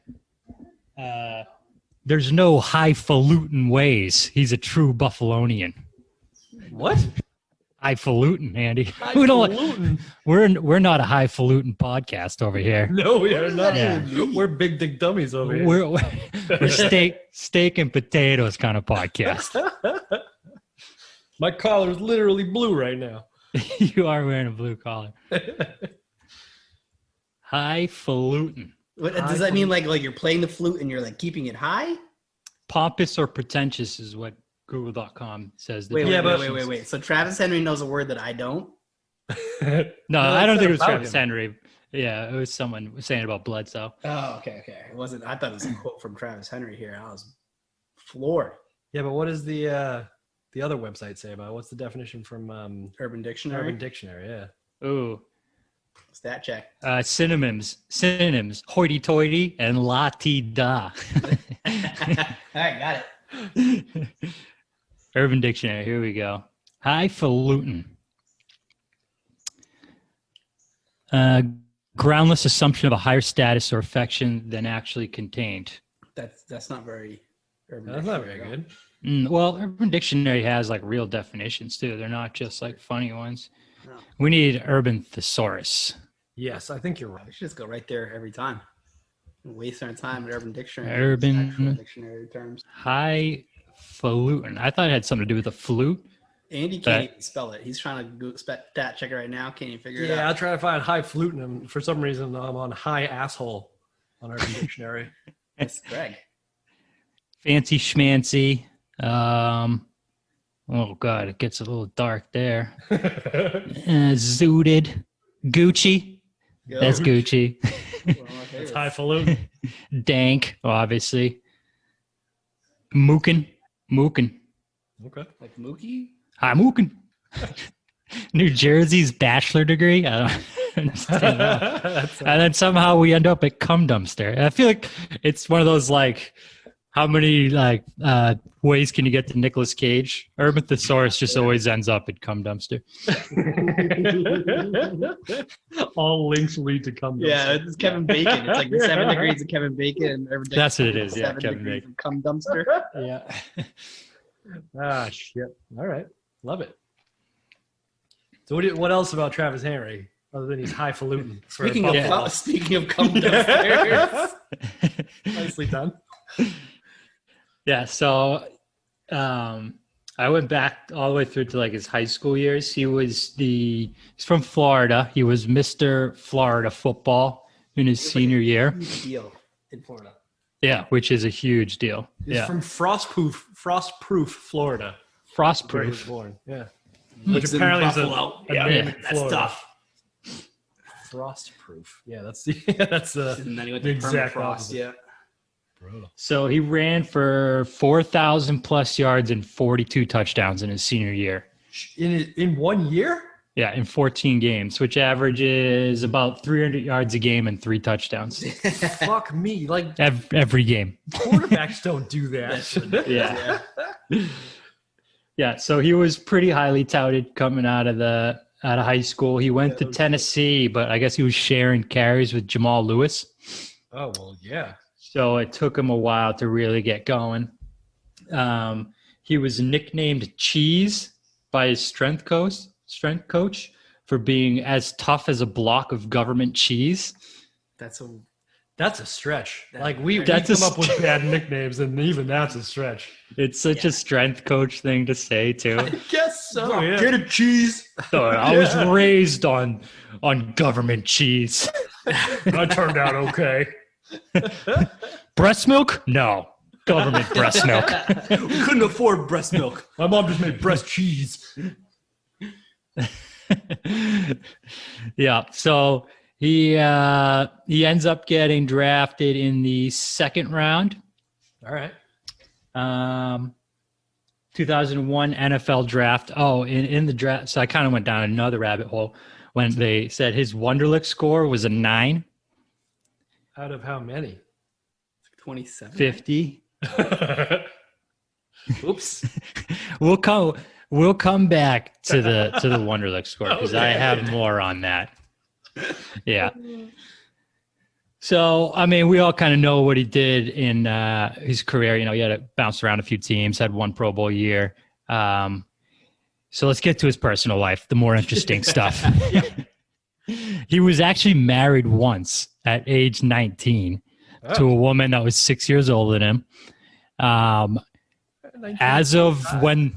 [SPEAKER 5] there's no highfalutin ways. He's a true Buffalonian.
[SPEAKER 2] What?
[SPEAKER 5] Highfalutin, Andy. We're not a highfalutin podcast over here.
[SPEAKER 2] No, we are not.
[SPEAKER 5] Yeah.
[SPEAKER 2] We're big dick dummies over here.
[SPEAKER 5] We're steak and potatoes kind of podcast.
[SPEAKER 2] My collar is literally blue right now.
[SPEAKER 5] You are wearing a blue collar. Highfalutin.
[SPEAKER 7] Does that mean like you're playing the flute and you're like keeping it high?
[SPEAKER 5] Pompous or pretentious is what Google.com says.
[SPEAKER 7] Wait. So Travis Henry knows a word that I don't?
[SPEAKER 5] No, I don't think it was Travis Henry. Yeah, it was someone saying about Bledsoe.
[SPEAKER 7] Oh, okay. It wasn't. I thought it was a quote from Travis Henry here. I was floored.
[SPEAKER 2] Yeah, but what does the other website say about it? What's the definition from
[SPEAKER 7] Urban Dictionary?
[SPEAKER 2] Urban Dictionary, yeah.
[SPEAKER 5] Ooh.
[SPEAKER 7] Stat check.
[SPEAKER 5] Synonyms, hoity-toity, and la-ti-da.
[SPEAKER 7] All right, got it.
[SPEAKER 5] Urban Dictionary, here we go. Highfalutin. Groundless assumption of a higher status or affection than actually contained.
[SPEAKER 7] That's not very Urban
[SPEAKER 2] That's not very good.
[SPEAKER 5] Well, Urban Dictionary has like real definitions too. They're not just like funny ones.
[SPEAKER 7] No.
[SPEAKER 5] We need Urban Thesaurus.
[SPEAKER 2] Yes, I think you're
[SPEAKER 7] We
[SPEAKER 2] right.
[SPEAKER 7] should just go right there every time. Waste our time at Urban Dictionary.
[SPEAKER 5] Urban
[SPEAKER 7] Actual dictionary terms.
[SPEAKER 5] Highfalutin. I thought it had something to do with a flute.
[SPEAKER 7] Andy can't even spell it. He's trying to stat check it right now. Can't even figure it out.
[SPEAKER 2] Yeah, I'll try to find highfalutin, and for some reason I'm on high asshole on Urban Dictionary.
[SPEAKER 7] That's Greg.
[SPEAKER 5] Fancy schmancy. Oh God, it gets a little dark there. Zooted. Gucci.
[SPEAKER 7] Go.
[SPEAKER 5] That's Gucci.
[SPEAKER 2] It's highfalutin.
[SPEAKER 5] Dank, obviously. Mookin.
[SPEAKER 2] Okay.
[SPEAKER 7] Like Mookie?
[SPEAKER 5] Hi, Mookin. New Jersey's bachelor degree. I don't understand that. And then somehow we end up at Cum Dumpster. I feel like it's one of those like, how many like ways can you get to Nicolas Cage? Urban Thesaurus just always ends up at Cum Dumpster.
[SPEAKER 2] All links lead to Cum Dumpster.
[SPEAKER 7] Yeah, it's Kevin Bacon. It's like the 7 degrees of Kevin Bacon. And every day
[SPEAKER 5] That's what it is. Yeah,
[SPEAKER 7] 7
[SPEAKER 5] Kevin
[SPEAKER 7] degrees
[SPEAKER 5] Bacon.
[SPEAKER 7] of Cum Dumpster.
[SPEAKER 2] Yeah. Ah, shit. All right. Love it. So what else about Travis Henry other than he's highfalutin?
[SPEAKER 7] Speaking of Cum Dumpsters.
[SPEAKER 2] Nicely done.
[SPEAKER 5] Yeah, so I went back all the way through to like his high school years. He's from Florida. He was Mr. Florida football in his senior year.
[SPEAKER 7] Huge deal in Florida.
[SPEAKER 5] Yeah, which is a huge deal.
[SPEAKER 2] He's from Frostproof, Florida. Where he was
[SPEAKER 5] Frostproof.
[SPEAKER 2] born. Yeah.
[SPEAKER 7] Lives in
[SPEAKER 2] apparently is
[SPEAKER 7] Buffalo.
[SPEAKER 2] a
[SPEAKER 7] Yeah,
[SPEAKER 2] name in
[SPEAKER 7] that's
[SPEAKER 2] Florida.
[SPEAKER 7] tough.
[SPEAKER 2] Frostproof. Yeah, that's the
[SPEAKER 7] And then he went
[SPEAKER 2] the
[SPEAKER 7] to
[SPEAKER 2] exact
[SPEAKER 7] permafrost.
[SPEAKER 2] opposite.
[SPEAKER 7] Yeah.
[SPEAKER 2] Brutal.
[SPEAKER 5] So he ran for 4,000 plus yards and 42 touchdowns in his senior year.
[SPEAKER 2] In 1 year?
[SPEAKER 5] Yeah, in 14 games, which averages about 300 yards a game and 3 touchdowns.
[SPEAKER 2] Fuck me. Like
[SPEAKER 5] Every game.
[SPEAKER 2] quarterbacks don't do that.
[SPEAKER 5] Yeah. Yeah, so he was pretty highly touted coming out of high school. He went to Tennessee, but I guess he was sharing carries with Jamal Lewis.
[SPEAKER 2] Oh, well, yeah.
[SPEAKER 5] So it took him a while to really get going. He was nicknamed Cheese by his strength coach for being as tough as a block of government cheese.
[SPEAKER 2] That's a stretch. Like we come up with bad nicknames, and even that's a stretch.
[SPEAKER 5] It's such a strength coach thing to say too.
[SPEAKER 2] I guess so.
[SPEAKER 7] Oh,
[SPEAKER 2] Yeah.
[SPEAKER 7] get a cheese.
[SPEAKER 5] So I was raised on government cheese.
[SPEAKER 2] I turned out okay.
[SPEAKER 5] Breast milk? No. Government breast milk.
[SPEAKER 2] We couldn't afford breast milk. My mom just made breast cheese.
[SPEAKER 5] Yeah. So he ends up getting drafted in the 2nd round.
[SPEAKER 2] All right.
[SPEAKER 5] 2001 NFL draft. Oh, in the draft. So I kind of went down another rabbit hole when they said his Wonderlic score was a 9.
[SPEAKER 2] Out of how many?
[SPEAKER 7] 27.
[SPEAKER 5] 50.
[SPEAKER 2] Oops.
[SPEAKER 5] We'll come back to the Wonderlic score because I have more on that. Yeah. So, I mean, we all kind of know what he did in his career. You know, he had to bounce around a few teams, had 1 Pro Bowl year. So let's get to his personal life, the more interesting stuff. He was actually married once at age 19 to a woman that was 6 years older than him. As of when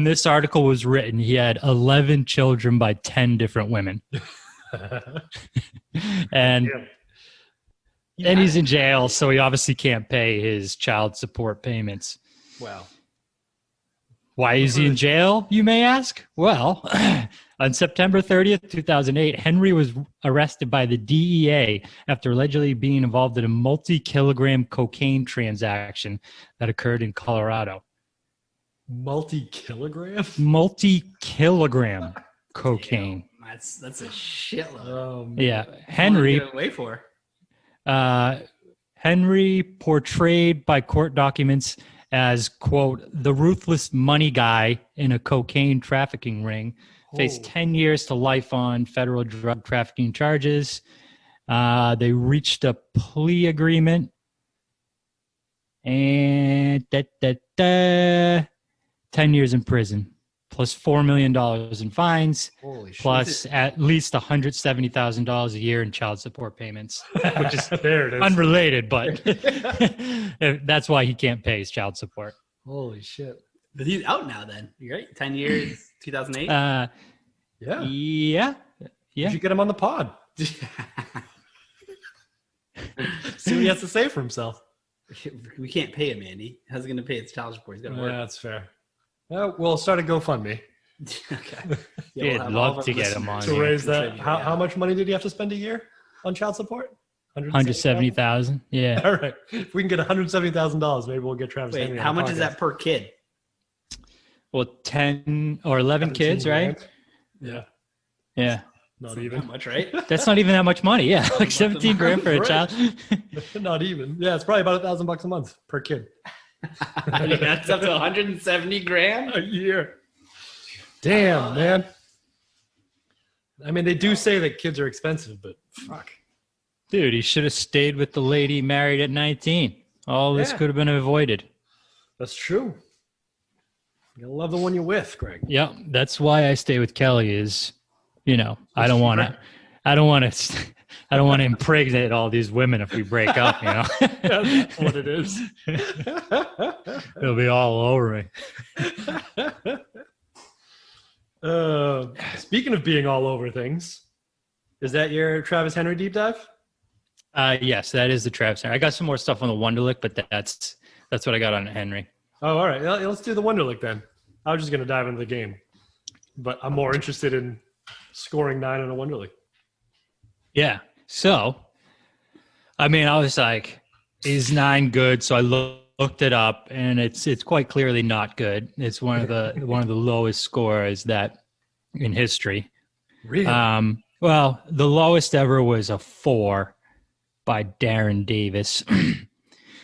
[SPEAKER 5] this article was written, he had 11 children by 10 different women. And he's in jail, so he obviously can't pay his child support payments.
[SPEAKER 2] Wow.
[SPEAKER 5] Why is he in jail, you may ask? Well, on September 30th, 2008, Henry was arrested by the DEA after allegedly being involved in a multi-kilogram cocaine transaction that occurred in Colorado.
[SPEAKER 2] Multi-kilogram?
[SPEAKER 5] Multi-kilogram cocaine.
[SPEAKER 7] That's a shitload.
[SPEAKER 5] Yeah.
[SPEAKER 7] What did
[SPEAKER 5] Henry,
[SPEAKER 7] he get away for?
[SPEAKER 5] Henry portrayed by court documents as, quote, the ruthless money guy in a cocaine trafficking ring, faced 10 years to life on federal drug trafficking charges. They reached a plea agreement and 10 years in prison, plus $4 million in fines,
[SPEAKER 2] Holy shit.
[SPEAKER 5] plus at least $170,000 a year in child support payments, which is
[SPEAKER 2] there it is.
[SPEAKER 5] unrelated, but that's why he can't pay his child support.
[SPEAKER 2] Holy shit.
[SPEAKER 7] But he's out now then, right? 10 years, 2008?
[SPEAKER 2] Yeah.
[SPEAKER 5] Yeah.
[SPEAKER 2] You should get him on the pod. See what he has to say for himself.
[SPEAKER 7] We can't pay him, Andy. How's he going to pay his child support? He's got to work.
[SPEAKER 2] Yeah, that's fair. We'll start a GoFundMe.
[SPEAKER 7] Okay.
[SPEAKER 5] Yeah, I'd love to get him on
[SPEAKER 2] To
[SPEAKER 5] here.
[SPEAKER 2] raise that. How much money did he have to spend a year on child support?
[SPEAKER 5] 170,000. Yeah.
[SPEAKER 2] All right. If we can get $170,000, maybe we'll get Travis Henry.
[SPEAKER 7] Wait,
[SPEAKER 2] on
[SPEAKER 7] how
[SPEAKER 2] the
[SPEAKER 7] much is
[SPEAKER 2] podcast.
[SPEAKER 7] that per kid?
[SPEAKER 5] Well, 10 or 11 kids, right?
[SPEAKER 2] grand. Yeah.
[SPEAKER 5] Yeah.
[SPEAKER 2] Not
[SPEAKER 7] That
[SPEAKER 2] even.
[SPEAKER 7] much, right?
[SPEAKER 5] That's not even that much money. Yeah. Like 17 grand for a child.
[SPEAKER 2] Not even. Yeah, it's probably about $1,000 a month per kid.
[SPEAKER 7] That's up to 170 grand
[SPEAKER 2] a year. Damn, man. I mean, they do say that kids are expensive, but fuck.
[SPEAKER 5] Dude, he should have stayed with the lady married at 19. All this
[SPEAKER 2] Yeah.
[SPEAKER 5] could have been avoided.
[SPEAKER 2] That's true. You gotta love the one you're with, Greg.
[SPEAKER 5] Yeah, that's why I stay with Kelly. Is I don't want to impregnate all these women if we break up.
[SPEAKER 2] That's what it is.
[SPEAKER 5] It'll be all over me.
[SPEAKER 2] Speaking of being all over things, is that your Travis Henry deep dive?
[SPEAKER 5] Yes, that is the Travis Henry. I got some more stuff on the Wonderlic, but that's what I got on Henry.
[SPEAKER 2] Oh, all right. Let's do the Wonderlic then. I was just going to dive into the game, but I'm more interested in scoring 9 on a Wonderlic.
[SPEAKER 5] Yeah. So, I mean, I was like, is 9 good? So I looked it up, and it's quite clearly not good. It's one of the lowest scores that in history.
[SPEAKER 2] Really?
[SPEAKER 5] Well, the lowest ever was a 4 by Darren Davis.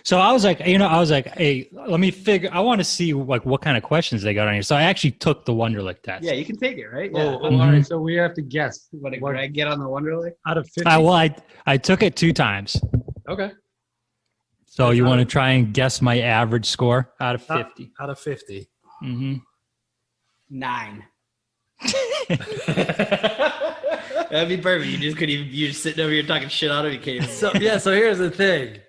[SPEAKER 5] So I was like, hey, let me figure. I want to see like what kind of questions they got on here. So I actually took the Wonderlic test.
[SPEAKER 7] Yeah, you can take it, right?
[SPEAKER 2] Oh,
[SPEAKER 7] Yeah.
[SPEAKER 2] all right. So we have to guess.
[SPEAKER 7] What did Greg get on the Wonderlic?
[SPEAKER 2] Out of 50?
[SPEAKER 5] Well, I took it 2 times.
[SPEAKER 2] Okay.
[SPEAKER 5] So you want to try and guess my average score out of 50?
[SPEAKER 2] Out of 50.
[SPEAKER 5] Mm-hmm.
[SPEAKER 7] 9. That'd be perfect. You just couldn't even. You're sitting over here talking shit out of me, Kate.
[SPEAKER 2] So here's the thing.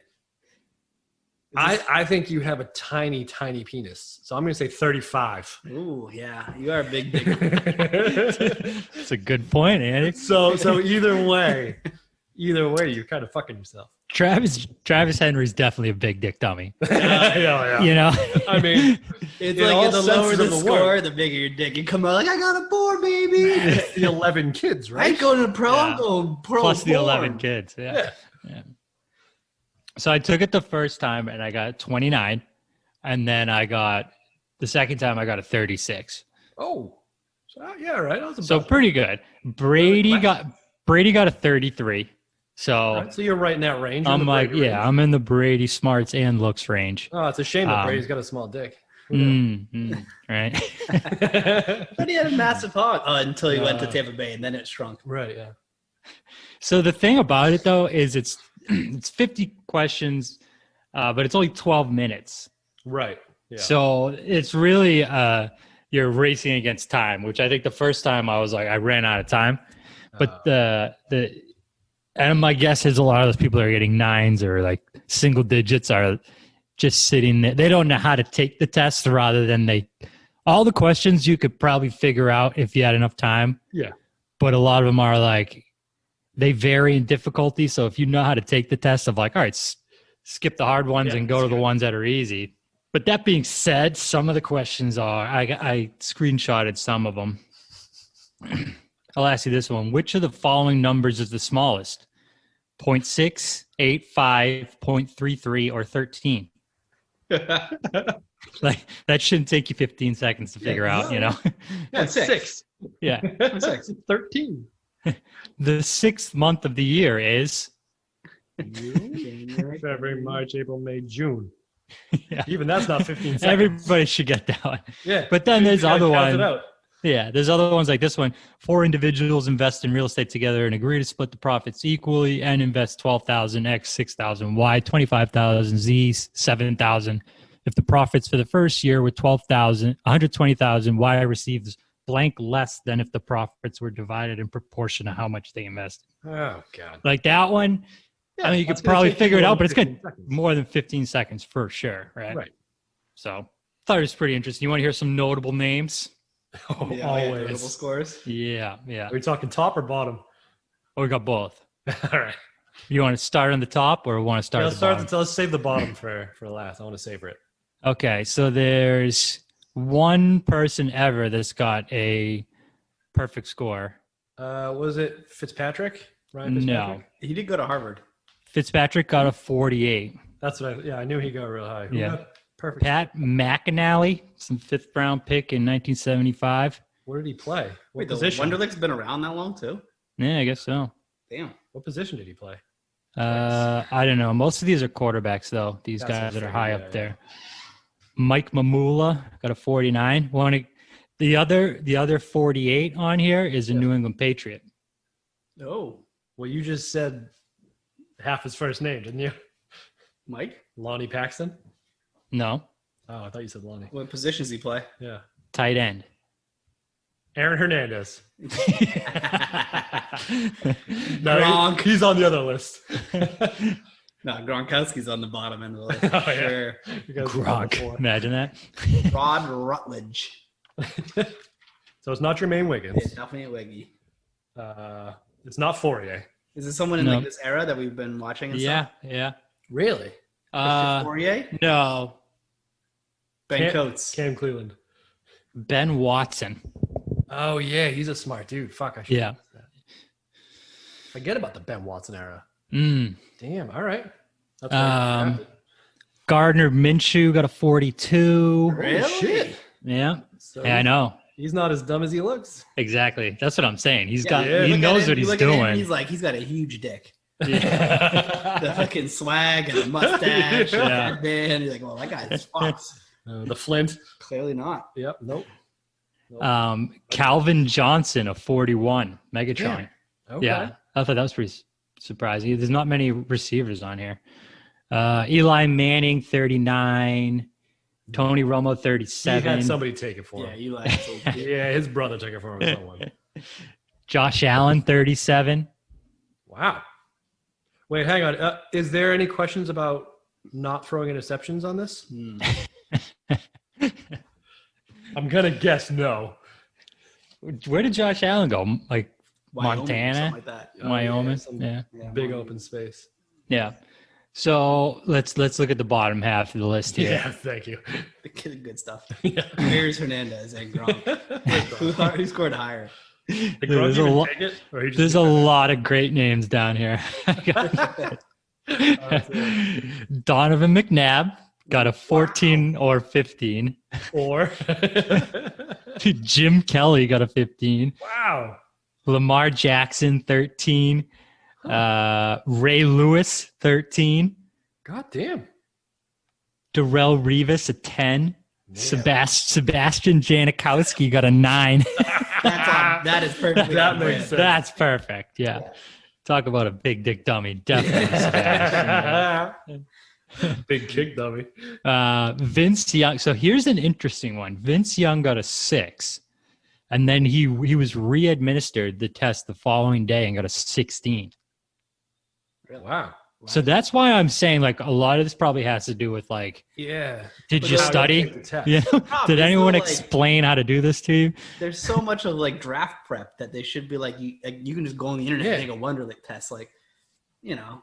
[SPEAKER 2] I think you have a tiny, tiny penis. So I'm going to say 35.
[SPEAKER 7] Ooh, yeah, you are a big dick.
[SPEAKER 5] That's a good point, Andy.
[SPEAKER 2] So either way, you're kind of fucking yourself.
[SPEAKER 5] Travis Henry's definitely a big dick dummy.
[SPEAKER 2] Yeah. I mean,
[SPEAKER 7] It's
[SPEAKER 2] in all
[SPEAKER 7] like the lower
[SPEAKER 2] senses
[SPEAKER 7] the
[SPEAKER 2] of the
[SPEAKER 7] score,
[SPEAKER 2] word.
[SPEAKER 7] the bigger your dick. You come out like, I got a 4, baby.
[SPEAKER 2] It's the 11 kids,
[SPEAKER 7] I
[SPEAKER 2] right?
[SPEAKER 7] ain't going to pro.
[SPEAKER 5] Yeah.
[SPEAKER 7] I'm going pro.
[SPEAKER 5] Plus the
[SPEAKER 7] porn.
[SPEAKER 5] 11 kids. Yeah. So I took it the first time and I got 29. And then the second time I got a 36.
[SPEAKER 2] Oh, so, yeah, right. That was
[SPEAKER 5] So pretty good. Brady got a 33. So
[SPEAKER 2] right, so you're right in that range. You're in
[SPEAKER 5] I'm
[SPEAKER 2] the
[SPEAKER 5] like,
[SPEAKER 2] Brady range.
[SPEAKER 5] I'm in the Brady smarts and looks range.
[SPEAKER 2] Oh, it's a shame that Brady's got a small dick.
[SPEAKER 5] Right.
[SPEAKER 7] But he had a massive hog until he went to Tampa Bay, and then it shrunk.
[SPEAKER 2] Right, yeah.
[SPEAKER 5] So the thing about it though is it's 50 questions, but it's only 12 minutes.
[SPEAKER 2] Right. Yeah.
[SPEAKER 5] So it's really you're racing against time, which I think the first time I was like I ran out of time, but and my guess is a lot of those people that are getting 9s or like single digits are just sitting there. They don't know how to take the test rather than all the questions you could probably figure out if you had enough time.
[SPEAKER 2] Yeah.
[SPEAKER 5] But a lot of them are like, they vary in difficulty. So if you know how to take the test of like, all right, skip the hard ones and go to the ones that are easy. But that being said, some of the questions are, I screenshotted some of them. I'll ask you this one. Which of the following numbers is the smallest? 0.6, 8, 5, 0.33, or 13? Like that shouldn't take you 15 seconds to figure out,
[SPEAKER 2] Yeah, it's 6.
[SPEAKER 5] Yeah.
[SPEAKER 2] 6. 13.
[SPEAKER 5] The 6th month of the year is
[SPEAKER 2] February, March, April, May, June.
[SPEAKER 5] Yeah.
[SPEAKER 2] Even that's not 15 seconds.
[SPEAKER 5] Everybody should get that one.
[SPEAKER 2] Yeah.
[SPEAKER 5] But then there's
[SPEAKER 2] You gotta
[SPEAKER 5] other
[SPEAKER 2] count it
[SPEAKER 5] ones.
[SPEAKER 2] out.
[SPEAKER 5] Yeah, there's other ones like this one. 4 individuals invest in real estate together and agree to split the profits equally and invest 12,000 X 6,000 Y 25,000 Z 7,000 If the profits for the first year were $120,000, why receives blank less than if the profits were divided in proportion to how much they invested.
[SPEAKER 2] Oh God!
[SPEAKER 5] Like that one.
[SPEAKER 2] Yeah,
[SPEAKER 5] I mean, you could probably figure it out, but it's going to more than 15 seconds for sure, right?
[SPEAKER 2] Right.
[SPEAKER 5] So, thought it was pretty interesting. You want to hear some notable names?
[SPEAKER 7] Oh, yeah,
[SPEAKER 2] always.
[SPEAKER 7] notable scores.
[SPEAKER 5] Yeah.
[SPEAKER 2] Are we talking top or bottom?
[SPEAKER 5] Oh, we got both.
[SPEAKER 2] All right.
[SPEAKER 5] You want to start on the top or want to start at the bottom?
[SPEAKER 2] Let's save the bottom for last. I want to savor it.
[SPEAKER 5] Okay, so there's one person ever that's got a perfect score.
[SPEAKER 2] Was it Fitzpatrick? Ryan
[SPEAKER 5] No.
[SPEAKER 2] Fitzpatrick?
[SPEAKER 7] He did go to Harvard.
[SPEAKER 5] Fitzpatrick got a 48.
[SPEAKER 2] That's what I knew he got real high. Who
[SPEAKER 5] Yeah.
[SPEAKER 2] got perfect?
[SPEAKER 5] Pat McAnally, some 5th round pick in 1975.
[SPEAKER 2] Where did he play? What
[SPEAKER 7] Wait, the
[SPEAKER 2] position?
[SPEAKER 7] Wonderlic's been around that long too?
[SPEAKER 5] Yeah, I guess so.
[SPEAKER 7] Damn.
[SPEAKER 2] What position did he play?
[SPEAKER 5] I don't know. Most of these are quarterbacks, though. These
[SPEAKER 2] That's
[SPEAKER 5] guys
[SPEAKER 2] what
[SPEAKER 5] that
[SPEAKER 2] I
[SPEAKER 5] are high
[SPEAKER 2] figured,
[SPEAKER 5] up
[SPEAKER 2] yeah,
[SPEAKER 5] there. Mike Mamula got a 49. The other 48 on here is a New England Patriot.
[SPEAKER 2] Oh, well, you just said half his first name, didn't you?
[SPEAKER 7] Mike?
[SPEAKER 2] Lonnie Paxton?
[SPEAKER 5] No,
[SPEAKER 2] Oh, I thought you said Lonnie.
[SPEAKER 7] What positions he play?
[SPEAKER 2] Yeah.
[SPEAKER 5] tight end.
[SPEAKER 2] Aaron Hernandez. No,
[SPEAKER 7] Gronk.
[SPEAKER 2] he's on the other list.
[SPEAKER 7] No, Gronkowski's on the bottom end of the list.
[SPEAKER 2] Oh, yeah.
[SPEAKER 7] Sure.
[SPEAKER 2] You guys did that before.
[SPEAKER 5] Gronk. Imagine that.
[SPEAKER 7] Rod Rutledge.
[SPEAKER 2] So it's not Jermaine Wiggins.
[SPEAKER 7] It's definitely a Wiggy.
[SPEAKER 2] It's not Fourier.
[SPEAKER 7] Is it someone in
[SPEAKER 5] No.
[SPEAKER 7] like this era that we've been watching and
[SPEAKER 5] Yeah,
[SPEAKER 7] stuff?
[SPEAKER 5] yeah.
[SPEAKER 2] Really?
[SPEAKER 7] Christian Fourier?
[SPEAKER 5] No,
[SPEAKER 7] Ben Coates.
[SPEAKER 2] Cam Cleveland.
[SPEAKER 5] Ben Watson.
[SPEAKER 2] Oh, yeah. He's a smart dude. Fuck, I should
[SPEAKER 5] Yeah.
[SPEAKER 2] forget about the Ben Watson era.
[SPEAKER 5] Mm.
[SPEAKER 2] Damn. All right. That's right.
[SPEAKER 5] Gardner Minshew got a 42.
[SPEAKER 7] Really?
[SPEAKER 2] Shit.
[SPEAKER 5] Yeah.
[SPEAKER 2] So
[SPEAKER 5] Yeah, I know.
[SPEAKER 2] He's not as dumb as he looks.
[SPEAKER 5] Exactly. That's what I'm saying. He
[SPEAKER 7] Look at
[SPEAKER 5] knows
[SPEAKER 7] him,
[SPEAKER 5] what
[SPEAKER 7] you
[SPEAKER 5] he's
[SPEAKER 7] look at him,
[SPEAKER 5] doing.
[SPEAKER 7] he's got a huge dick.
[SPEAKER 5] Yeah.
[SPEAKER 7] The fucking swag and the mustache.
[SPEAKER 5] Yeah.
[SPEAKER 7] And then you're like, well, that guy's fucked.
[SPEAKER 2] The Flint.
[SPEAKER 7] Clearly not.
[SPEAKER 2] Yep. Nope.
[SPEAKER 5] Calvin Johnson, a 41. Megatron.
[SPEAKER 2] Okay.
[SPEAKER 5] Yeah. I thought that was pretty surprising. There's not many receivers on here. Eli Manning, 39. Tony Romo,
[SPEAKER 2] He
[SPEAKER 5] 37.
[SPEAKER 2] had somebody take it for
[SPEAKER 7] Yeah,
[SPEAKER 2] him.
[SPEAKER 7] you like
[SPEAKER 2] Yeah, his brother took it for him. Someone.
[SPEAKER 5] Josh Allen, 37.
[SPEAKER 2] Wow. Wait, hang on. Is there any questions about not throwing interceptions on this? I'm gonna guess no.
[SPEAKER 5] Where did Josh Allen go? Like
[SPEAKER 7] Wyoming,
[SPEAKER 5] Montana?
[SPEAKER 7] something like that.
[SPEAKER 5] Wyoming?
[SPEAKER 2] some
[SPEAKER 5] Yeah.
[SPEAKER 2] Big open space.
[SPEAKER 5] Yeah. So let's look at the bottom half of the list here.
[SPEAKER 2] Yeah, thank you.
[SPEAKER 7] The kid, good stuff.
[SPEAKER 2] Yeah.
[SPEAKER 7] Here's Hernandez and Gronk. Who scored higher?
[SPEAKER 2] Did
[SPEAKER 5] There's
[SPEAKER 2] Gronk
[SPEAKER 5] a
[SPEAKER 2] even
[SPEAKER 5] lot-
[SPEAKER 2] take it, or he just
[SPEAKER 5] There's a
[SPEAKER 2] did
[SPEAKER 5] lot of great names down here. Donovan McNabb got a 14 or 15.
[SPEAKER 2] that? Or
[SPEAKER 5] Jim Kelly got a 15.
[SPEAKER 2] wow.
[SPEAKER 5] Lamar Jackson, 13. Ray Lewis, 13.
[SPEAKER 2] God damn.
[SPEAKER 5] Darrell Revis, a 10. Sebastian Janikowski got a 9.
[SPEAKER 7] That is perfect.
[SPEAKER 2] That makes sense.
[SPEAKER 5] That's perfect. Yeah. Talk about a big dick dummy. Definitely Sebastian.
[SPEAKER 2] Big kick dummy.
[SPEAKER 5] Vince Young. So here's an interesting one. Vince Young got a 6. And then he was re-administered the test the following day and got a 16.
[SPEAKER 2] Wow.
[SPEAKER 5] So that's why I'm saying like a lot of this probably has to do with like,
[SPEAKER 2] Yeah.
[SPEAKER 5] did
[SPEAKER 2] But
[SPEAKER 5] you
[SPEAKER 2] how do
[SPEAKER 5] study?
[SPEAKER 2] take the test?
[SPEAKER 5] Yeah. Did
[SPEAKER 7] is
[SPEAKER 5] anyone
[SPEAKER 7] like-
[SPEAKER 5] explain how to do this to you?
[SPEAKER 7] There's so much of like draft prep that they should be like you can just go on the internet and
[SPEAKER 2] Yeah.
[SPEAKER 7] take a Wonderlic test. Like,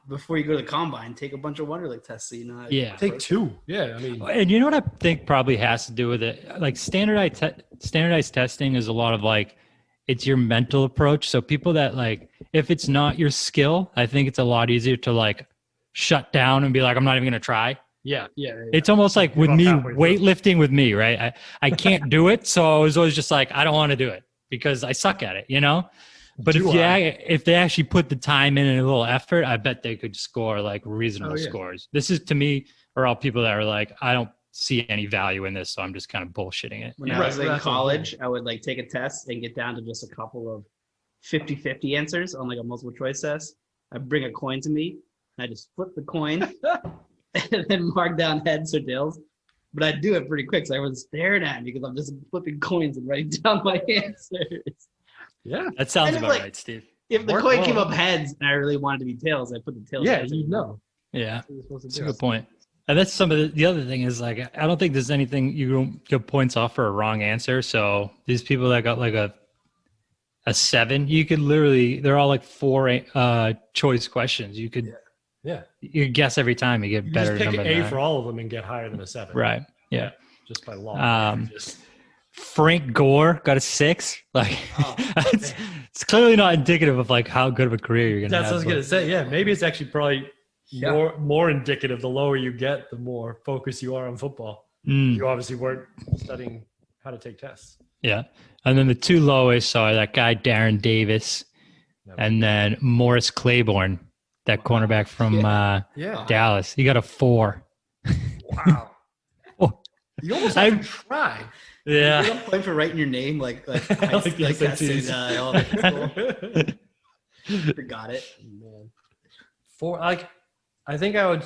[SPEAKER 7] before you go to the combine, take a bunch of Wonderlic tests so you know how to
[SPEAKER 5] Yeah.
[SPEAKER 2] Take 2. Yeah, I mean.
[SPEAKER 5] And you know what I think probably has to do with it? Like standardized testing is a lot of like, it's your mental approach. So people that like, if it's not your skill, I think it's a lot easier to like shut down and be like, I'm not even going to try.
[SPEAKER 2] Yeah.
[SPEAKER 5] It's almost like with
[SPEAKER 2] up
[SPEAKER 5] me,
[SPEAKER 2] halfway through.
[SPEAKER 5] weightlifting with me, right? I can't do it. So I was always just like, I don't want to do it because I suck at it, you know? But if they actually put the time in and a little effort, I bet they could score like reasonable scores. This is to me are all people that are like, I don't see any value in this, so I'm just kind of bullshitting it.
[SPEAKER 7] When I was in college, I would like take a test and get down to just a couple of 50-50 answers on like a multiple choice test. I'd bring a coin to me, and I just flip the coin and then mark down heads or tails. but I do it pretty quick, so everyone's staring at me because I'm just flipping coins and writing down my answers.
[SPEAKER 2] Yeah,
[SPEAKER 5] that sounds about
[SPEAKER 7] like,
[SPEAKER 5] right, Steve.
[SPEAKER 7] If the coin came up heads and I really wanted to be tails, I put the tails.
[SPEAKER 2] Yeah, you know.
[SPEAKER 5] Yeah, that's a good point. And that's some of the other thing is like I don't think there's anything you don't get points off for a wrong answer. So these people that got like a 7, you could literally they're all like 4 choice questions. You could you guess every time you get
[SPEAKER 2] You
[SPEAKER 5] better.
[SPEAKER 2] just pick
[SPEAKER 5] number
[SPEAKER 2] an
[SPEAKER 5] than
[SPEAKER 2] A
[SPEAKER 5] that.
[SPEAKER 2] for all of them and get higher than a 7.
[SPEAKER 5] Right. Yeah.
[SPEAKER 2] Just by law.
[SPEAKER 5] Frank Gore got a 6. Like it's clearly not indicative of like how good of a career you're gonna have.
[SPEAKER 2] That's what I was gonna say. Yeah, maybe it's actually probably more indicative. The lower you get, the more focused you are on football. You obviously weren't studying how to take tests.
[SPEAKER 5] Yeah. And then the 2 lowest are that guy Darren Davis and then Morris Claiborne, that cornerback from Dallas. He got a 4.
[SPEAKER 2] Wow. You almost have to try.
[SPEAKER 5] Yeah.
[SPEAKER 7] You don't point for writing your name like
[SPEAKER 2] Like the SATs.
[SPEAKER 7] elementary school. Forgot it.
[SPEAKER 2] Man. 4. Like, I think I would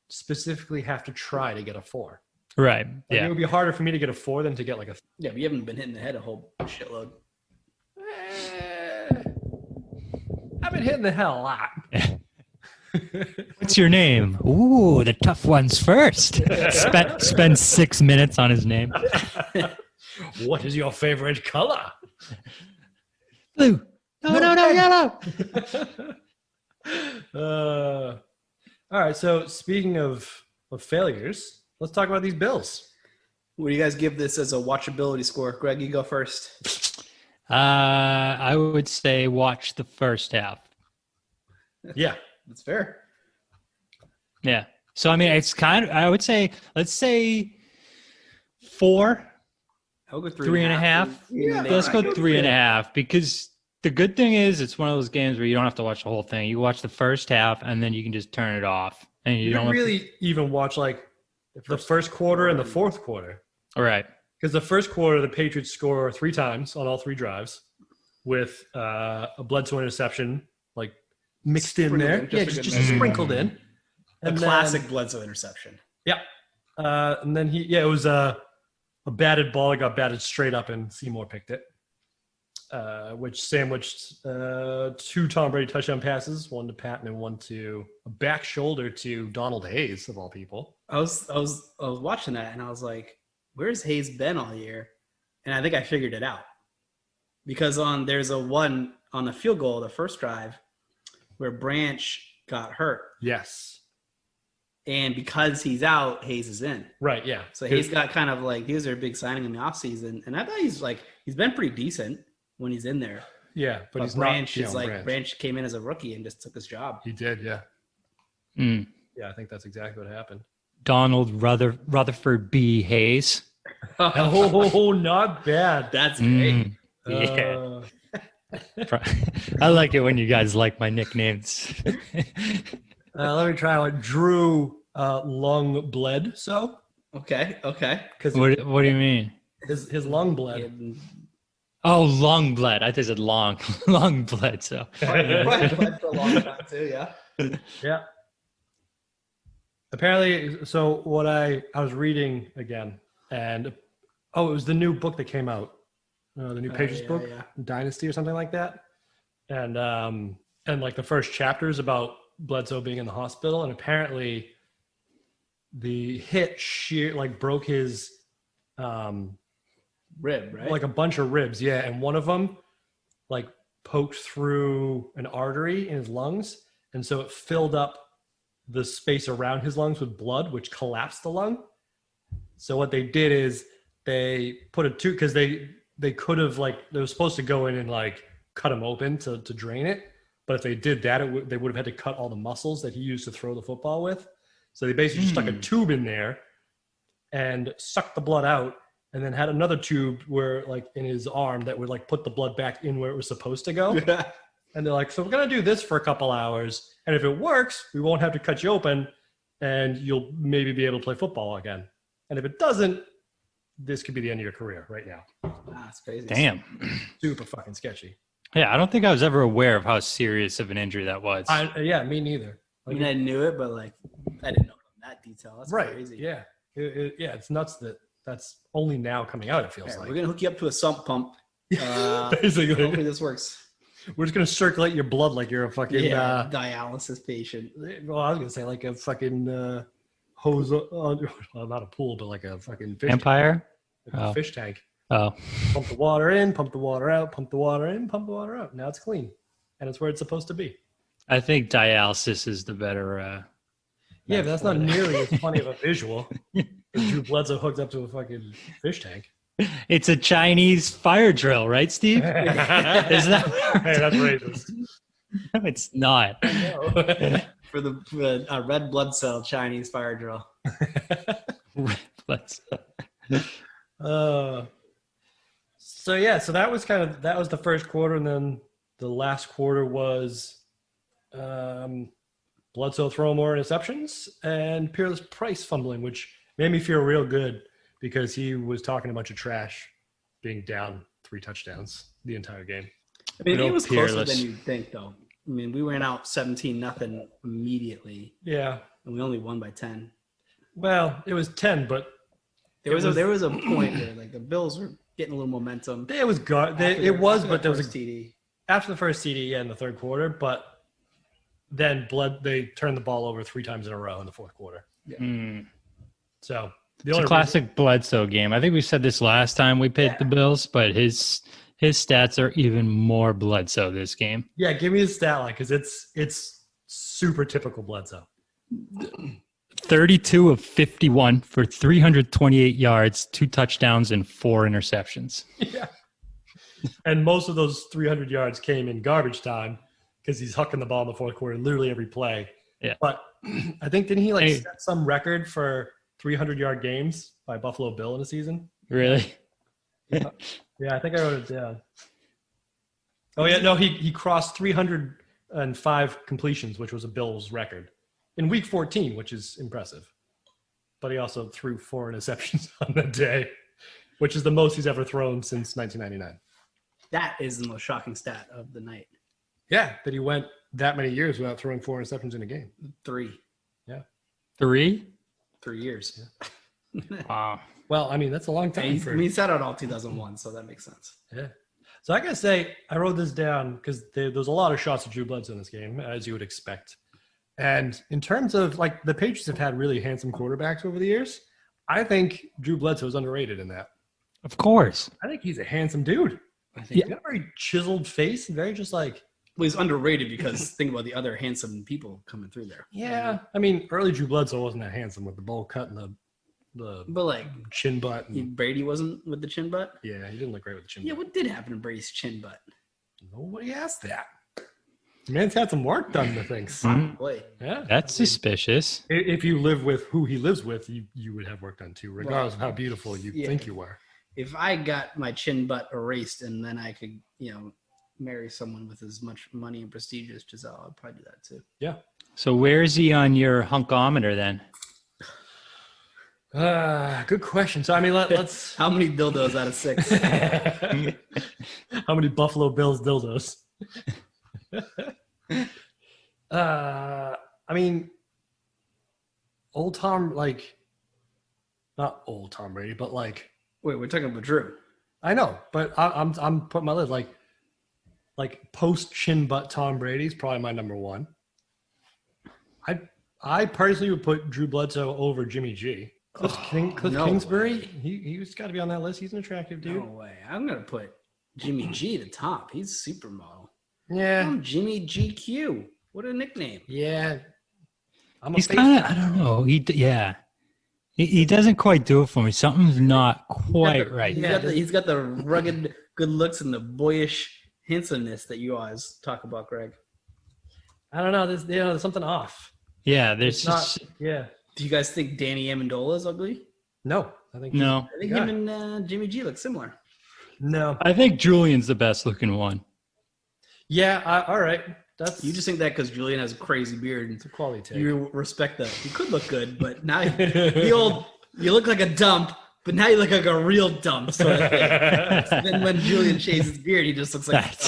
[SPEAKER 2] specifically have to try to get a 4.
[SPEAKER 5] Right.
[SPEAKER 2] Like, it would be harder for me to get a 4 than to get like a.
[SPEAKER 7] Yeah, but you haven't been hitting the head a whole shitload.
[SPEAKER 2] I've been hitting the hell a lot.
[SPEAKER 5] What's your name? Ooh, the tough ones first. Spend 6 minutes on his name.
[SPEAKER 2] What is your favorite color?
[SPEAKER 5] Blue. No, yellow.
[SPEAKER 2] All right. So speaking of failures, let's talk about these Bills.
[SPEAKER 7] What do you guys give this as a watchability score? Greg, you go first.
[SPEAKER 5] I would say watch the first half.
[SPEAKER 2] Yeah,
[SPEAKER 7] that's fair.
[SPEAKER 5] Yeah. So I mean, it's kind of. I would say, let's say 4.
[SPEAKER 7] I'll go
[SPEAKER 5] 3.5.
[SPEAKER 7] Yeah,
[SPEAKER 5] let's go 3.5 because the good thing is it's one of those games where you don't have to watch the whole thing. You watch the first half and then you can just turn it off, and you don't
[SPEAKER 2] really even watch like the first quarter and the fourth quarter.
[SPEAKER 5] All right.
[SPEAKER 2] Because the first quarter, the Patriots score 3 times on all 3 drives with a Bledsoe interception, like mixed in there. Just sprinkled in.
[SPEAKER 7] And classic Bledsoe interception.
[SPEAKER 2] Yeah. And then it was a batted ball. It got batted straight up, and Seymour picked it, which sandwiched 2 Tom Brady touchdown passes, 1 to Patton and 1 to a back shoulder to Donald Hayes, of all people.
[SPEAKER 7] I was watching that, and I was like, where's Hayes been all year? And I think I figured it out. Because there's a one on the field goal, the first drive, where Branch got hurt.
[SPEAKER 2] Yes.
[SPEAKER 7] And because he's out, Hayes is in.
[SPEAKER 2] Right, yeah.
[SPEAKER 7] So Hayes got kind of like, he was their big signing in the offseason. And I thought he's been pretty decent when he's in there.
[SPEAKER 2] Yeah, but he's
[SPEAKER 7] Branch
[SPEAKER 2] not,
[SPEAKER 7] is like, Branch came in as a rookie and just took his job.
[SPEAKER 2] He did, yeah. Yeah, I think that's exactly what happened.
[SPEAKER 5] Donald Rutherford B. Hayes.
[SPEAKER 2] Oh, not bad.
[SPEAKER 7] That's great.
[SPEAKER 5] Yeah. I like it when you guys like my nicknames.
[SPEAKER 2] Let me try one. Drew lung bled. So
[SPEAKER 7] okay.
[SPEAKER 5] Because what do you mean?
[SPEAKER 2] His lung bled.
[SPEAKER 5] Oh, long bled. I think it said long bled. So
[SPEAKER 7] bled for a long time too. Yeah.
[SPEAKER 2] Yeah. Apparently, so what I was reading again, and it was the new book that came out, the new Patriots book, Dynasty or something like that, and like the first chapter is about Bledsoe being in the hospital, and apparently the hit broke his
[SPEAKER 7] rib, right?
[SPEAKER 2] Like a bunch of ribs, yeah, and one of them like poked through an artery in his lungs, and so it filled up the space around his lungs with blood, which collapsed the lung. So what they did is they put a tube, because they could have they were supposed to go in and like cut him open to drain it. But if they did that, they would have had to cut all the muscles that he used to throw the football with. So they basically just stuck a tube in there and sucked the blood out, and then had another tube where in his arm that would put the blood back in where it was supposed to go. And they're like, so we're going to do this for a couple hours. And if it works, we won't have to cut you open and you'll maybe be able to play football again. And if it doesn't, this could be the end of your career right now.
[SPEAKER 7] That's crazy.
[SPEAKER 5] Damn.
[SPEAKER 2] Super fucking sketchy.
[SPEAKER 5] Yeah, I don't think I was ever aware of how serious of an injury that was.
[SPEAKER 2] Yeah, me neither.
[SPEAKER 7] I mean, I knew it, but I didn't know that detail. That's crazy.
[SPEAKER 2] Yeah. it's nuts that that's only now coming out. It feels like
[SPEAKER 7] we're gonna hook you up to a sump pump.
[SPEAKER 2] Basically,
[SPEAKER 7] hopefully this works.
[SPEAKER 2] We're just gonna circulate your blood like you're a fucking
[SPEAKER 7] dialysis patient.
[SPEAKER 2] Well, I was gonna say like a fucking hose. Well, not a pool, but like a fucking fish
[SPEAKER 5] Empire.
[SPEAKER 2] Tank. A fish tank.
[SPEAKER 5] Oh,
[SPEAKER 2] Pump the water in, pump the water out, pump the water in, pump the water out. Now it's clean, and it's where it's supposed to be.
[SPEAKER 5] I think dialysis is the better.
[SPEAKER 2] Yeah, but that's not nearly as funny of a visual. Drew Bledsoe hooked up to a fucking fish tank.
[SPEAKER 5] It's a Chinese fire drill, right, Steve? Is that?
[SPEAKER 2] Hey, that's racist.
[SPEAKER 5] No, it's not.
[SPEAKER 7] For the red blood cell Chinese fire drill.
[SPEAKER 5] Red blood cell.
[SPEAKER 2] So that was the first quarter, and then the last quarter was Bledsoe throwing more interceptions and Peerless Price fumbling, which made me feel real good because he was talking a bunch of trash, being down 3 touchdowns the entire game.
[SPEAKER 7] I mean, it was closer than you'd think, though. I mean, we ran out 17-0 immediately.
[SPEAKER 2] Yeah,
[SPEAKER 7] and we only won by 10.
[SPEAKER 2] Well, it was 10, but
[SPEAKER 7] there was a point where like the Bills were getting a little momentum.
[SPEAKER 2] It was good. But there was a
[SPEAKER 7] TD
[SPEAKER 2] after the first TD in the third quarter, but then they turned the ball over 3 times in a row in the fourth quarter.
[SPEAKER 7] Yeah.
[SPEAKER 2] So
[SPEAKER 5] it's a classic Bledsoe game. I think we said this last time we played the Bills, but his stats are even more Bledsoe this game.
[SPEAKER 2] Yeah, give me the stat line because it's super typical Bledsoe.
[SPEAKER 5] 32 of 51 for 328 yards, 2 touchdowns, and 4 interceptions.
[SPEAKER 2] Yeah. And most of those 300 yards came in garbage time because he's hucking the ball in the fourth quarter literally every play.
[SPEAKER 5] Yeah.
[SPEAKER 2] But I think, didn't he set some record for 300-yard games by Buffalo Bill in a season?
[SPEAKER 5] Really?
[SPEAKER 2] Yeah, I think I wrote it down. Oh, yeah, no, he crossed 305 completions, which was a Bills record, in Week 14, which is impressive. But he also threw 4 interceptions on the day, which is the most he's ever thrown since 1999.
[SPEAKER 7] That is the most shocking stat of the night.
[SPEAKER 2] Yeah, that he went that many years without throwing 4 interceptions in a game.
[SPEAKER 7] 3.
[SPEAKER 2] Yeah.
[SPEAKER 5] 3?
[SPEAKER 7] 3 years.
[SPEAKER 5] Yeah. Wow.
[SPEAKER 2] Well, I mean, that's a long time.
[SPEAKER 7] He sat out all 2001, so that makes sense.
[SPEAKER 2] Yeah. So I got to say, I wrote this down because there's a lot of shots of Drew Bledsoe in this game, as you would expect. And in terms of, like, the Patriots have had really handsome quarterbacks over the years. I think Drew Bledsoe is underrated in that.
[SPEAKER 5] Of course.
[SPEAKER 2] I think he's a handsome dude. I think he's got a very chiseled face and very just like...
[SPEAKER 7] Well, he's underrated because think about the other handsome people coming through there.
[SPEAKER 2] Yeah. I mean, early Drew Bledsoe wasn't that handsome with the bowl cut and the
[SPEAKER 7] but like
[SPEAKER 2] chin butt. And,
[SPEAKER 7] Brady wasn't with the chin butt?
[SPEAKER 2] Yeah, he didn't look great with the chin butt.
[SPEAKER 7] Yeah, what did happen to Brady's chin butt?
[SPEAKER 2] Nobody asked that. The man's had some work done to things.
[SPEAKER 7] Boy.
[SPEAKER 2] Yeah.
[SPEAKER 5] That's suspicious.
[SPEAKER 2] If you live with who he lives with, you would have work done too, regardless of how beautiful you think you were.
[SPEAKER 7] If I got my chin butt erased and then I could, marry someone with as much money and prestige as Giselle, I'd probably do that too.
[SPEAKER 2] Yeah.
[SPEAKER 5] So where is he on your hunkometer then?
[SPEAKER 2] Good question. So, I mean, let's...
[SPEAKER 7] How many dildos out of 6?
[SPEAKER 2] How many Buffalo Bills dildos? I mean, old Tom, not old Tom Brady, but wait,
[SPEAKER 7] we're talking about Drew.
[SPEAKER 2] I know, but I'm putting my list like post chin butt Tom Brady's probably my number 1. I personally would put Drew Bledsoe over Jimmy G. Cliff Kingsbury, he's got to be on that list. He's an attractive dude.
[SPEAKER 7] No way. I'm gonna put Jimmy G at the top. He's supermodel.
[SPEAKER 2] Yeah.
[SPEAKER 7] I'm Jimmy GQ. What a nickname.
[SPEAKER 2] Yeah.
[SPEAKER 5] He's kind of, I don't know. He doesn't quite do it for me. Something's not quite right.
[SPEAKER 7] He's got the rugged good looks and the boyish handsomeness that you always talk about, Greg.
[SPEAKER 2] I don't know. There's something off.
[SPEAKER 5] Yeah, there's just...
[SPEAKER 2] Yeah.
[SPEAKER 7] Do you guys think Danny Amendola is ugly?
[SPEAKER 2] No. I think
[SPEAKER 7] him and Jimmy G look similar.
[SPEAKER 2] No.
[SPEAKER 5] I think Julian's the best looking one.
[SPEAKER 2] Yeah, all right.
[SPEAKER 7] You just think that because Julian has a crazy beard.
[SPEAKER 2] It's a quality take.
[SPEAKER 7] You respect that. He could look good, but now you look like a dump, but now you look like a real dump. So then when Julian shaves his beard, he just looks like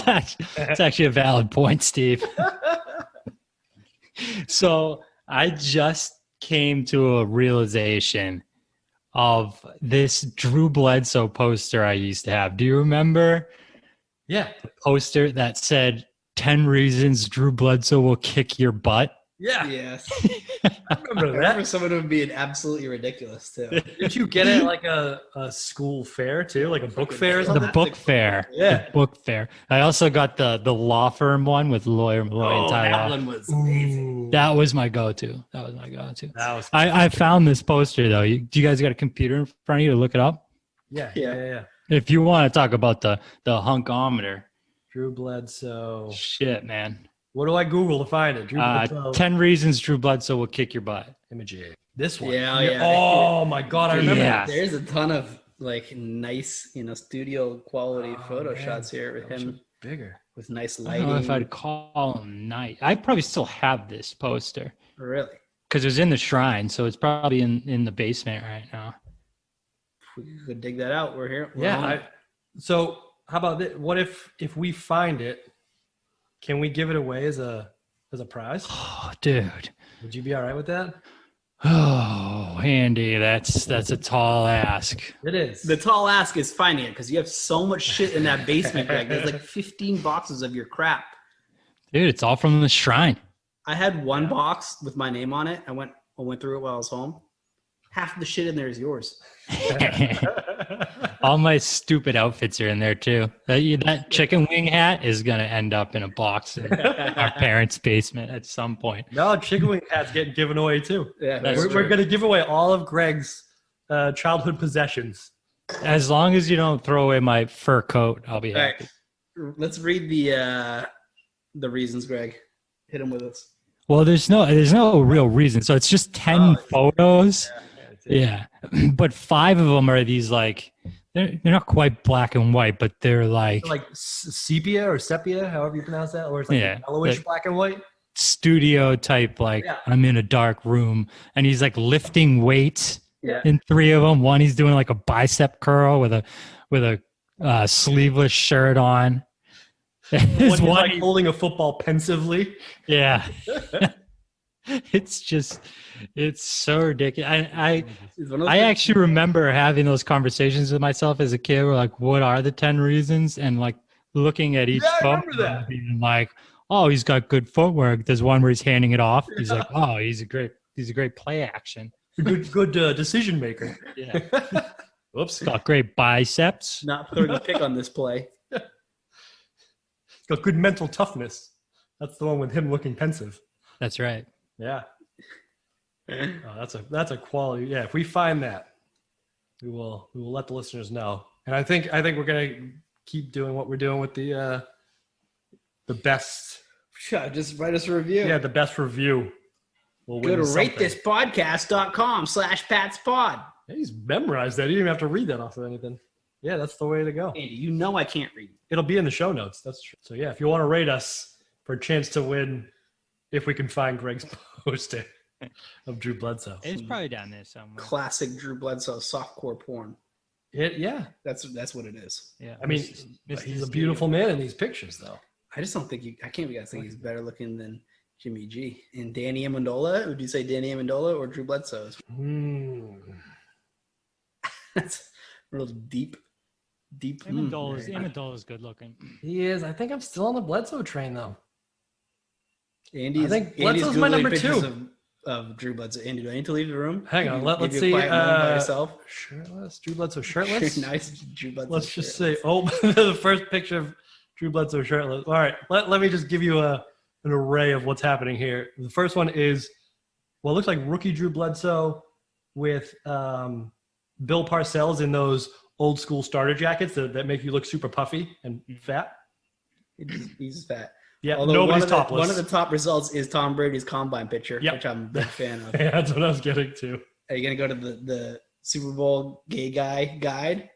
[SPEAKER 5] that's actually a valid point, Steve. So I just came to a realization of this Drew Bledsoe poster I used to have. Do you remember?
[SPEAKER 2] Yeah.
[SPEAKER 5] The poster that said 10 reasons Drew Bledsoe will kick your butt.
[SPEAKER 2] Yeah.
[SPEAKER 7] Yes.
[SPEAKER 2] I remember
[SPEAKER 7] I
[SPEAKER 2] that.
[SPEAKER 7] remember someone would be absolutely ridiculous too.
[SPEAKER 2] Did you get it like a school fair too, like a book fair or something?
[SPEAKER 5] The book fair.
[SPEAKER 2] Yeah.
[SPEAKER 5] The book fair. I also got the law firm one with lawyer Malloy and Tyler.
[SPEAKER 7] That one was amazing.
[SPEAKER 5] That was my go-to. I found this poster though. Do you guys got a computer in front of you to look it up?
[SPEAKER 2] Yeah.
[SPEAKER 5] If you want to talk about the hunkometer.
[SPEAKER 2] Drew Bledsoe.
[SPEAKER 5] Shit, man.
[SPEAKER 2] What do I Google to find it? Drew Bledsoe.
[SPEAKER 5] 10 reasons Drew Bledsoe will kick your butt.
[SPEAKER 2] Imaging. This one.
[SPEAKER 7] Yeah.
[SPEAKER 2] Oh my God, I remember.
[SPEAKER 5] Yeah.
[SPEAKER 7] There's a ton of like nice, studio quality photo shots here with him
[SPEAKER 2] bigger
[SPEAKER 7] with nice
[SPEAKER 5] I
[SPEAKER 7] lighting.
[SPEAKER 5] don't know if I'd call him nice. I probably still have this poster
[SPEAKER 7] Really?
[SPEAKER 5] because it was in the shrine, so it's probably in the basement right now.
[SPEAKER 7] We could dig that out. We're here.
[SPEAKER 2] So how about this? What if we find it? Can we give it away as a prize?
[SPEAKER 5] Oh, dude.
[SPEAKER 2] Would you be all right with that?
[SPEAKER 5] Oh, Andy, that's a tall ask.
[SPEAKER 2] It is.
[SPEAKER 7] The tall ask is finding it because you have so much shit in that basement, Greg. There's like 15 boxes of your crap.
[SPEAKER 5] Dude, it's all from the shrine.
[SPEAKER 7] I had one box with my name on it. I went through it while I was home. Half of the shit in there is yours.
[SPEAKER 5] All my stupid outfits are in there too. That chicken wing hat is gonna end up in a box in our parents' basement at some point.
[SPEAKER 2] No, chicken wing hat's getting given away too.
[SPEAKER 7] Yeah,
[SPEAKER 2] we're going to give away all of Greg's childhood possessions.
[SPEAKER 5] As long as you don't throw away my fur coat, I'll be happy.
[SPEAKER 7] Right. Let's read the reasons, Greg. Hit him with us.
[SPEAKER 5] Well, there's no real reason. So it's just 10 photos. Yeah. But 5 of them are these like they're not quite black and white, but they're like
[SPEAKER 2] sepia or sepia, however you pronounce that, or it's like yellowish black and white.
[SPEAKER 5] Studio type, like I'm in a dark room and he's like lifting weights in 3 of them. One he's doing like a bicep curl with a sleeveless shirt on.
[SPEAKER 2] He's like holding a football pensively.
[SPEAKER 5] Yeah. It's so ridiculous. I actually remember having those conversations with myself as a kid. Where like, what are the 10 reasons? And like looking at each photo and being like, oh, he's got good footwork. There's one where he's handing it off. He's like, oh, he's a great play action.
[SPEAKER 2] Good decision maker.
[SPEAKER 5] Yeah. Whoops. Got great biceps.
[SPEAKER 7] Not throwing a pick on this play.
[SPEAKER 2] Got good mental toughness. That's the one with him looking pensive.
[SPEAKER 5] That's right.
[SPEAKER 2] Yeah. Oh, that's a quality. Yeah, if we find that, we will let the listeners know. And I think we're gonna keep doing what we're doing with the best.
[SPEAKER 7] Yeah, just write us a review.
[SPEAKER 2] Yeah, the best review. We'll
[SPEAKER 7] go to ratethispodcast.com/patspod.
[SPEAKER 2] Yeah, he's memorized that. You didn't even have to read that off of anything. Yeah, that's the way to go.
[SPEAKER 7] Andy, I can't read.
[SPEAKER 2] It'll be in the show notes. That's true. So yeah, if you want to rate us for a chance to win, if we can find Greg's poster of Drew Bledsoe.
[SPEAKER 5] It's probably down there somewhere.
[SPEAKER 7] Classic Drew Bledsoe softcore porn. That's what it is.
[SPEAKER 5] Yeah.
[SPEAKER 2] I mean, he's a beautiful man in these pictures, though.
[SPEAKER 7] I just don't think I can't think he's better looking than Jimmy G. And Danny Amendola, would you say Danny Amendola or Drew Bledsoe? That's a little deep.
[SPEAKER 5] Amendola's good looking.
[SPEAKER 2] He is. I think I'm still on the Bledsoe train, though.
[SPEAKER 7] I think Bledsoe's my number 2 of Drew Bledsoe. Andy, do I need to leave the room?
[SPEAKER 2] Hang on, let's see.
[SPEAKER 7] By yourself?
[SPEAKER 2] Shirtless, Drew Bledsoe shirtless.
[SPEAKER 7] Nice, Drew Bledsoe.
[SPEAKER 2] Let's just say, the first picture of Drew Bledsoe shirtless. All right, let me just give you an array of what's happening here. The first one is it looks like rookie Drew Bledsoe with Bill Parcells in those old school starter jackets that make you look super puffy and fat.
[SPEAKER 7] He's fat.
[SPEAKER 2] Yeah,
[SPEAKER 7] although
[SPEAKER 2] nobody's topless.
[SPEAKER 7] One of the top results is Tom Brady's combine picture, which I'm a big fan of.
[SPEAKER 2] Yeah, that's what I was getting to.
[SPEAKER 7] Are you going to go to the Super Bowl gay guy guide?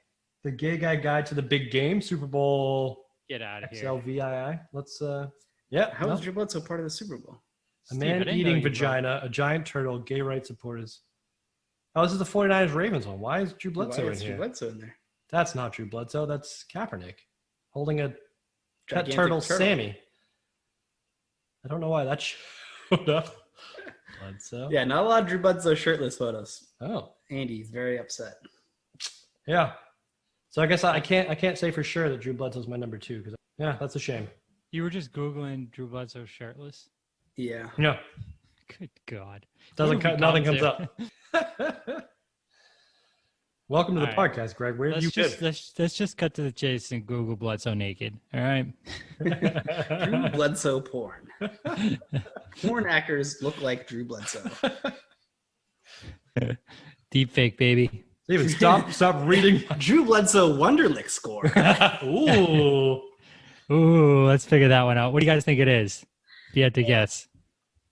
[SPEAKER 2] The gay guy guide to the big game, Super Bowl.
[SPEAKER 5] Get out of here.
[SPEAKER 2] XLVII. Let's,
[SPEAKER 7] How was Drew Bledsoe part of the Super Bowl?
[SPEAKER 2] A man eating vagina, a giant turtle, gay rights supporters. Oh, this is the 49ers Ravens one. Why is Drew Bledsoe in here?
[SPEAKER 7] Drew Bledsoe in there?
[SPEAKER 2] That's not Drew Bledsoe. That's Kaepernick holding a pet turtle, Sammy. I don't know why that showed up. Bledsoe.
[SPEAKER 7] Yeah, not a lot of Drew Bledsoe shirtless photos.
[SPEAKER 2] Oh.
[SPEAKER 7] Andy's very upset.
[SPEAKER 2] Yeah. So I guess I can't say for sure that Drew Bledsoe's my number 2 because that's a shame.
[SPEAKER 5] You were just Googling Drew Bledsoe shirtless?
[SPEAKER 7] Yeah.
[SPEAKER 2] Yeah.
[SPEAKER 5] Good God.
[SPEAKER 2] Nothing comes up. Welcome to the podcast, Greg. Where have you been?
[SPEAKER 5] Let's just cut to the chase and Google Bledsoe naked. All right.
[SPEAKER 7] Drew Bledsoe porn. Porn actors look like Drew Bledsoe.
[SPEAKER 5] Deep fake, baby.
[SPEAKER 2] Steven, stop reading.
[SPEAKER 7] Drew Bledsoe Wonderlic score.
[SPEAKER 5] Ooh, let's figure that one out. What do you guys think it is? If you had to guess.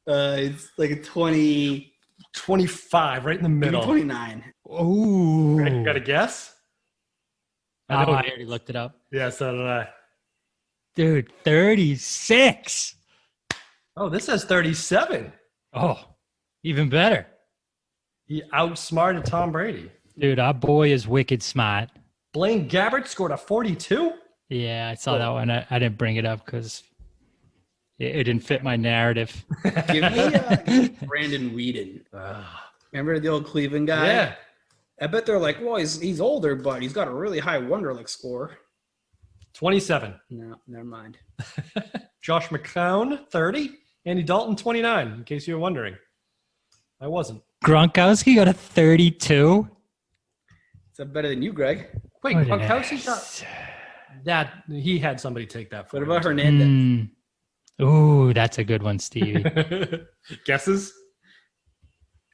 [SPEAKER 7] It's like a 20.
[SPEAKER 2] 25, right in the middle.
[SPEAKER 7] 29.
[SPEAKER 5] Ooh.
[SPEAKER 2] Greg, got a guess?
[SPEAKER 5] I already looked it up.
[SPEAKER 2] Yeah, so did I.
[SPEAKER 5] Dude, 36.
[SPEAKER 2] Oh, this says 37.
[SPEAKER 5] Oh, even better.
[SPEAKER 2] He outsmarted Tom Brady.
[SPEAKER 5] Dude, our boy is wicked smart.
[SPEAKER 2] Blaine Gabbert scored a 42?
[SPEAKER 5] Yeah, I saw that one. I didn't bring it up because it didn't fit my narrative.
[SPEAKER 7] Give me Brandon Whedon. Remember the old Cleveland guy?
[SPEAKER 2] Yeah.
[SPEAKER 7] I bet they're like, well, he's older, but he's got a really high Wonderlic score.
[SPEAKER 2] 27.
[SPEAKER 7] No, never mind.
[SPEAKER 2] Josh McCown, 30. Andy Dalton, 29, in case you were wondering. I wasn't.
[SPEAKER 5] Gronkowski got a 32.
[SPEAKER 7] Is that better than you, Greg?
[SPEAKER 2] Wait, Gronkowski's not... That, he had somebody take that for
[SPEAKER 7] What
[SPEAKER 2] him.
[SPEAKER 7] about Hernandez?
[SPEAKER 5] Ooh, that's a good one, Stevie.
[SPEAKER 2] Guesses?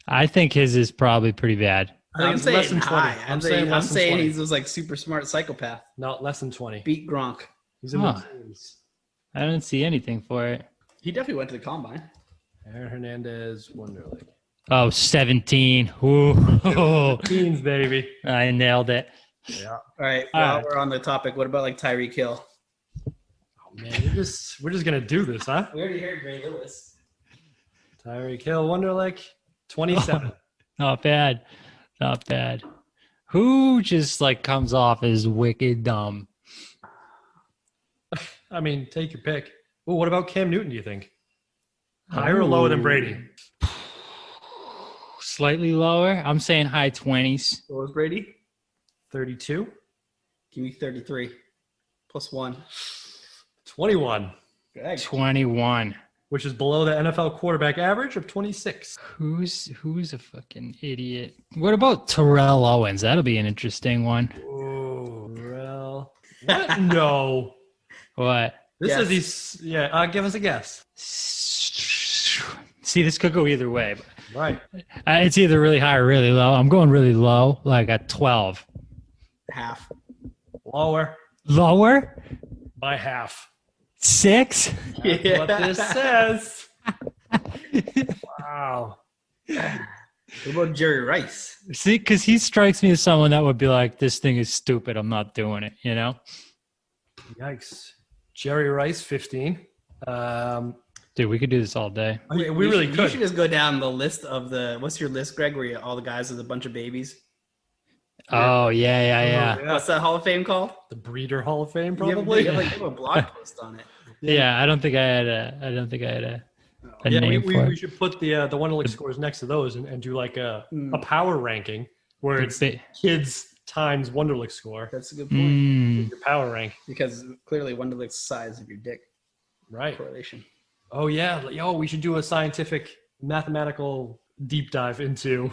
[SPEAKER 5] I think his is probably pretty bad.
[SPEAKER 7] I'm saying
[SPEAKER 2] less than 20.
[SPEAKER 7] high. I'm saying
[SPEAKER 2] 20.
[SPEAKER 7] he's this like super smart psychopath.
[SPEAKER 2] No, less than 20.
[SPEAKER 7] Beat Gronk.
[SPEAKER 2] He's in the teens.
[SPEAKER 5] I didn't see anything for it.
[SPEAKER 7] He definitely went to the combine.
[SPEAKER 2] Aaron Hernandez, Wonderlic.
[SPEAKER 5] Oh, 17. Ooh.
[SPEAKER 2] Teens, baby.
[SPEAKER 5] I nailed it.
[SPEAKER 2] Yeah.
[SPEAKER 7] All right. While we're on the topic, what about like Tyreek Hill?
[SPEAKER 2] Oh man, we're just gonna do this, huh?
[SPEAKER 7] We already heard Ray Lewis.
[SPEAKER 2] Tyreek Hill, Wonderlic, 27.
[SPEAKER 5] Not bad. Not bad. Who just like comes off as wicked dumb?
[SPEAKER 2] I mean, take your pick. Well, what about Cam Newton, do you think? Higher or lower than Brady?
[SPEAKER 5] Slightly lower. I'm saying high 20s.
[SPEAKER 7] What was Brady?
[SPEAKER 2] 32.
[SPEAKER 7] Give me 33. Plus 1.
[SPEAKER 2] 21.
[SPEAKER 7] Greg.
[SPEAKER 5] 21.
[SPEAKER 2] Which is below the NFL quarterback average of 26.
[SPEAKER 5] Who's a fucking idiot? What about Terrell Owens? That'll be an interesting one.
[SPEAKER 2] Oh, Terrell. What? No.
[SPEAKER 5] What?
[SPEAKER 2] This
[SPEAKER 7] Yes.
[SPEAKER 2] is these. Yeah, give us a guess.
[SPEAKER 5] See, this could go either way.
[SPEAKER 2] Right.
[SPEAKER 5] It's either really high or really low. I'm going really low, like a 12.
[SPEAKER 7] Half.
[SPEAKER 2] Lower
[SPEAKER 5] Lower?
[SPEAKER 2] by half.
[SPEAKER 5] 6?
[SPEAKER 2] That's what this says. Wow.
[SPEAKER 7] What about Jerry Rice?
[SPEAKER 5] See, because he strikes me as someone that would be like, this thing is stupid. I'm not doing it, you know?
[SPEAKER 2] Yikes. Jerry Rice, 15.
[SPEAKER 5] Dude, we could do this all day.
[SPEAKER 2] We really
[SPEAKER 7] You
[SPEAKER 2] could.
[SPEAKER 7] should just go down the list of the. What's your list, Greg? Where all the guys with a bunch of babies.
[SPEAKER 5] Oh, yeah.
[SPEAKER 7] What's that Hall of Fame called?
[SPEAKER 2] The Breeder Hall of Fame,
[SPEAKER 7] You
[SPEAKER 2] probably.
[SPEAKER 7] have a blog post on it.
[SPEAKER 5] Yeah, I don't think I had a
[SPEAKER 2] Yeah,
[SPEAKER 5] name for it.
[SPEAKER 2] we should put the Wonderlic scores next to those and do like a power ranking where it's kids times Wonderlic score.
[SPEAKER 7] That's a good point.
[SPEAKER 2] Your power rank.
[SPEAKER 7] Because clearly Wonderlic's size of your dick
[SPEAKER 2] Right.
[SPEAKER 7] correlation.
[SPEAKER 2] Oh, yeah. We should do a scientific mathematical deep dive into.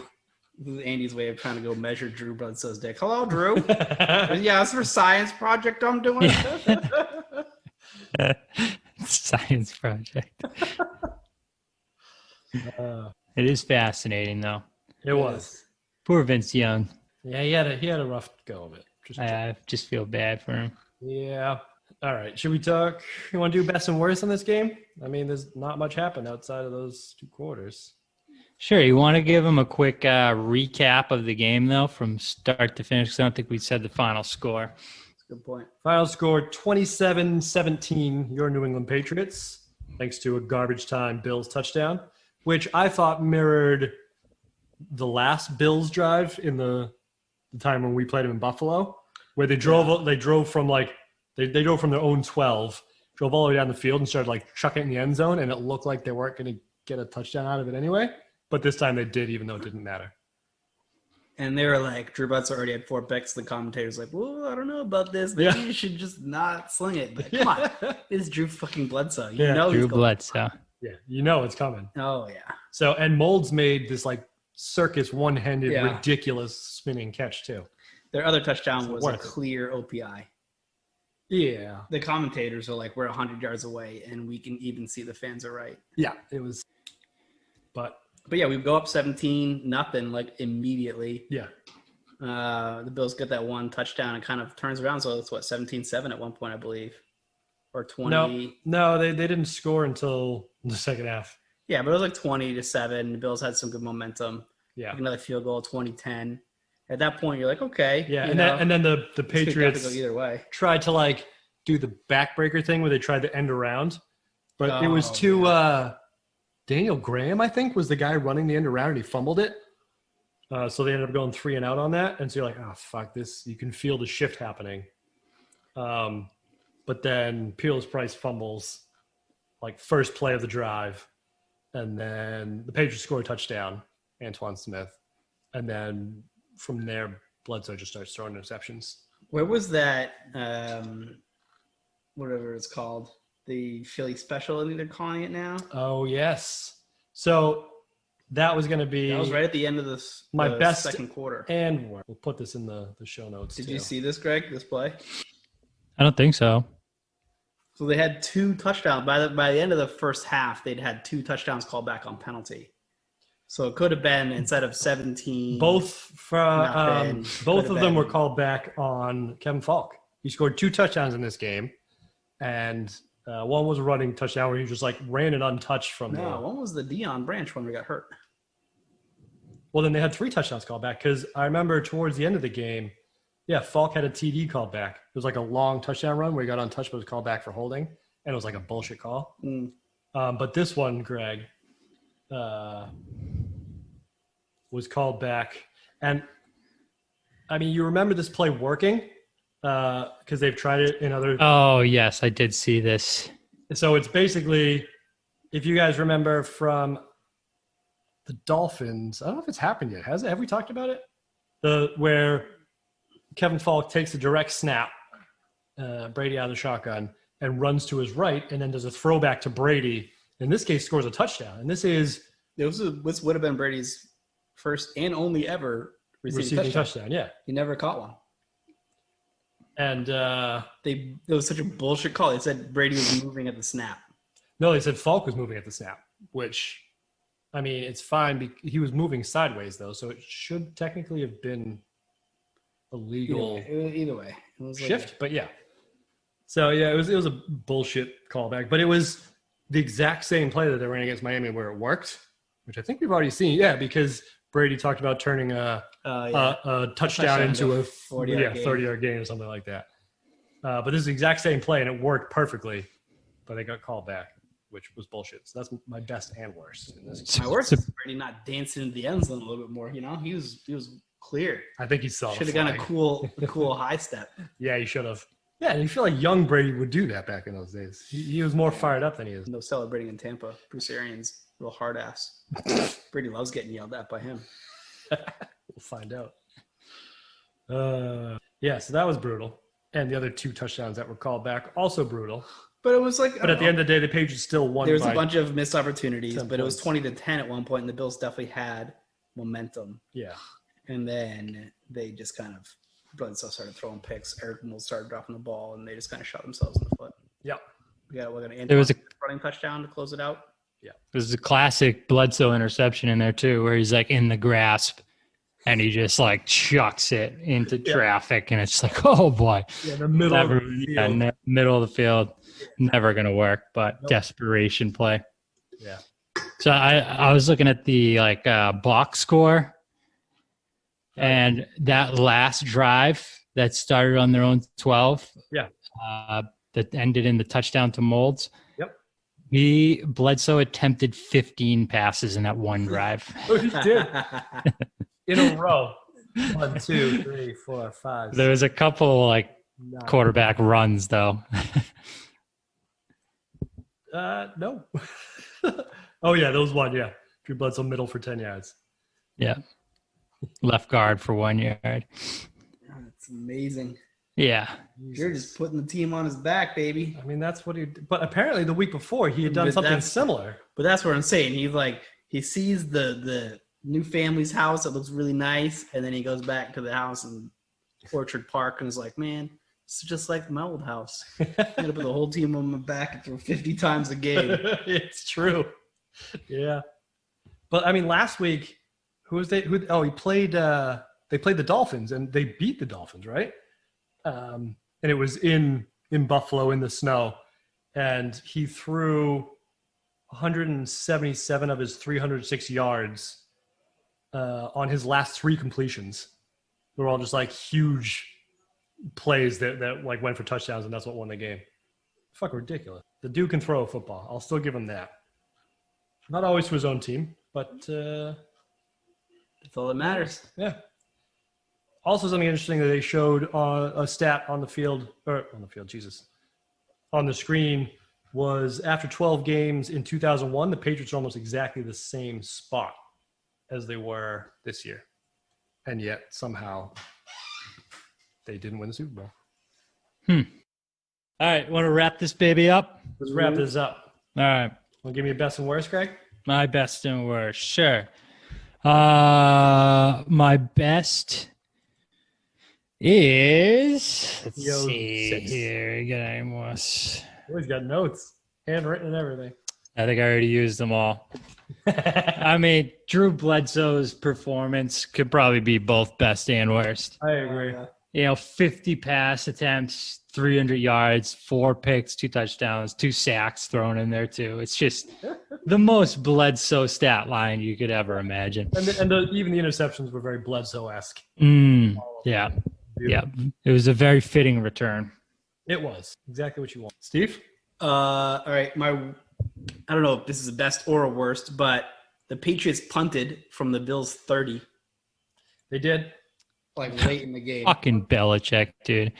[SPEAKER 7] This is Andy's way of trying to go measure Drew Bledsoe's dick. Hello, Drew. Yeah, it's for a science project I'm doing.
[SPEAKER 5] Science project. It is fascinating, though.
[SPEAKER 2] It was.
[SPEAKER 5] Poor Vince Young.
[SPEAKER 2] Yeah, he had a rough go of it.
[SPEAKER 5] I just feel bad for him.
[SPEAKER 2] Yeah. All right. Should we talk? You want to do best and worst in this game? I mean, there's not much happened outside of those 2 quarters.
[SPEAKER 5] Sure. You want to give him a quick recap of the game, though, from start to finish? Because I don't think we said the final score.
[SPEAKER 7] That's a good point.
[SPEAKER 2] Final score 27-17, your New England Patriots, thanks to a garbage time Bills touchdown, which I thought mirrored the last Bills drive in the time when we played them in Buffalo, where they drove from they drove from their own 12, drove all the way down the field and started like chucking it in the end zone, and it looked like they weren't going to get a touchdown out of it anyway. But this time they did, even though it didn't matter.
[SPEAKER 7] And they were like, Drew Bledsoe already had 4 picks. The commentator's like, well, I don't know about this. Maybe you should just not sling it. But come on. It's Drew fucking Bledsoe. You know
[SPEAKER 5] Drew Bledsoe.
[SPEAKER 2] Yeah, you know it's coming.
[SPEAKER 7] Oh, yeah.
[SPEAKER 2] So, and Molds made this like circus one-handed, ridiculous spinning catch too.
[SPEAKER 7] Their other touchdown was a clear OPI.
[SPEAKER 2] Yeah.
[SPEAKER 7] The commentators are like, we're 100 yards away, and we can even see the fans are right.
[SPEAKER 2] Yeah, it was. But
[SPEAKER 7] yeah, we go up 17-0 like immediately.
[SPEAKER 2] Yeah.
[SPEAKER 7] The Bills get that one touchdown and kind of turns around. So it's 17-7 at one point, I believe, or 20.
[SPEAKER 2] No, they didn't score until the second half.
[SPEAKER 7] Yeah, but it was like 20-7. The Bills had some good momentum.
[SPEAKER 2] Yeah.
[SPEAKER 7] Like another field goal, 20-10. At that point, you're like, okay.
[SPEAKER 2] Yeah, and then the Patriots
[SPEAKER 7] go either way.
[SPEAKER 2] Tried to like do the backbreaker thing where they tried to end around, but it was too. Daniel Graham, I think, was the guy running the end around, and he fumbled it. So they ended up going 3 and out on that, and so you're like, oh fuck this! You can feel the shift happening. But then Peerless-Price fumbles, like first play of the drive, and then the Patriots score a touchdown, Antoine Smith, and then from there, Bledsoe just starts throwing interceptions.
[SPEAKER 7] Where was that, whatever it's called, the Philly special, I think they're calling it now?
[SPEAKER 2] Oh, yes. So that was going to be...
[SPEAKER 7] That was right at the end of the
[SPEAKER 2] best
[SPEAKER 7] second quarter.
[SPEAKER 2] And we'll put this in the show notes,
[SPEAKER 7] Did you see this, Greg, this play?
[SPEAKER 5] I don't think so.
[SPEAKER 7] So they had 2 touchdowns. By the end of the first half, they'd had 2 touchdowns called back on penalty. So it could have been, instead of 17.
[SPEAKER 2] Both of them were called back on Kevin Faulk. He scored 2 touchdowns in this game, and one was a running touchdown where he just like ran it untouched from there.
[SPEAKER 7] No, one was the Deion Branch when we got hurt.
[SPEAKER 2] Well, then they had 3 touchdowns called back because I remember towards the end of the game, Faulk had a TD called back. It was like a long touchdown run where he got untouched but was called back for holding, and it was like a bullshit call. But this one, Greg, was called back. And, I mean, you remember this play working because they've tried it in other...
[SPEAKER 5] Oh, yes, I did see this.
[SPEAKER 2] So it's basically, if you guys remember from the Dolphins, I don't know if it's happened yet. Have we talked about it? Where Kevin Faulk takes a direct snap, Brady out of the shotgun, and runs to his right, and then does a throwback to Brady. In this case, scores a touchdown. And this
[SPEAKER 7] would have been Brady's first and only ever receiving touchdown.
[SPEAKER 2] Yeah.
[SPEAKER 7] He never caught one.
[SPEAKER 2] And
[SPEAKER 7] it was such a bullshit call. They said Brady was moving at the snap.
[SPEAKER 2] No, they said Faulk was moving at the snap, which, I mean, it's fine. He was moving sideways, though, so it should technically have been a legal
[SPEAKER 7] either way. It was
[SPEAKER 2] shift, but yeah. So, yeah, it was a bullshit callback, but it was the exact same play that they ran against Miami where it worked, which I think we've already seen. Yeah, because Brady talked about turning a touchdown into a 30-yard gain or something like that. But this is the exact same play, and it worked perfectly, but they got called back, which was bullshit. So that's my best and worst in this.
[SPEAKER 7] My worst is Brady not dancing into the end zone a little bit more. You know, he was clear.
[SPEAKER 2] I think he saw.
[SPEAKER 7] Should have done a cool high step.
[SPEAKER 2] Yeah, he should have. Yeah, and you feel like young Brady would do that back in those days. He was more fired up than he is.
[SPEAKER 7] No celebrating in Tampa. Bruce Arians, real hard ass. Brady loves getting yelled at by him.
[SPEAKER 2] We'll find out. So that was brutal. And the other 2 touchdowns that were called back, also brutal.
[SPEAKER 7] But it was like...
[SPEAKER 2] But at the end of the day, the Patriots still won.
[SPEAKER 7] There was a bunch of missed opportunities, but
[SPEAKER 2] points.
[SPEAKER 7] It was 20-10 at one point, and the Bills definitely had momentum.
[SPEAKER 2] Yeah.
[SPEAKER 7] And then they just kind of... Bledsoe started throwing picks. Eric Mould started dropping the ball, and they just kind of shot themselves in the foot.
[SPEAKER 2] Yep.
[SPEAKER 7] We're going to end
[SPEAKER 5] there was a
[SPEAKER 7] running touchdown to close it out.
[SPEAKER 2] Yeah.
[SPEAKER 5] There's a classic Bledsoe interception in there, too, where he's like in the grasp, and he just like chucks it into traffic, and it's like, oh, boy.
[SPEAKER 2] Yeah, the middle of the field.
[SPEAKER 5] Middle of the field. Never going to work, but desperation play.
[SPEAKER 2] Yeah.
[SPEAKER 5] So I was looking at the box score. And that last drive that started on their own 12, that ended in the touchdown to Molds.
[SPEAKER 2] Yep.
[SPEAKER 5] Bledsoe attempted 15 passes in that one drive.
[SPEAKER 2] Oh, he did. In a row. 1, 2, 3, 4, 5.
[SPEAKER 5] There was a couple 9. Quarterback runs though.
[SPEAKER 2] No. Oh yeah, there was one. Yeah. Drew Bledsoe middle for 10 yards.
[SPEAKER 5] Yeah. Left guard for 1 yard.
[SPEAKER 7] That's amazing.
[SPEAKER 5] Yeah.
[SPEAKER 7] You're just putting the team on his back, baby.
[SPEAKER 2] I mean, that's what he did. But apparently the week before he had done something similar.
[SPEAKER 7] But that's what I'm saying. He sees the new family's house that looks really nice, and then he goes back to the house in Orchard Park and is like, man, it's just like my old house. I'm going to put the whole team on my back and throw 50 times a game.
[SPEAKER 2] It's true. Yeah. But, I mean, last week, they played the Dolphins, and they beat the Dolphins, right? And it was in Buffalo in the snow. And he threw 177 of his 306 yards on his last 3 completions. They were all just like huge plays that like went for touchdowns, and that's what won the game. Fucking ridiculous. The dude can throw a football. I'll still give him that. Not always to his own team, but
[SPEAKER 7] that's all that matters.
[SPEAKER 2] Yeah. Also, something interesting that they showed a stat on the screen was after 12 games in 2001, the Patriots are almost exactly the same spot as they were this year. And yet, somehow, they didn't win the Super Bowl.
[SPEAKER 5] All right, want to wrap this baby up?
[SPEAKER 2] Let's wrap this up.
[SPEAKER 5] All right.
[SPEAKER 2] Want to give me a best and worst, Greg?
[SPEAKER 5] My best and worst, sure. My best is, let's see
[SPEAKER 2] 6.
[SPEAKER 5] here.
[SPEAKER 2] He's got notes, handwritten and everything.
[SPEAKER 5] I think I already used them all. I mean, Drew Bledsoe's performance could probably be both best and worst.
[SPEAKER 2] I agree.
[SPEAKER 5] 50 pass attempts, 300 yards, 4 picks, 2 touchdowns, 2 sacks thrown in there too. It's just the most Bledsoe stat line you could ever imagine.
[SPEAKER 2] And even the interceptions were very Bledsoe-esque.
[SPEAKER 5] Yeah. Yeah. It was a very fitting return.
[SPEAKER 2] It was exactly what you want. Steve?
[SPEAKER 7] All right. I don't know if this is the best or a worst, but the Patriots punted from the Bills 30.
[SPEAKER 2] They did.
[SPEAKER 7] Like late in the game.
[SPEAKER 5] Fucking Belichick, dude.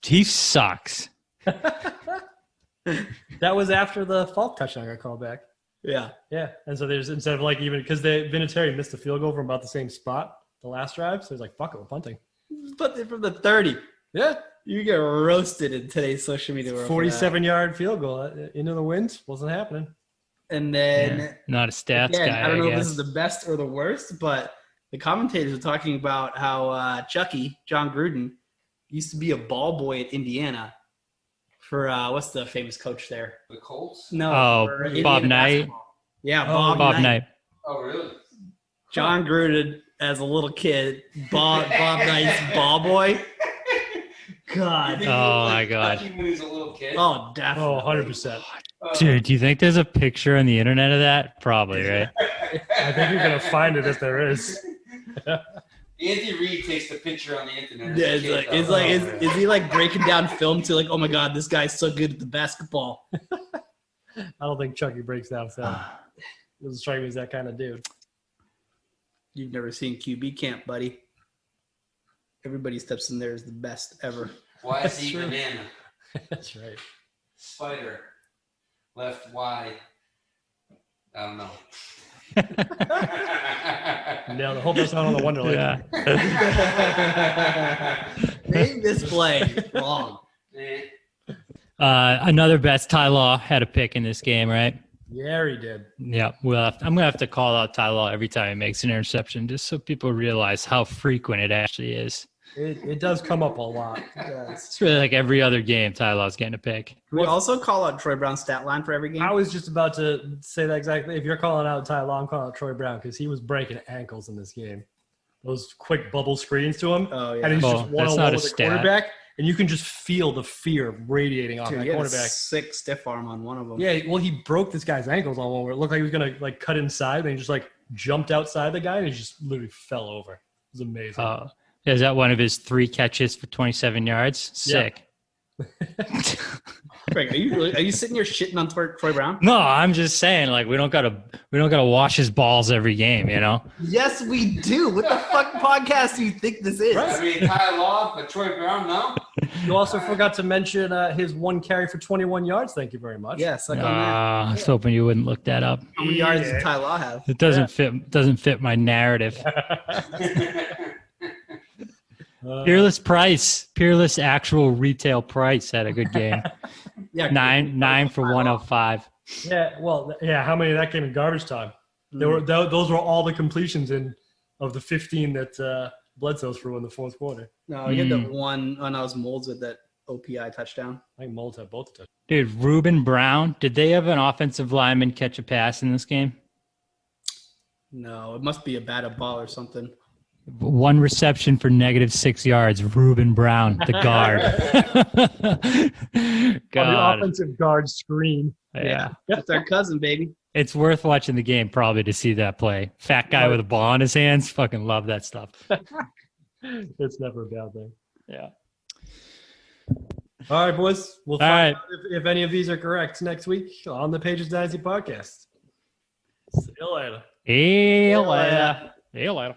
[SPEAKER 5] He sucks.
[SPEAKER 2] That was after the Faulk touchdown got called back.
[SPEAKER 7] Yeah.
[SPEAKER 2] Yeah. And so there's, instead of like even, because Vinatieri missed the field goal from about the same spot the last drive. So he's like, fuck it, we're punting.
[SPEAKER 7] Punted from the 30.
[SPEAKER 2] Yeah.
[SPEAKER 7] You get roasted in today's social media world.
[SPEAKER 2] 47-yard field goal into the wind. Wasn't happening.
[SPEAKER 7] And then
[SPEAKER 5] not a stats guy.
[SPEAKER 7] I don't know if this is the best or the worst, but the commentators are talking about how John Gruden, used to be a ball boy at Indiana for what's the famous coach there?
[SPEAKER 8] The Colts?
[SPEAKER 7] No.
[SPEAKER 5] Bob Knight.
[SPEAKER 7] Basketball. Yeah,
[SPEAKER 5] Bob Knight.
[SPEAKER 8] Oh, really?
[SPEAKER 7] John Gruden, as a little kid, Bob Knight's ball boy. God.
[SPEAKER 5] Oh, my God.
[SPEAKER 8] When he was a little kid?
[SPEAKER 7] Oh, definitely.
[SPEAKER 2] Oh, 100%.
[SPEAKER 5] Dude, do you think there's a picture on the internet of that? Probably, right?
[SPEAKER 2] I think you're going to find it if there is.
[SPEAKER 8] Andy Reid takes the picture on the internet.
[SPEAKER 7] Yeah, is he like breaking down film to like, oh my God, this guy's so good at the basketball?
[SPEAKER 2] I don't think Chucky breaks down film. Doesn't strike me as that kind of dude.
[SPEAKER 7] You've never seen QB camp, buddy. Everybody steps in there is the best ever.
[SPEAKER 8] Why is he banana?
[SPEAKER 2] That's right.
[SPEAKER 8] Spider. Left wide. I don't know.
[SPEAKER 2] No, the whole person on the Wonderlic.
[SPEAKER 5] Yeah.
[SPEAKER 7] Name this play wrong.
[SPEAKER 5] Another best. Ty Law had a pick in this game, right?
[SPEAKER 2] Yeah, he did.
[SPEAKER 5] Yeah, I'm gonna have to call out Ty Law every time he makes an interception, just so people realize how frequent it actually is.
[SPEAKER 2] It does come up a lot.
[SPEAKER 5] It's really like every other game, Ty Law's getting a pick.
[SPEAKER 7] Can we also call out Troy Brown's stat line for every game?
[SPEAKER 2] I was just about to say that exactly. If you're calling out Ty Law, I'm calling out Troy Brown because he was breaking ankles in this game. Those quick bubble screens to him, and he's just one-on-one with the quarterback, and you can just feel the fear radiating off that quarterback.
[SPEAKER 7] Sick stiff arm on one of them.
[SPEAKER 2] Yeah, well, he broke this guy's ankles on one where it looked like he was gonna like cut inside, and he just like jumped outside the guy, and he just literally fell over. It was amazing.
[SPEAKER 5] Is that one of his 3 catches for 27 yards? Sick.
[SPEAKER 2] Yeah.
[SPEAKER 7] Greg, are you sitting here shitting on Troy Brown?
[SPEAKER 5] No, I'm just saying, like, we don't gotta wash his balls every game, you know?
[SPEAKER 7] Yes, we do. What the fuck podcast do you think this is?
[SPEAKER 8] I mean, Ty Law, but Troy Brown, no?
[SPEAKER 2] You also forgot to mention his 1 carry for 21 yards. Thank you very much.
[SPEAKER 7] Yes,
[SPEAKER 5] I was hoping you wouldn't look that up.
[SPEAKER 7] How many yards does Ty Law have?
[SPEAKER 5] It doesn't fit my narrative. Peerless actual retail price had a good game.
[SPEAKER 7] Yeah,
[SPEAKER 5] 9 for 105.
[SPEAKER 2] Yeah, well, yeah. How many of that came in garbage time? Those were all the completions of the 15 that Bledsoe threw in the fourth quarter.
[SPEAKER 7] No, he had that one on was Molds with that OPI touchdown.
[SPEAKER 2] I think Molds had both touchdowns.
[SPEAKER 5] Dude, Reuben Brown, did they have an offensive lineman catch a pass in this game?
[SPEAKER 7] No, it must be a batted ball or something.
[SPEAKER 5] 1 reception for -6 yards. Reuben Brown, the guard.
[SPEAKER 2] On the offensive guard screen.
[SPEAKER 5] Yeah.
[SPEAKER 7] That's our cousin, baby.
[SPEAKER 5] It's worth watching the game probably to see that play. Fat guy with a ball in his hands. Fucking love that stuff.
[SPEAKER 2] It's never a bad thing.
[SPEAKER 5] Yeah.
[SPEAKER 2] All right, boys. We'll find out if any of these are correct next week on the Patriots Dynasty podcast. See you later.
[SPEAKER 5] See you later. See you later.